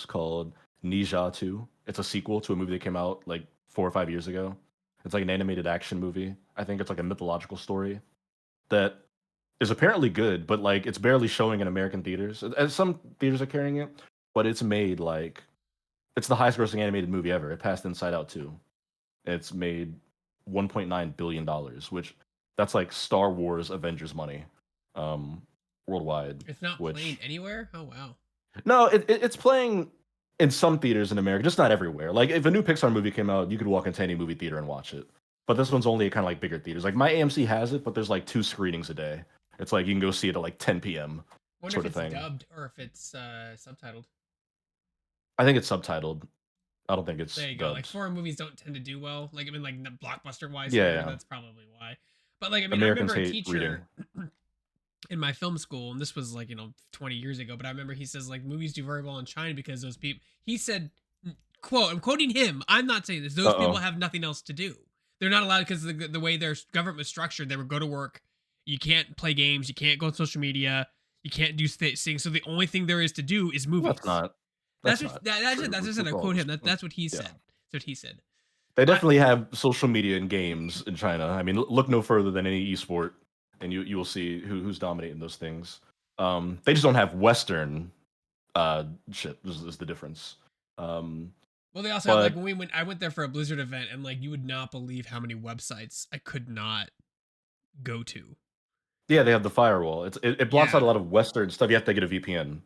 called Nija 2. It's a sequel to a movie that came out like 4 or 5 years ago. It's like an animated action movie. I think it's like a mythological story that is apparently good, but like it's barely showing in American theaters. As some theaters are carrying it, but it's made like it's the highest grossing animated movie ever. It passed Inside Out 2. It's made $1.9 billion, which That's like Star Wars Avengers money, worldwide. It's not Which playing anywhere. Oh wow. no, it's playing in some theaters in America, just not everywhere. Like if a new Pixar movie came out, you could walk into any movie theater and watch it. But this one's only kind of like bigger theaters. Like my AMC has it, but there's like 2 screenings a day. It's like you can go see it at like 10 p.m. Wonder sort if of it's thing. dubbed or if it's subtitled. I think it's subtitled. I don't think it's There you go. dubbed. Like foreign movies don't tend to do well. Like I mean, like blockbuster wise, Yeah. that's probably why. But like I mean, Americans I remember a hate teacher in my film school, and this was like 20 years ago. But I remember he says like movies do very well in China because those people. He said, "quote," I'm quoting him. I'm not saying this. Those people have nothing else to do. They're not allowed because the way their government was structured. They would go to work. You can't play games. You can't go on social media. You can't do things. So the only thing there is to do is movies. That's not. That's what I quote him. That's what he said. Yeah. That's what he said. They definitely have social media and games in China. I mean, look no further than any esport, and you will see who's dominating those things. They just don't have Western shit. Is the difference. Well, they also have, like when I went there for a Blizzard event, and like you would not believe how many websites I could not go to. Yeah, they have the firewall. It blocks out a lot of Western stuff. You have to get a VPN,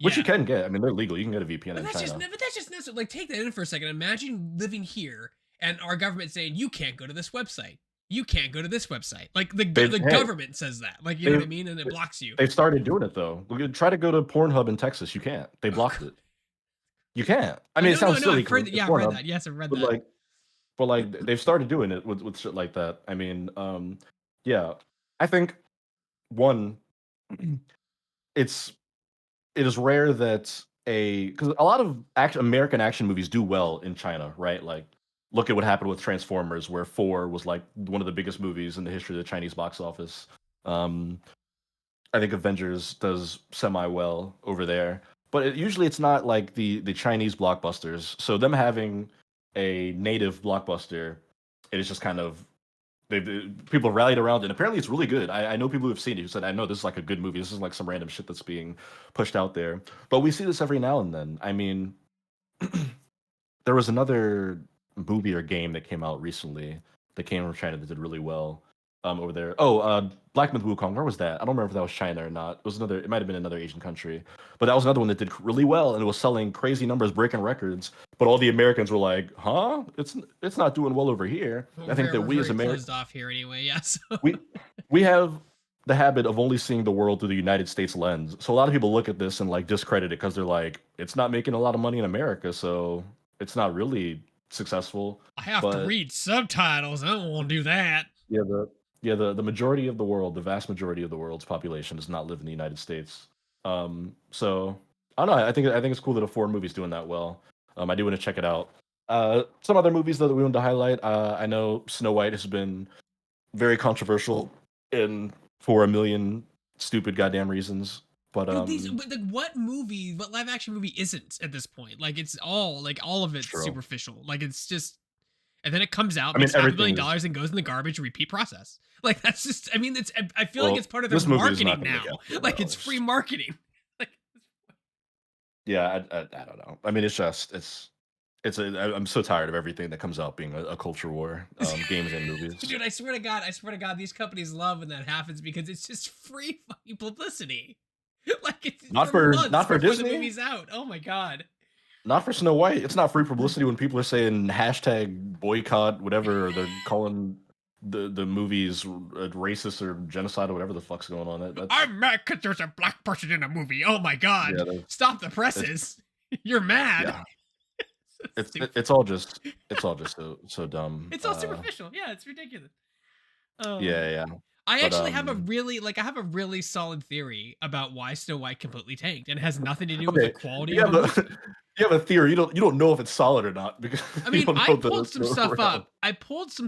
which you can get. I mean, they're legal. You can get a VPN in China. But that's just necessary. Like, take that in for a second. Imagine living here and our government saying you can't go to this website. You can't go to this website. Like the government says that. Like you know what I mean, and it blocks you. They've started doing it though. Try to go to Pornhub in Texas. You can't. They blocked it. You can't. I mean, it sounds silly. I've read that. Yeah, I've read that. Yes, I've read that. But they've started doing it with shit like that. I mean, yeah, I think one, it is rare that because a lot of American action movies do well in China, right? Like, look at what happened with Transformers, where 4 was like one of the biggest movies in the history of the Chinese box office. I think Avengers does semi well over there. But usually it's not like the Chinese blockbusters. So them having a native blockbuster, it is just kind of people rallied around it. And apparently it's really good. I know people who have seen it who said, I know this is like a good movie. This is like some random shit that's being pushed out there. But we see this every now and then. I mean, there was another movie or game that came out recently that came from China that did really well. Over there. Black Myth Wukong. Where was that? I don't remember if that was China or not. It might have been another Asian country. But that was another one that did really well, and it was selling crazy numbers, breaking records. But all the Americans were like, "Huh? It's not doing well over here." I think that we as Americans closed off here anyway. Yes. we have the habit of only seeing the world through the United States lens. So a lot of people look at this and like discredit it because they're like, "It's not making a lot of money in America, so it's not really successful." I have to read subtitles. I don't want to do that. The majority of the world, the vast majority of the world's population does not live in the United States. So I don't know. I think it's cool that a foreign movie's doing that well. I do want to check it out. Some other movies though that we wanted to highlight. I know Snow White has been very controversial for a million stupid goddamn reasons. But what live action movie isn't at this point? Like it's all of it's superficial. Like it's just. And then it comes out, makes $500 million and goes in the garbage repeat process. Like that's just, I mean, I feel like it's part of their marketing now. Like it's free marketing. Like, yeah, I don't know. I mean, I'm so tired of everything that comes out being a culture war, games and movies. Dude, I swear to God, these companies love when that happens because it's just free fucking publicity. Like it's not for Disney. The movie's out. Oh my God. Not for Snow White. It's not free publicity when people are saying hashtag boycott, whatever, or they're calling the movies racist or genocide or whatever the fuck's going on. I'm mad because there's a black person in a movie. Oh my God. Yeah, stop the presses. You're mad. Yeah. It's all just so dumb. It's all superficial. Yeah, it's ridiculous. Yeah. I actually have a really solid theory about why Snow White completely tanked, and it has nothing to do with the quality of it. You have a theory. You don't know if it's solid or not because I mean, I pulled some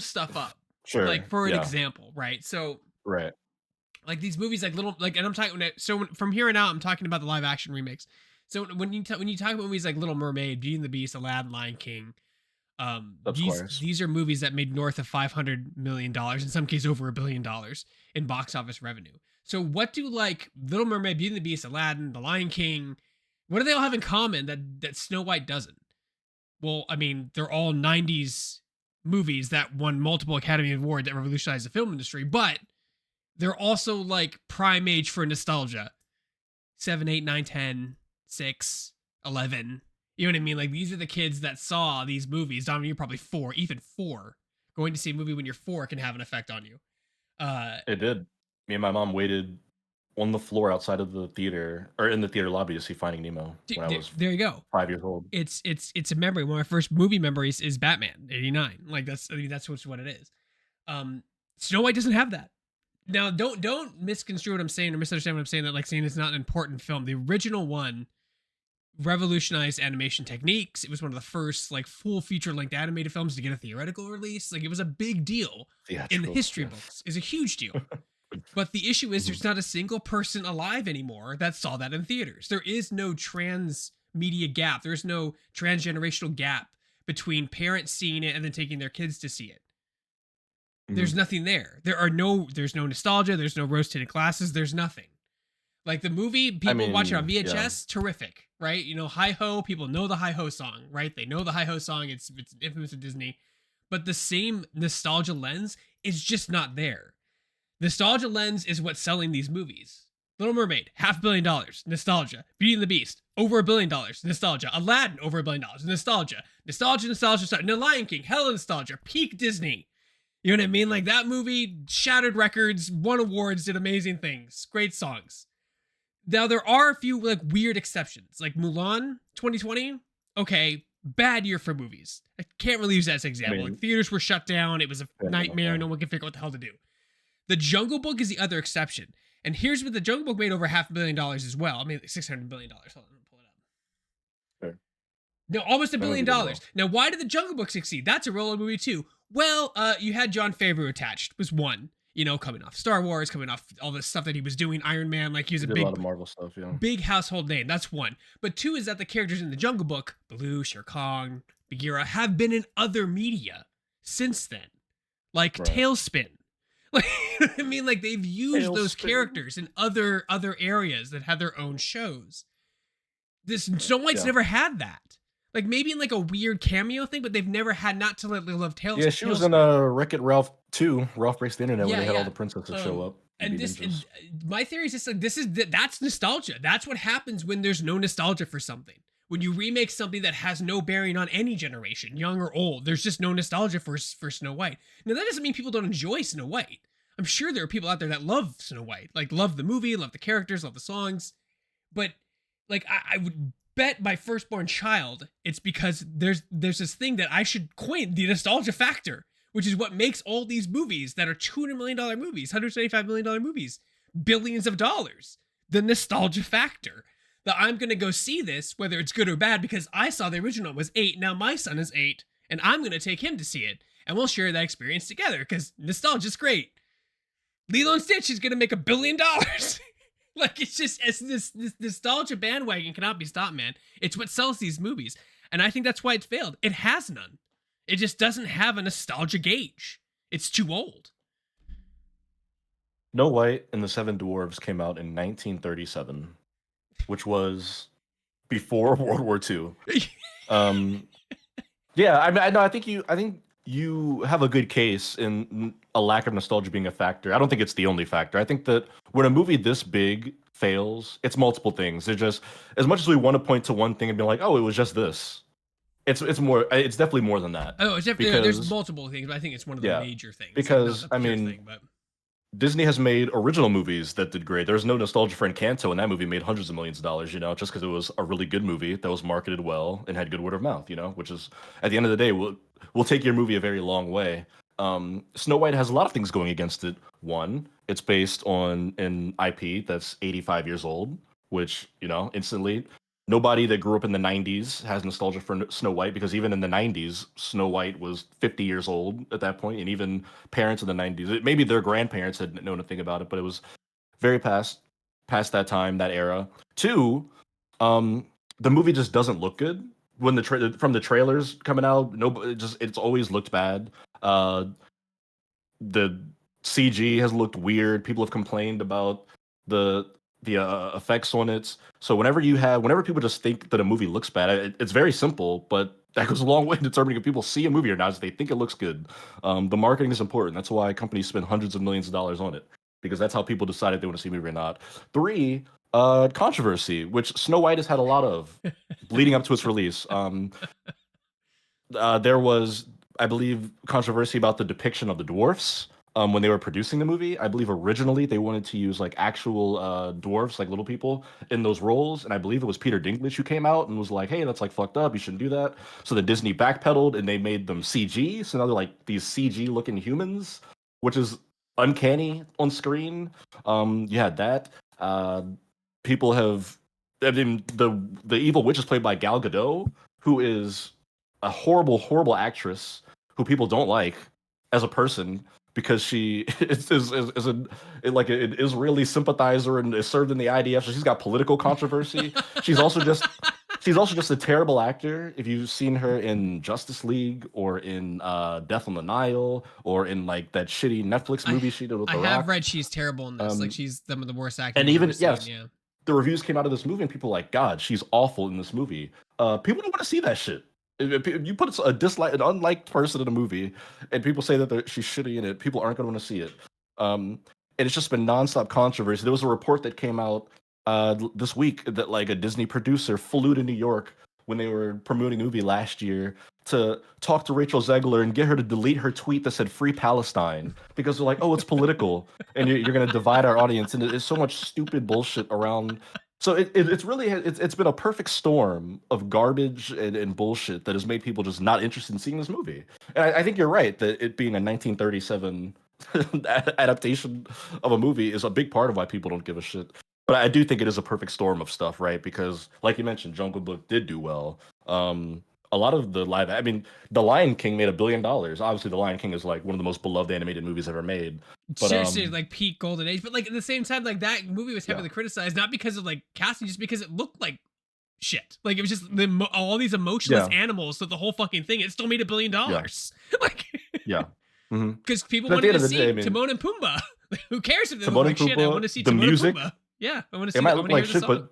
stuff up. Sure. Like for an example, right? So like these movies, and I'm talking. So from here on out, I'm talking about the live action remakes. So when you talk about movies like Little Mermaid, Beauty and the Beast, Aladdin, Lion King, these are movies that made north of $500 million, in some cases over $1 billion in box office revenue. So what do like Little Mermaid, Beauty and the Beast, Aladdin, The Lion King, what do they all have in common that Snow White doesn't? Well, I mean, they're all 90s movies that won multiple Academy Awards that revolutionized the film industry, but they're also like prime age for nostalgia. 7, 8, 9, 10, 6, 11. You know what I mean? Like, these are the kids that saw these movies. Dominic, you're probably 4, even 4. Going to see a movie when you're 4 can have an effect on you. It did. Me and my mom waited on the floor outside of the theater, or in the theater lobby, to see Finding Nemo when I was there you go. 5 years old. It's a memory. One of my first movie memories is Batman '89. Like, that's what it is. Snow White doesn't have that. Now, don't misconstrue what I'm saying or misunderstand what I'm saying, that like saying it's not an important film. The original one revolutionized animation techniques. It was one of the first like full feature-length animated films to get a theoretical release. Like, it was a big deal in the history books. It's a huge deal. But the issue is there's not a single person alive anymore that saw that in theaters. There is no transmedia gap. There's no transgenerational gap between parents seeing it and then taking their kids to see it. There's nothing there. There's no nostalgia. There's no rose-tinted glasses. There's nothing. Like, the movie, people watch it on VHS, terrific, right? You know, Hi-Ho, people know the Hi-Ho song, right? They know the Hi-Ho song. It's infamous at Disney. But the same nostalgia lens is just not there. Nostalgia lens is what's selling these movies. Little Mermaid, $500 million, nostalgia. Beauty and the Beast, over $1 billion, nostalgia. Aladdin, over $1 billion, nostalgia. Nostalgia. And The Lion King, hella nostalgia. Peak Disney. You know what I mean? Like, that movie shattered records, won awards, did amazing things. Great songs. Now, there are a few, like, weird exceptions. Like, Mulan, 2020. Okay, bad year for movies. I can't really use that as an example. Like, theaters were shut down. It was a nightmare. No one could figure out what the hell to do. The Jungle Book is the other exception. And here's what the Jungle Book made over $500 million as well. I mean, like $600 billion. Hold on, let me pull it up. Sure. No, almost $1 billion. Now, why did the Jungle Book succeed? That's a roller movie too. Well, you had Jon Favreau attached. Was one, you know, coming off Star Wars, coming off all the stuff that he was doing, Iron Man, like he was a lot of Marvel stuff, yeah. Big household name. That's one. But two is that the characters in the Jungle Book, Baloo, Shere Khan, Bagheera, have been in other media since then, like Tailspin. Like, I mean, like, they've used those characters in other areas that have their own shows. This Snow White's never had that. Like, maybe in like a weird cameo thing, but they've never had, not to let love Tails. Yeah, she was in Wreck-It Ralph 2. Ralph Breaks the Internet, where they had all the princesses show up. And my theory is just like, that's nostalgia. That's what happens when there's no nostalgia for something. When you remake something that has no bearing on any generation, young or old, there's just no nostalgia for Snow White. Now, that doesn't mean people don't enjoy Snow White. I'm sure there are people out there that love Snow White, like love the movie, love the characters, love the songs. But like, I would bet my firstborn child it's because there's this thing that I should coin, the nostalgia factor, which is what makes all these movies that are $200 million movies, $175 million movies, billions of dollars. The nostalgia factor. That I'm going to go see this, whether it's good or bad, because I saw the original was 8, now my son is 8, and I'm going to take him to see it, and we'll share that experience together, because nostalgia's great. Lilo and Stitch is going to make $1 billion. Like, it's this nostalgia bandwagon cannot be stopped, man. It's what sells these movies, and I think that's why it's failed. It has none. It just doesn't have a nostalgia gauge. It's too old. Snow White and the Seven Dwarves came out in 1937. Which was before World War II. Yeah, I think you have a good case in a lack of nostalgia being a factor. I don't think it's the only factor. I think that when a movie this big fails, it's multiple things. They're just, as much as we want to point to one thing and be like, oh, it was just this. It's definitely more than that. Oh, it's definitely, there's multiple things, but I think it's one of the major things. Because Disney has made original movies that did great. There's no nostalgia for Encanto, and that movie made hundreds of millions of dollars, you know, just because it was a really good movie that was marketed well and had good word of mouth, you know, which is, at the end of the day, will take your movie a very long way. Snow White has a lot of things going against it. One, it's based on an IP that's 85 years old, which, you know, instantly, nobody that grew up in the 90s has nostalgia for Snow White, because even in the 90s, Snow White was 50 years old at that point, and even parents in the 90s, maybe their grandparents had known a thing about it, but it was very past that time, that era. Two, the movie just doesn't look good. When from the trailers coming out, it's always looked bad. The CG has looked weird. People have complained about the effects on it. So whenever people just think that a movie looks bad, it's very simple, but that goes a long way in determining if people see a movie or not, if they think it looks good. The marketing is important. That's why companies spend hundreds of millions of dollars on it, because that's how people decide if they want to see a movie or not. 3, controversy, which Snow White has had a lot of leading up to its release. There was, I believe, controversy about the depiction of the dwarfs when they were producing the movie. I believe originally they wanted to use like actual dwarfs, like little people, in those roles, and I believe it was Peter Dinklage who came out and was like, "Hey, that's like fucked up. You shouldn't do that." So then Disney backpedaled and they made them CG. So now they're like these CG looking humans, which is uncanny on screen. You had that. People have. I mean, the evil witch is played by Gal Gadot, who is a horrible, horrible actress who people don't like as a person because she is like an Israeli sympathizer and is served in the IDF. So she's got political controversy. She's also just a terrible actor. If you've seen her in Justice League or in Death on the Nile or in like that shitty Netflix movie she did with The I Rock. have read she's terrible in this. Like she's some of the worst acting. And I've even ever seen, yes, yeah. the reviews came out of this movie and people were like, God, she's awful in this movie. People don't want to see that shit. If you put an unliked person in a movie, and people say that she's shitty in it, people aren't going to want to see it. And it's just been nonstop controversy. There was a report that came out this week that like a Disney producer flew to New York when they were promoting the movie last year to talk to Rachel Zegler and get her to delete her tweet that said "Free Palestine" because they're like, "Oh, it's political, and you're going to divide our audience." And there's so much stupid bullshit around. So it's been a perfect storm of garbage and bullshit that has made people just not interested in seeing this movie. And I think you're right that it being a 1937 adaptation of a movie is a big part of why people don't give a shit. But I do think it is a perfect storm of stuff, right? Because, like you mentioned, Jungle Book did do well. A lot of the I mean, The Lion King made $1 billion. Obviously, The Lion King is like one of the most beloved animated movies ever made. But, Seriously, like peak golden age. But like at the same time, like that movie was heavily criticized, not because of like casting, just because it looked like shit. Like it was just all these emotionless animals. So the whole fucking thing, it still made $1 billion. Like, because people wanted to see Timon and Pumbaa. Who cares if they look like shit? I want to see Timon and Pumbaa. Yeah, I want to see. It might look like shit, but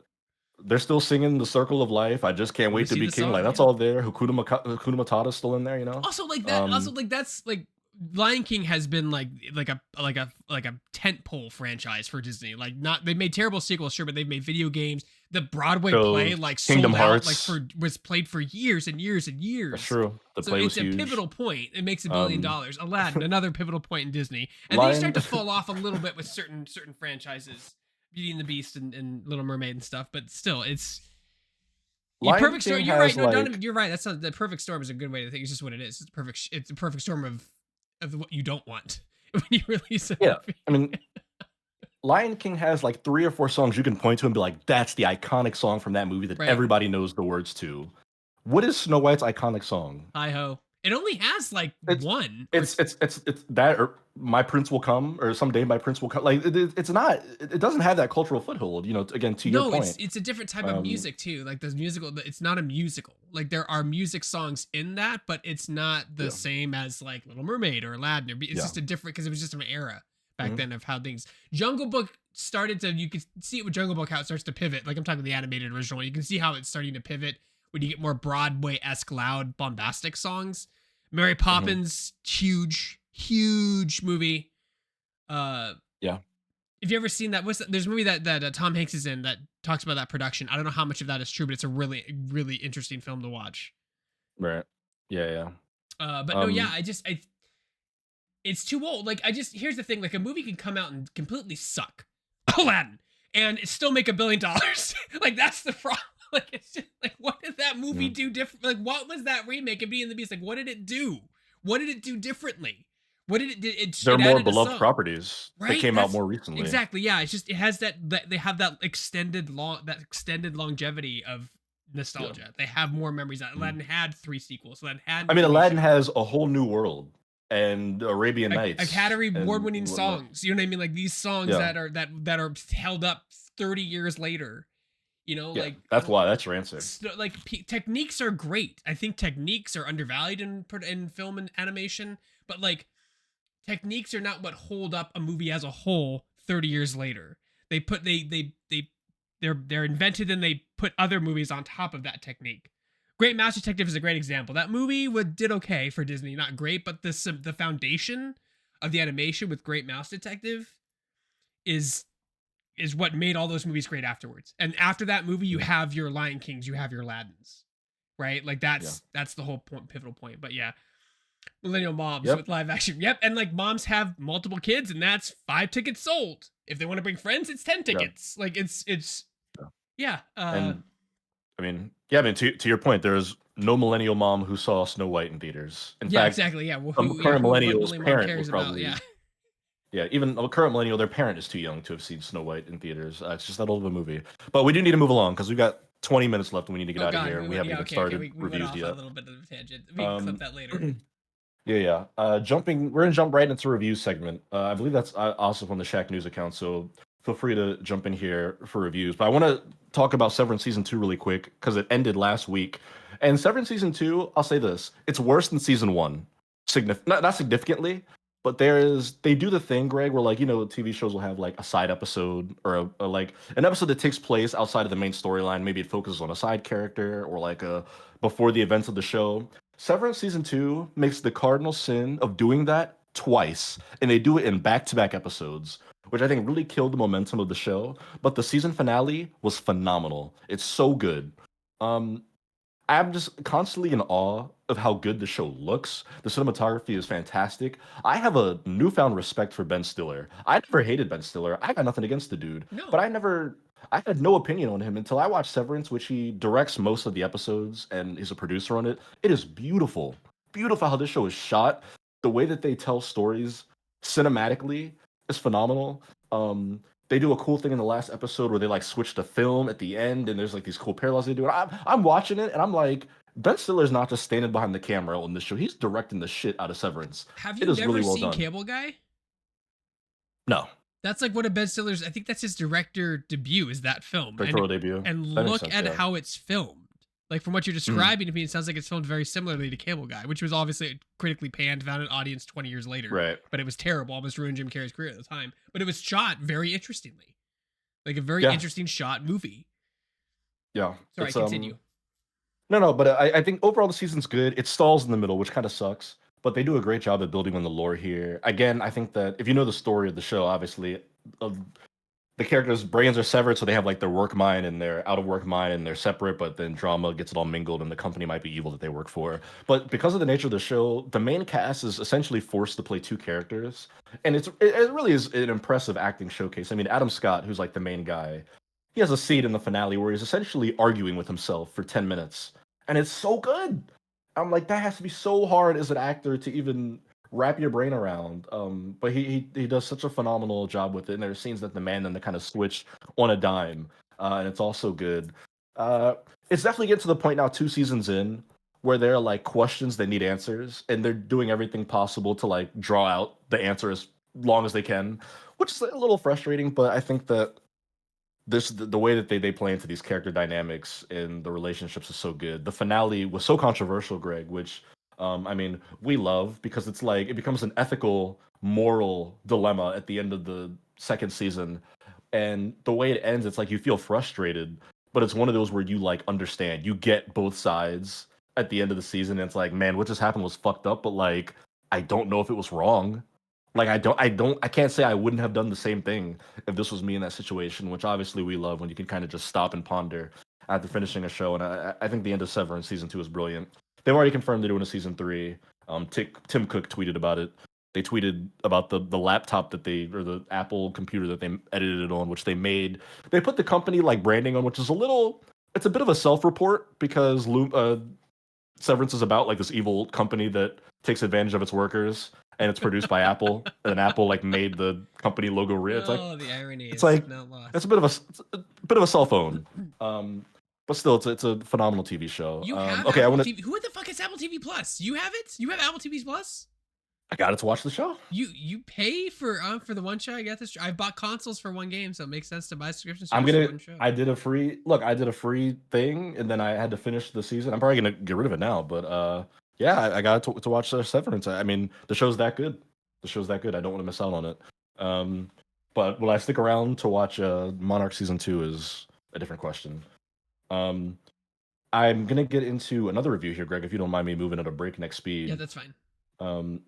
they're still singing "The Circle of Life." I just can't wait to be king. Like that's all there. Hakuna Matata's still in there, you know. Also, like that. Also, like that's like Lion King has been like a tentpole franchise for Disney. Like not they made terrible sequels, sure, but they've made video games. The Broadway play like Kingdom sold Hearts. out, like was played for years and years and years. That's true. The play was huge. It's a pivotal point. It makes $1 billion. Aladdin, another pivotal point in Disney, and then you start to fall off a little bit with certain franchises. Beauty and the Beast and Little Mermaid and stuff, but still, it's perfect storm. You're right. No, you're right. That's not the perfect storm is a good way to think. It's just what it is. It's a perfect storm of what you don't want when you release a movie. I mean, Lion King has like 3 or 4 songs you can point to and be like, "That's the iconic song from that movie that everybody knows the words to." What is Snow White's iconic song? Hi Ho. It only has like one. It's that or My Prince Will Come or Someday My Prince Will Come. Like it's not. It doesn't have that cultural foothold. You know. Again, to your point. No, it's a different type of music too. Like the musical. It's not a musical. Like there are music songs in that, but it's not the same as like Little Mermaid or Aladdin. It's just a different because it was just an era back then of how things. Jungle Book started to. You could see it with Jungle Book how it starts to pivot. Like I'm talking the animated original. You can see how it's starting to pivot when you get more Broadway-esque, loud, bombastic songs. Mary Poppins, huge movie. If you ever seen that, there's a movie that Tom Hanks is in that talks about that production. I don't know how much of that is true, but it's a really, really interesting film to watch. Right. Yeah. But no, yeah, it's too old. Like here's the thing, like a movie can come out and completely suck. Aladdin. And it still make $1 billion. Like that's the problem. Like it's just like, what did that movie do different? Like what was that remake of Beauty and the Beast? Like what did it do? What did it do differently? What did it do? They're more beloved properties. Right? That came out more recently. Exactly. Yeah. It's just it has that they have that extended longevity of nostalgia. Yeah. They have more memories. Aladdin had 3 sequels. Aladdin has A Whole New World and Arabian Nights. Academy award-winning songs. You know what I mean? Like these songs that are held up 30 years later. You know, like that's why that's your answer. Like techniques are great. I think techniques are undervalued in film and animation, but like techniques are not what hold up a movie as a whole 30 years later. They're invented and they put other movies on top of that technique. Great Mouse Detective is a great example. That movie did okay for Disney, not great, but the foundation of the animation with Great Mouse Detective is what made all those movies great afterwards. And after that movie, you have your Lion Kings, you have your Aladdins, right? Like that's the whole pivotal point. But yeah, millennial moms with live action. Yep, and like moms have multiple kids, and that's 5 tickets sold. If they want to bring friends, it's 10 tickets. Like it's yeah. And I mean, to your point, there's no millennial mom who saw Snow White in theaters. In fact, exactly. Yeah, a current millennial's what parent cares would probably. About, Yeah, even a current millennial, their parent is too young to have seen Snow White in theaters. It's just that old of a movie. But we do need to move along because we've got 20 minutes left and we need to get out of here. We haven't even started we reviews went off yet. a little bit of a tangent. We can clip that later. Yeah. We're gonna jump right into review segment. I believe that's also from the Shacknews account, so feel free to jump in here for reviews. But I want to talk about Severance season 2 really quick because it ended last week. And Severance season 2, I'll say this: it's worse than season 1. Not significantly, but they do the thing, Greg, where like TV shows will have like a side episode or like an episode that takes place outside of the main storyline. Maybe it focuses on a side character or like before the events of the show. Severance season 2 makes the cardinal sin of doing that twice, and they do it in back-to-back episodes, which I think really killed the momentum of the show. But the season finale was phenomenal. It's so good. I'm just constantly in awe of how good the show looks. The cinematography is fantastic. I have a newfound respect for Ben Stiller. I never hated Ben Stiller. I got nothing against the dude. No. But I had no opinion on him until I watched Severance, which he directs most of the episodes and is a producer on it. It is beautiful. Beautiful how this show is shot. The way that they tell stories cinematically is phenomenal. They do a cool thing in the last episode where they like switch to film at the end, and there's like these cool parallels they do. And I'm watching it, and I'm like, Ben Stiller's not just standing behind the camera on this show; he's directing the shit out of Severance. Have you never really well seen done. Cable Guy? No. That's like one of Ben Stiller's. I think that's his director debut. Is that film? Directorial debut. And look at how it's filmed. Like from what you're describing to me, it sounds like it's filmed very similarly to Cable Guy, which was obviously critically panned, found an audience 20 years later. Right. But it was terrible, almost ruined Jim Carrey's career at the time. But it was shot very interestingly, like a very interesting shot movie. Yeah. Sorry, continue. No, but I think overall the season's good. It stalls in the middle, which kind of sucks. But they do a great job at building on the lore here. Again, I think that if you know the story of the show, obviously, the characters' brains are severed, so they have like their work mind and their out of work mind, and they're separate. But then drama gets it all mingled, and the company might be evil that they work for. But because of the nature of the show, the main cast is essentially forced to play 2 characters, and it really is an impressive acting showcase. I mean, Adam Scott, who's like the main guy, he has a scene in the finale where he's essentially arguing with himself for 10 minutes, and it's so good. I'm like, that has to be so hard as an actor to even wrap your brain around. But he does such a phenomenal job with it. And there's scenes that the man then kind of switch on a dime, and it's also good. It's definitely getting to the point now, 2 seasons in, where there are like questions that need answers, and they're doing everything possible to like draw out the answer as long as they can, which is a little frustrating. But I think that the way that they play into these character dynamics and the relationships is so good. The finale was so controversial, Greg, which I mean, we love, because it's like it becomes an ethical, moral dilemma at the end of the 2nd season. And the way it ends, it's like you feel frustrated, but it's one of those where you like understand, you get both sides at the end of the season. And it's like, man, what just happened was fucked up, but like, I don't know if it was wrong. Like, I can't say I wouldn't have done the same thing if this was me in that situation, which obviously we love when you can kind of just stop and ponder after finishing a show. And I think the end of Severance season 2 is brilliant. They've already confirmed they're doing a season 3. Tim Cook tweeted about it. They tweeted about the laptop or the Apple computer that they edited it on, which they made. They put the company like branding on, which is it's a bit of a self-report, because Severance is about like this evil company that takes advantage of its workers, and it's produced by Apple, and Apple like made the company logo real. It's like, the irony it's is like not lost. it's a bit of a cell phone. But still, it's a phenomenal TV show. You have okay, Apple TV. Who the fuck has Apple TV Plus? You have it? You have Apple TV Plus? I got it to watch the show. You pay for the one show. I got this. I bought consoles for one game, so it makes sense to buy subscriptions. I did a free thing, and then I had to finish the season. I'm probably gonna get rid of it now, but yeah, I got to watch Severance. I mean, the show's that good. I don't want to miss out on it. But will I stick around to watch Monarch season 2 is a different question. I'm gonna get into another review here, Greg, if you don't mind me moving at a breakneck Yeah, speed. that's fine. Um,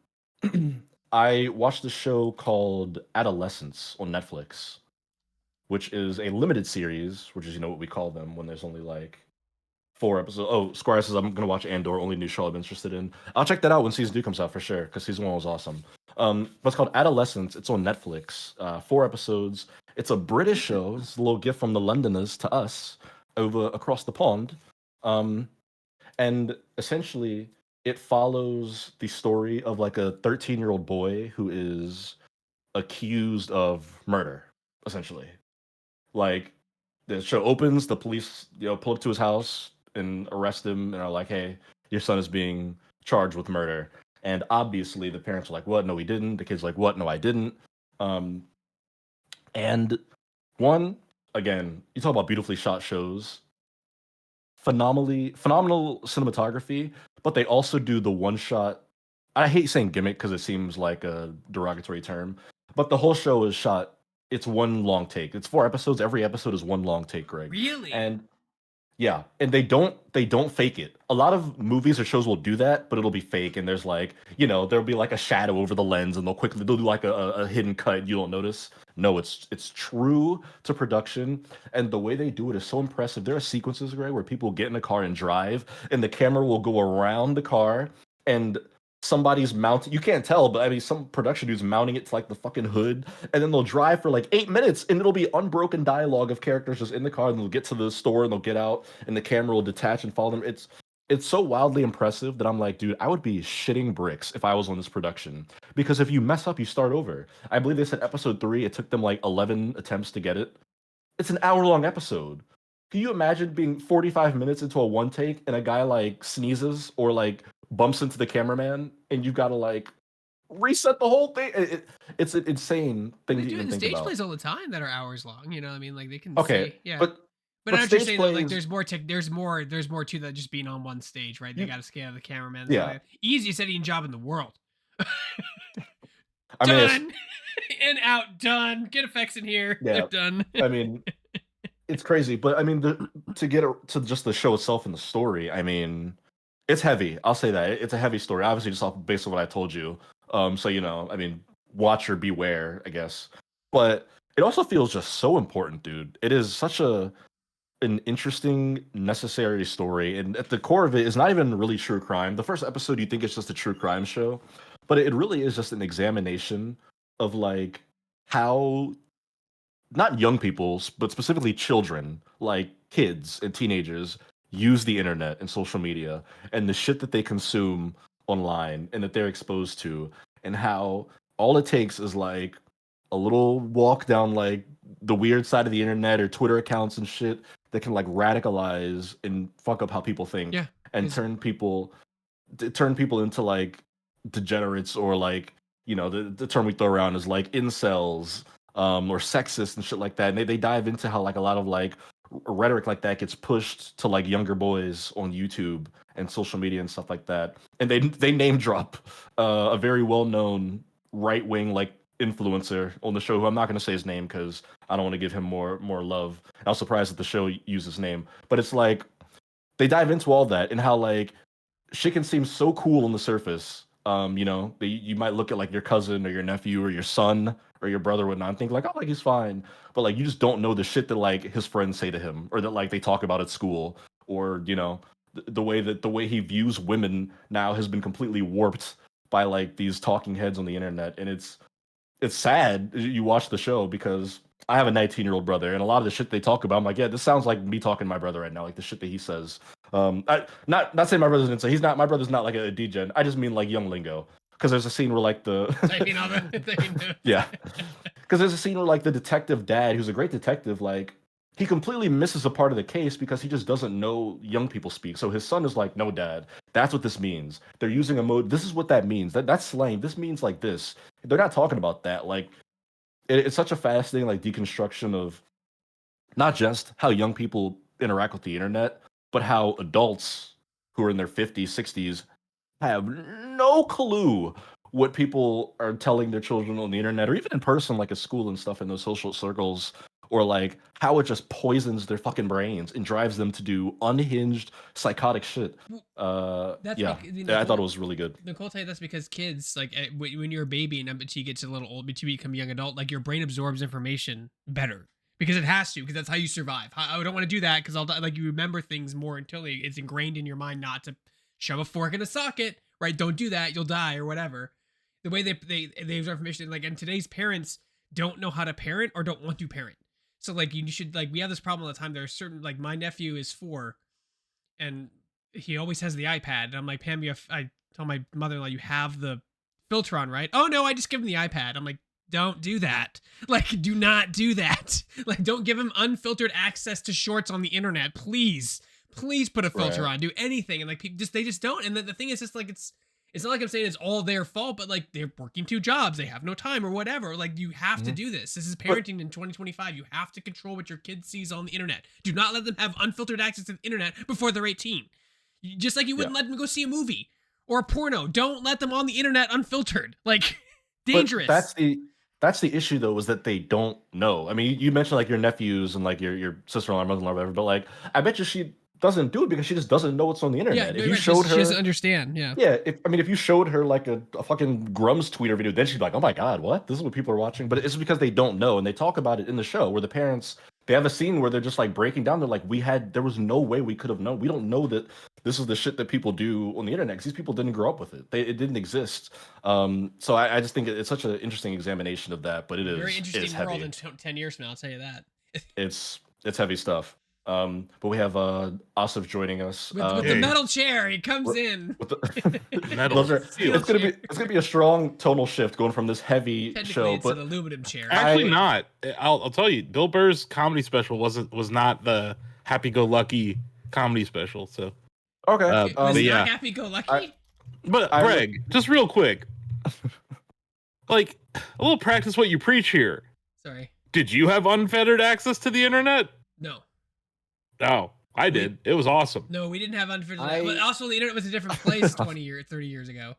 I watched a show called Adolescence on Netflix, which is a limited series, which is what we call them when there's only like 4 episodes. Oh, Squire says I'm gonna watch Andor, only new show I'm interested in. I'll check that out when season 2 comes out for sure, because season 1 was awesome. But it's called Adolescence. It's on Netflix. 4 episodes. It's a British show. It's a little gift from the Londoners to us over across the pond. Um, and essentially it follows the story of like a 13-year-old boy who is accused of murder, essentially. Like the show opens, the police, pull up to his house and arrest him and are like, "Hey, your son is being charged with murder." And obviously the parents are like, "What? No, he didn't." The kid's like, "What? No, I didn't." Um, and one, again, you talk about beautifully shot shows, phenomenal cinematography, but they also do the one shot. I hate saying gimmick because it seems like a derogatory term, but the whole show is shot. It's one long take. It's 4 episodes. Every episode is one long take, Greg. Really? And yeah, and they don't fake it. A lot of movies or shows will do that, but it'll be fake. And there's like, there'll be like a shadow over the lens, and they'll do like a hidden cut. And you don't notice. No, it's true to production, and the way they do it is so impressive. There are sequences, Greg, where people get in a car and drive, and the camera will go around the car, and somebody's mounting. You can't tell, but I mean, some production dude's mounting it to like the fucking hood, and then they'll drive for like 8 minutes, and it'll be unbroken dialogue of characters just in the car, and they'll get to the store, and they'll get out, and the camera will detach and follow them. It's so wildly impressive that I'm like, dude, I would be shitting bricks if I was on this production. Because if you mess up, you start over. I believe they said episode 3, it took them like 11 attempts to get it. It's an hour-long episode. Can you imagine being 45 minutes into a one take and a guy like sneezes or like bumps into the cameraman and you've got to like reset the whole thing? It's an insane thing They to do it even in think stage about. plays all the time that are hours long. I mean, like they can Okay, say, yeah. but But I know what you're stage saying though. Like plays, there's more to that just being on one stage, right? They you, got to scale the cameraman. And stuff yeah. like that. Easiest editing job in the world. I mean, Done and out. Done. Get effects in here. yeah. They're done. I mean, it's crazy, but I mean, to get to just the show itself and the story, I mean, it's heavy. I'll say that it's a heavy story. Obviously, just off based on what I told you. So I mean, watch or beware, I guess. But it also feels just so important, dude. It is such an interesting, necessary story, and at the core of it is not even really true crime. The first episode, you think it's just a true crime show, but it really is just an examination of like how not young people, but specifically children, like kids and teenagers, use the internet and social media and the shit that they consume online and that they're exposed to, and how all it takes is like a little walk down like the weird side of the internet or Twitter accounts and shit that can like radicalize and fuck up how people think Yeah. and It's- turn people into like degenerates or like the term we throw around is like incels or sexist and shit like that. And they dive into how like a lot of like rhetoric like that gets pushed to like younger boys on YouTube and social media and stuff like that. And they name drop a very well known right wing like influencer on the show who I'm not going to say his name because I don't want to give him more love. I was surprised that the show used his name, but it's like they dive into all that and how like shit can seem so cool on the surface. You might look at like your cousin or your nephew or your son or your brother or whatnot and think like, oh, like he's fine, but like you just don't know the shit that like his friends say to him or that like they talk about at school, or the way he views women now has been completely warped by like these talking heads on the internet, and it's sad you watch the show because I have a 19-year-old brother, and a lot of the shit they talk about, I'm like, yeah, this sounds like me talking to my brother right now, like the shit that he says. Not saying my brother's an insane. My brother's not like a degen. I just mean like young lingo. Because there's a scene where like the typing all the thing. yeah, because there's a scene where like the detective dad, who's a great detective, like he completely misses a part of the case because he just doesn't know young people speak. So his son is like, no, dad, that's what this means. They're using a mode. This is what that means. That's slang. This means like this. They're not talking about that. Like it's such a fascinating like deconstruction of not just how young people interact with the internet, but how adults who are in their 50s, 60s have no clue what people are telling their children on the internet or even in person, like at school and stuff in those social circles. or like how it just poisons their fucking brains and drives them to do unhinged psychotic shit. That's Yeah, like, yeah, I thought it was really good. Nicole tell you that's because kids, like when you're a baby and until you get a little old, until you become a young adult, like your brain absorbs information better because it has to, because that's how you survive. I don't want to do that because I'll die. Like you remember things more until it's ingrained in your mind not to shove a fork in a socket, right? Don't do that, you'll die or whatever. The way they absorb information, like, and today's parents don't know how to parent or don't want to parent. So like you should, like, we have this problem all the time. There are certain, like, my nephew is 4 and he always has the iPad, and I'm like, Pam, I tell my mother-in-law, you have the filter on, right? Oh no, I just give him the iPad. I'm like, don't do that. Like, do not do that. Like, don't give him unfiltered access to shorts on the internet. Please put a filter on. Do anything. And like, they just don't. And the thing is, just like, it's not like I'm saying it's all their fault, but like they're working 2 jobs, they have no time or whatever. Like, you have to do this. This is parenting in 2025. You have to control what your kid sees on the internet. Do not let them have unfiltered access to the internet before they're 18. Just like you wouldn't let them go see a movie or a porno. Don't let them on the internet unfiltered. Like, dangerous. But that's the issue though, is that they don't know. I mean, you mentioned like your nephews and like your sister-in-law, mother-in-law, whatever, but like I bet you she doesn't do it because she just doesn't know what's on the internet. Yeah, if you showed her, she doesn't understand. Yeah. Yeah, if you showed her like a fucking Grums tweeter video, then she'd be like, "Oh my god, what? This is what people are watching." But it's because they don't know, and they talk about it in the show where the parents, they have a scene where they're just like breaking down. They're like, there was no way we could have known. We don't know that this is the shit that people do on the internet because these people didn't grow up with it. It didn't exist. So I just think it's such an interesting examination of that. But Very interesting world heavy. in 10 years from now, I'll tell you that. It's heavy stuff. But we have Asif joining us with the metal chair. He comes in. With the it's gonna be a strong tonal shift going from this heavy show. It's an aluminum chair. Actually, not. I'll tell you, Bill Burr's comedy special was not the happy-go-lucky comedy special. So okay, was not happy-go-lucky. But Greg, just real quick, like a little practice what you preach here. Sorry. Did you have unfettered access to the internet? No. Oh, I did. It was awesome. No, we didn't have unfiltered. But also, the internet was a different place 30 years ago. It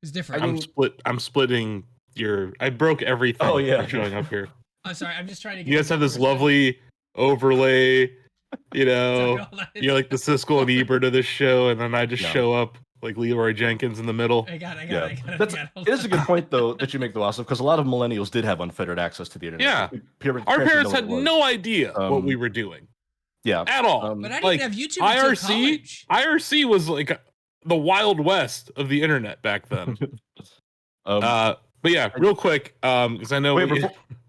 was different. I'm splitting your. I broke everything. Oh yeah, showing up here. I'm sorry. I'm just trying to. You guys have this lovely overlay. You know, you're like the Siskel and Ebert of this show, and then I just show up like Leroy Jenkins in the middle. I got it. It is a good point though that you make, though, Asif, because a lot of millennials did have unfettered access to the internet. Yeah, our parents had no idea what we were doing. Yeah, at all. But I didn't have YouTube until college. IRC was like the Wild West of the internet back then. But yeah, real quick, because I know.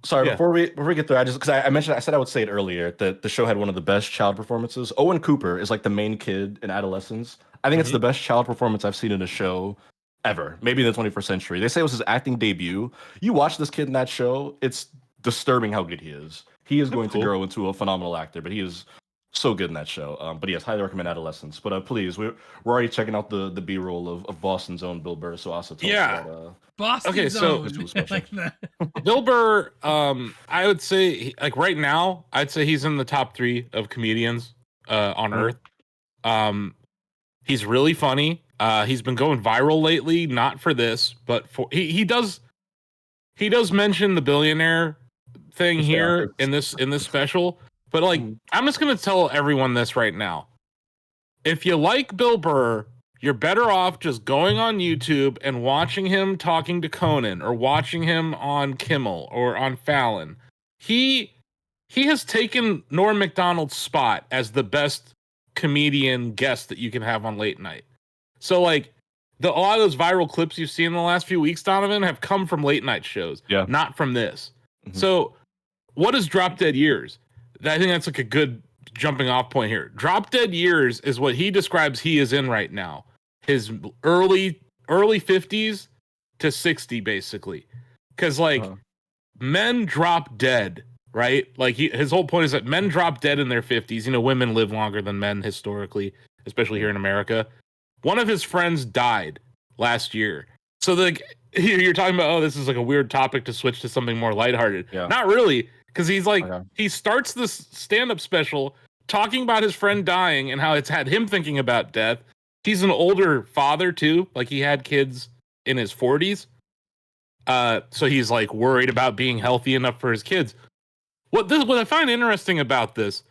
Before we get there, I said I would say it earlier that the show had one of the best child performances. Owen Cooper is like the main kid in adolescence. I think it's the best child performance I've seen in a show ever, maybe in the 21st century. They say it was his acting debut. You watch this kid in that show, it's disturbing how good he is. He is going to grow into a phenomenal actor, but he is so good in that show. But yes, highly recommend Adolescence. But please, we're already checking out the B-roll of Boston's own Bill Burr. So also tell us about Boston's own. Like Bill Burr, I would say like right now, I'd say he's in the top 3 of comedians on Earth. He's really funny. He's been going viral lately, not for this, but for he does mention the billionaire thing here in this special. But like, I'm just gonna tell everyone this right now. If you like Bill Burr, you're better off just going on YouTube and watching him talking to Conan or watching him on Kimmel or on Fallon. He has taken Norm Macdonald's spot as the best comedian guest that you can have on late night. So like, a lot of those viral clips you've seen in the last few weeks, Donovan, have come from late night shows, not from this. So what is Drop Dead Years? I think that's like a good jumping off point here. Drop Dead Years is what he describes he is in right now. His early 50s to 60, basically. Because like men drop dead, right? Like his whole point is that men drop dead in their 50s. You know, women live longer than men historically, especially here in America. One of his friends died last year. So like you're talking about, this is like a weird topic to switch to something more lighthearted. Yeah. Not really. Because he's like, he starts this stand-up special talking about his friend dying and how it's had him thinking about death. He's an older father, too. Like, he had kids in his 40s. So he's, like, worried about being healthy enough for his kids. what I find interesting about this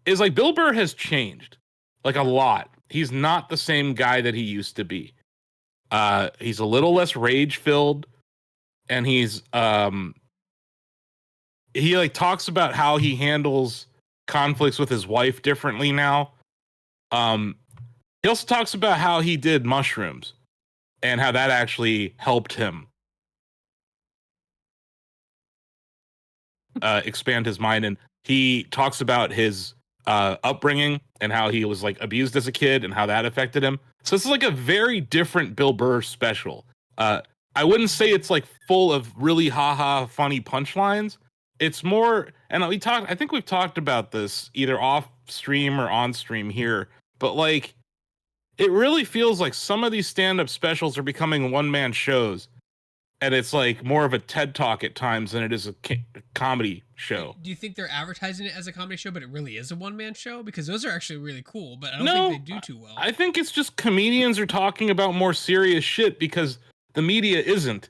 is like Bill Burr has changed like a lot. He's not the same guy that he used to be. He's a little less rage filled, and he's he like talks about how he handles conflicts with his wife differently now. He also talks about how he did mushrooms and how that actually helped him expand his mind. And he talks about his upbringing and how he was like abused as a kid and how that affected him. So this is like a very different Bill Burr special. I wouldn't say it's like full of really haha funny punchlines. It's more, and I think we've talked about this either off stream or on stream here, but like it really feels like some of these stand-up specials are becoming one-man shows, and it's like more of a TED Talk at times than it is a comedy show. Do you think they're advertising it as a comedy show, but it really is a one-man show? Because those are actually really cool, but I don't think they do too well. I think it's just comedians are talking about more serious shit because the media isn't.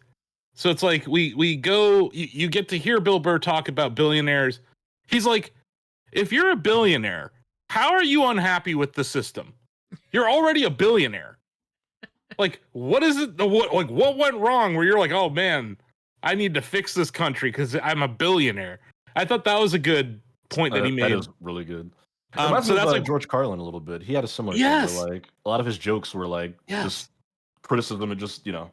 So it's like we go, you get to hear Bill Burr talk about billionaires. He's like, if you're a billionaire, how are you unhappy with the system? You're already a billionaire. Like, what is it? What went wrong where you're like, oh man, I need to fix this country because I'm a billionaire. I thought that was a good point that he made. That is really good. So that's like George Carlin a little bit. He had a similar thing where, like, a lot of his jokes were like just criticism and just, you know.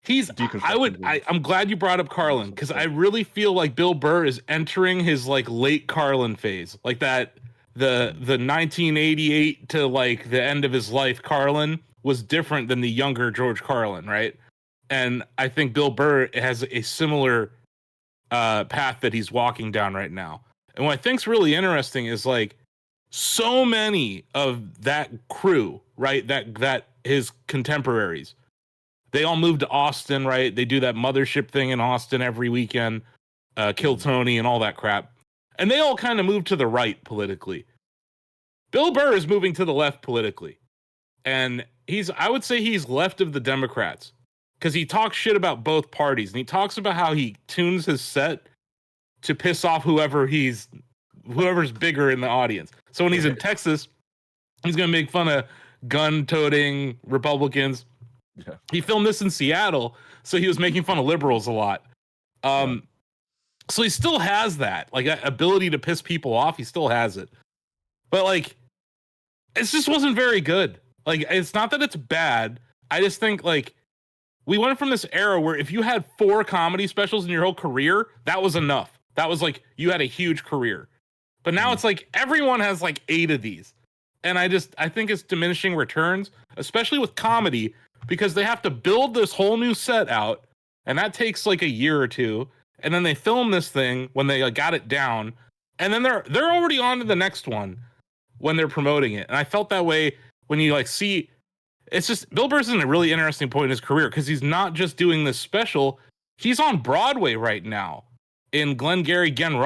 I'm glad you brought up Carlin because I really feel like Bill Burr is entering his like late Carlin phase, like that the 1988 to like the end of his life Carlin was different than the younger George Carlin, right? And I think Bill Burr has a similar path that he's walking down right now. And what I think's really interesting is like so many of that crew, right? That his contemporaries. They all moved to Austin, right? They do that mothership thing in Austin every weekend, Kill Tony and all that crap. And they all kind of moved to the right politically. Bill Burr is moving to the left politically. And I would say he's left of the Democrats because he talks shit about both parties. And he talks about how he tunes his set to piss off whoever's bigger in the audience. So when he's in Texas, he's going to make fun of gun-toting Republicans. Yeah. He filmed this in Seattle, so he was making fun of liberals a lot. So he still has that, like, ability to piss people off. He still has it. But, like, it just wasn't very good. Like, it's not that it's bad. I just think, like, we went from this era where if you had 4 comedy specials in your whole career, that was enough. That was, like, you had a huge career. But now it's, like, everyone has, like, 8 of these. And I think it's diminishing returns, especially with comedy, because they have to build this whole new set out, and that takes like a year or 2, and then they film this thing when they got it down, and then they're already on to the next one when they're promoting it. And I felt that way when you like see, it's just Bill Burr's in a really interesting point in his career because he's not just doing this special, he's on Broadway right now in Glengarry Glen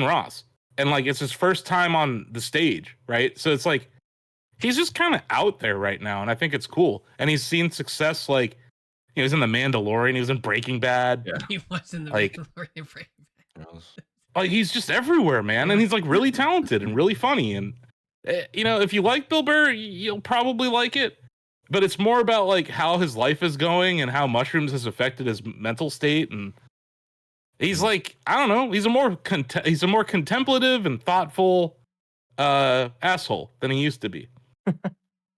Ross, and like it's his first time on the stage, right? So it's like he's just kind of out there right now, and I think it's cool. And he's seen success, like he was in The Mandalorian, he was in Breaking Bad. Yeah. He was in The Mandalorian, Breaking Bad. Like he's just everywhere, man, and he's like really talented and really funny. And you know, if you like Bill Burr, you'll probably like it. But it's more about like how his life is going and how mushrooms has affected his mental state. And he's like, I don't know, he's a more contemplative and thoughtful asshole than he used to be.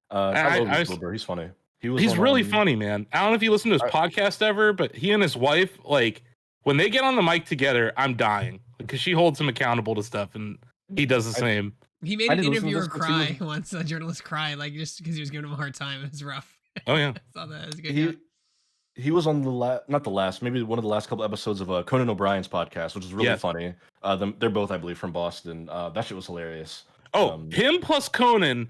I love Bill Burr. He's funny. He's really funny, man. I don't know if you listen to his podcast ever, but he and his wife, like, when they get on the mic together, I'm dying because she holds him accountable to stuff, and he does the same. He made an interviewer cry once, a journalist cry, like just because he was giving him a hard time. It was rough. Oh yeah, I saw that. It was good. He was on maybe one of the last couple episodes of Conan O'Brien's podcast, which is really funny. They're both, I believe, from Boston. That shit was hilarious. Him plus Conan.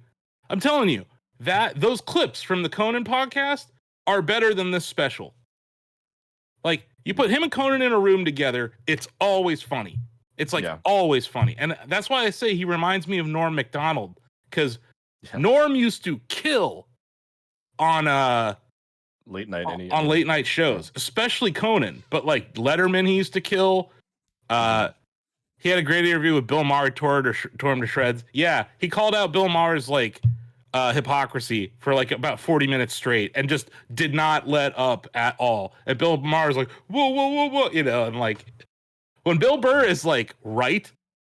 I'm telling you that those clips from the Conan podcast are better than this special. Like, you put him and Conan in a room together, it's always funny. It's like always funny. And that's why I say he reminds me of Norm Macdonald, because Norm used to kill on late night shows, especially Conan. But like Letterman, he used to kill. he had a great interview with Bill Maher, tore him to shreds. Yeah, he called out Bill Maher's like hypocrisy for like about 40 minutes straight and just did not let up at all. And Bill Maher's like, whoa, whoa, whoa, whoa, you know, and like when Bill Burr is like right,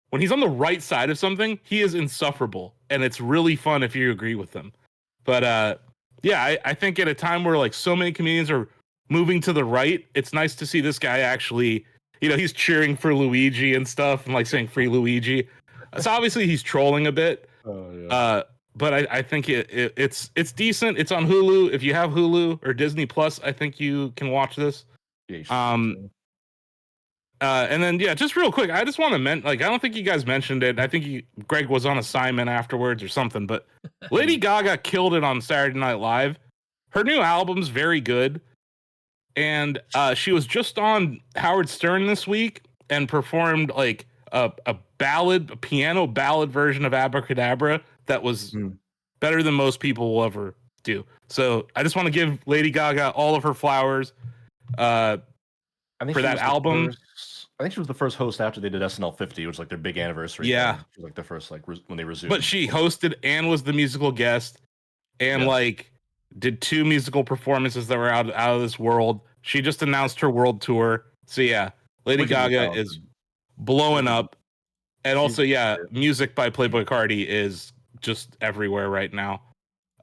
when he's on the right side of something, he is insufferable. And it's really fun if you agree with him. But yeah, I think at a time where like so many comedians are moving to the right, it's nice to see this guy actually, you know, he's cheering for Luigi and stuff and like saying free Luigi. So obviously he's trolling a bit. Oh, yeah. But I think it's decent. It's on Hulu. If you have Hulu or Disney Plus, I think you can watch this. And then yeah, just real quick, I just want to I don't think you guys mentioned it. I think Greg was on assignment afterwards or something. But Lady Gaga killed it on Saturday Night Live. Her new album's very good, and she was just on Howard Stern this week and performed like a piano ballad version of Abracadabra that was better than most people will ever do. So I just want to give Lady Gaga all of her flowers for that album. I think she was the first host after they did SNL 50, which was like their big anniversary. Yeah. She was like the first, like when they resumed. But she hosted and was the musical guest and like did 2 musical performances that were out of this world. She just announced her world tour. So yeah, Lady Gaga is blowing up. And also, music by Playboi Carti is just everywhere right now.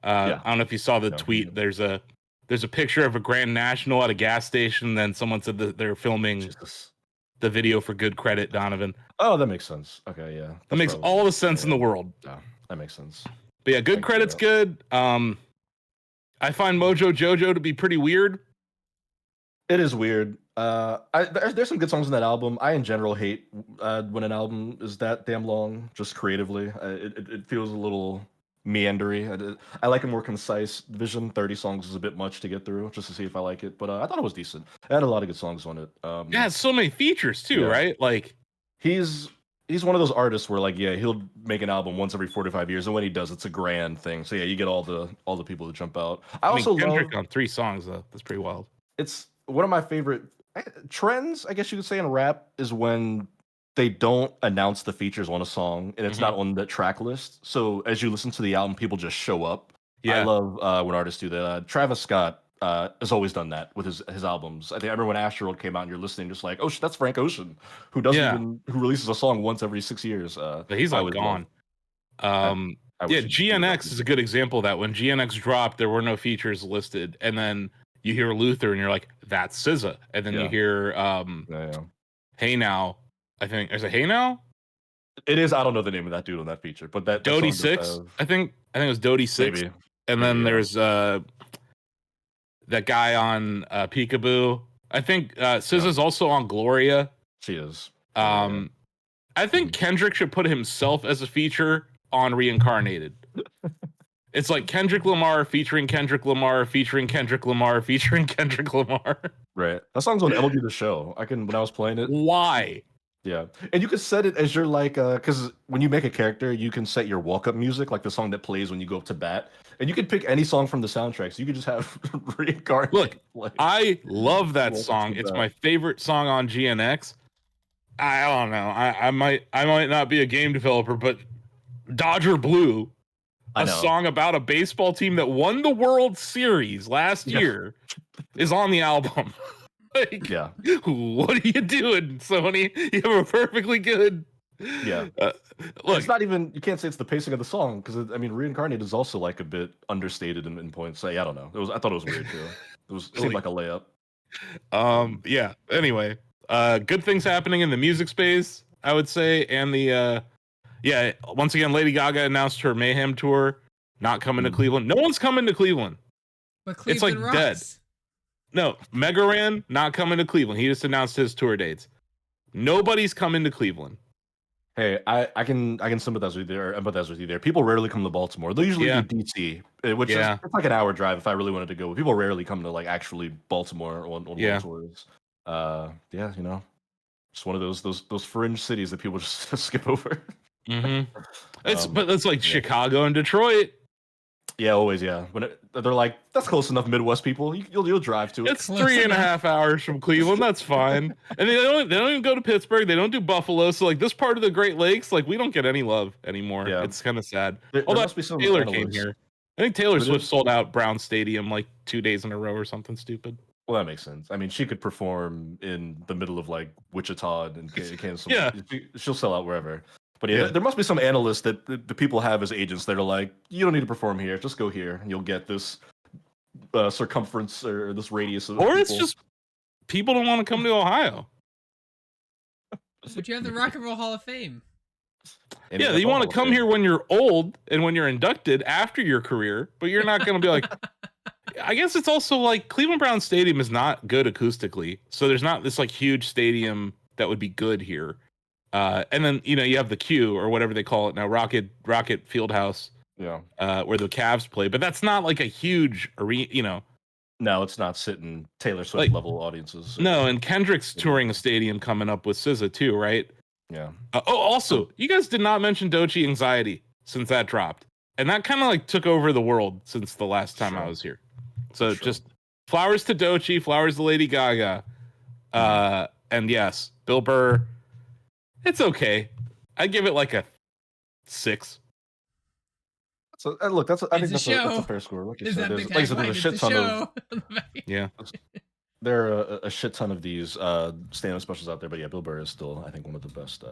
I don't know if you saw the tweet. There's a picture of a Grand National at a gas station. Then someone said that they're filming the video for Good Credit, Donovan. Oh, that makes sense. Okay, yeah. That makes all the sense in the world. Yeah, that makes sense. But yeah, Good Credit's good. I find Mojo Jojo to be pretty weird. It is weird. There's some good songs in that album. I in general hate when an album is that damn long, just creatively. It feels a little meandery. I like a more concise vision. 30 songs is a bit much to get through, just to see if I like it. But I thought it was decent. It had a lot of good songs on it. Yeah, it's so many features too, right? Like he's one of those artists where like he'll make an album once every 4 to 5 years, and when he does, it's a grand thing. So yeah, you get all the people to jump out. I also mean, Kendrick on 3 songs though. That's pretty wild. It's one of my favorite trends, I guess you could say, in rap is when they don't announce the features on a song and it's not on the track list. So as you listen to the album, people just show up. Yeah. I love when artists do that. Travis Scott has always done that with his albums. I remember when Astroworld came out and you're listening just like, oh, that's Frank Ocean, who who releases a song once every 6 years. But he's like gone. GNX is a good example of that. When GNX dropped, there were no features listed, and then you hear Luther and you're like, that's SZA. And then you hear Hey Now. I think is it Hey Now? It is. I don't know the name of that dude on that feature, but that Dodie 6. I think it was Dodie 6. Maybe. And then there's that guy on Peekaboo. I think SZA's also on Gloria. She is. I think Kendrick should put himself as a feature on Reincarnated. It's like Kendrick Lamar featuring Kendrick Lamar featuring Kendrick Lamar featuring Kendrick Lamar. Right. That song's on MLB The Show. When I was playing it. Why? Yeah. And you can set it as your like because when you make a character, you can set your walk-up music, like the song that plays when you go up to bat. And you can pick any song from the soundtrack. So you could just have Reincarnated. Look, I love that song. It's my favorite song on GNX. I don't know. I might not be a game developer, but Dodger Blue, a song about a baseball team that won the World Series last year, is on the album. Like, what are you doing, Sony? You have a perfectly good. Yeah. Look, it's not even. You can't say it's the pacing of the song because Reincarnated is also like a bit understated in points. I don't know. I thought it was weird too. It seemed like a layup. Yeah. Anyway, good things happening in the music space, I would say, and the once again, Lady Gaga announced her Mayhem tour, not coming to Cleveland. No one's coming to Cleveland. But Cleveland it's like rocks. Dead. No, Mega Ran not coming to Cleveland. He just announced his tour dates. Nobody's coming to Cleveland. Hey, I can sympathize with you there, empathize with you there. People rarely come to Baltimore. They usually do DC, which is it's like an hour drive if I really wanted to go. People rarely come to like actually Baltimore on tours. It's one of those fringe cities that people just skip over. But it's like Chicago and Detroit. Yeah, always. Yeah, they're like, that's close enough, Midwest people. You'll drive to it. It's 3.5 hours from Cleveland. That's fine. And they don't even go to Pittsburgh. They don't do Buffalo. So like this part of the Great Lakes, like we don't get any love anymore. Yeah. It's kind of sad. There Although must be some Taylor analysts. came here. I think Taylor But Swift sold out Brown Stadium like 2 days in a row or something stupid. Well, that makes sense. I mean, she could perform in the middle of like Wichita and Kansas. Yeah. She'll sell out wherever. But yeah, Yeah. there must be some analysts that the people have as agents that are like, you don't need to perform here, just go here, and you'll get this circumference or this radius of. Or people. it's just people don't want to come to Ohio. But you have the Rock and Roll Hall of Fame. And Yeah, NFL you want Hall to of come Fame. here when you're old and when you're inducted after your career, but you're not going to be like. I guess it's also like Cleveland Brown Stadium is not good acoustically, so there's not this like huge stadium that would be good here. And then you have the Q or whatever they call it now, Rocket Fieldhouse, Yeah. where the Cavs play, but that's not like a huge arena, No, it's not sitting Taylor Swift Like, level audiences. No, and Kendrick's touring a stadium coming up with SZA too, right? Yeah. Also, you guys did not mention Doechii Anxiety since that dropped, and that kind of like took over the world since the last time I was here. So just flowers to Doechii, flowers to Lady Gaga, and yes, Bill Burr. It's okay. I give it like a 6. So look, I think that's a a fair score. Like you Is said, that big there's a tagline? shit It's a ton of show. Yeah. there are a shit ton of these stand-up specials out there, but yeah, Bill Burr is still, I think, one of the best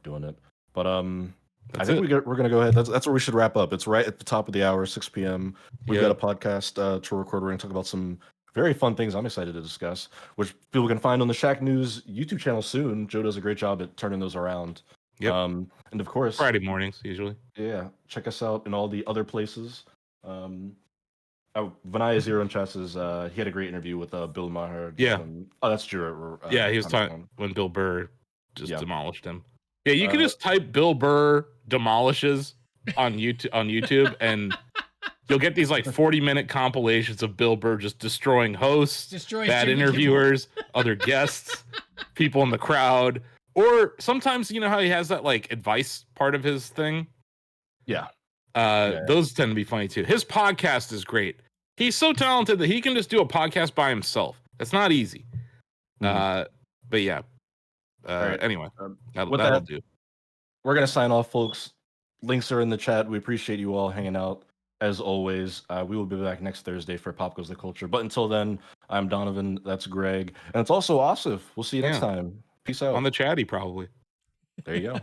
doing it. But I think we're gonna go ahead. That's where we should wrap up. It's right at the top of the hour, 6 p.m. We've got a podcast to record. We're gonna talk about some very fun things I'm excited to discuss, which people can find on the Shacknews YouTube channel soon. Joe does a great job at turning those around. Yep. And of course, Friday mornings usually. yeah, check us out in all the other places. Vinaya Zero in Chess is he had a great interview with Bill Maher. Yeah. That's Drew. Yeah, he was talking when Bill Burr just Yeah. demolished him. Yeah, you can just type Bill Burr demolishes on YouTube and you'll get these like 40-minute compilations of Bill Burr just destroying hosts, bad Jimmy interviewers, other guests, people in the crowd. Or sometimes you know how he has that like advice part of his thing? Yeah. Those tend to be funny too. His podcast is great. He's so talented that he can just do a podcast by himself. That's not easy. But yeah. Right. Anyway, with that'll that, do. We're gonna sign off, folks. Links are in the chat. We appreciate you all hanging out. As always, we will be back next Thursday for Pop Goes the Culture. But until then, I'm Donovan. That's Greg. And it's also Asif. We'll see you next time. Peace out. On the chatty, probably. There you go.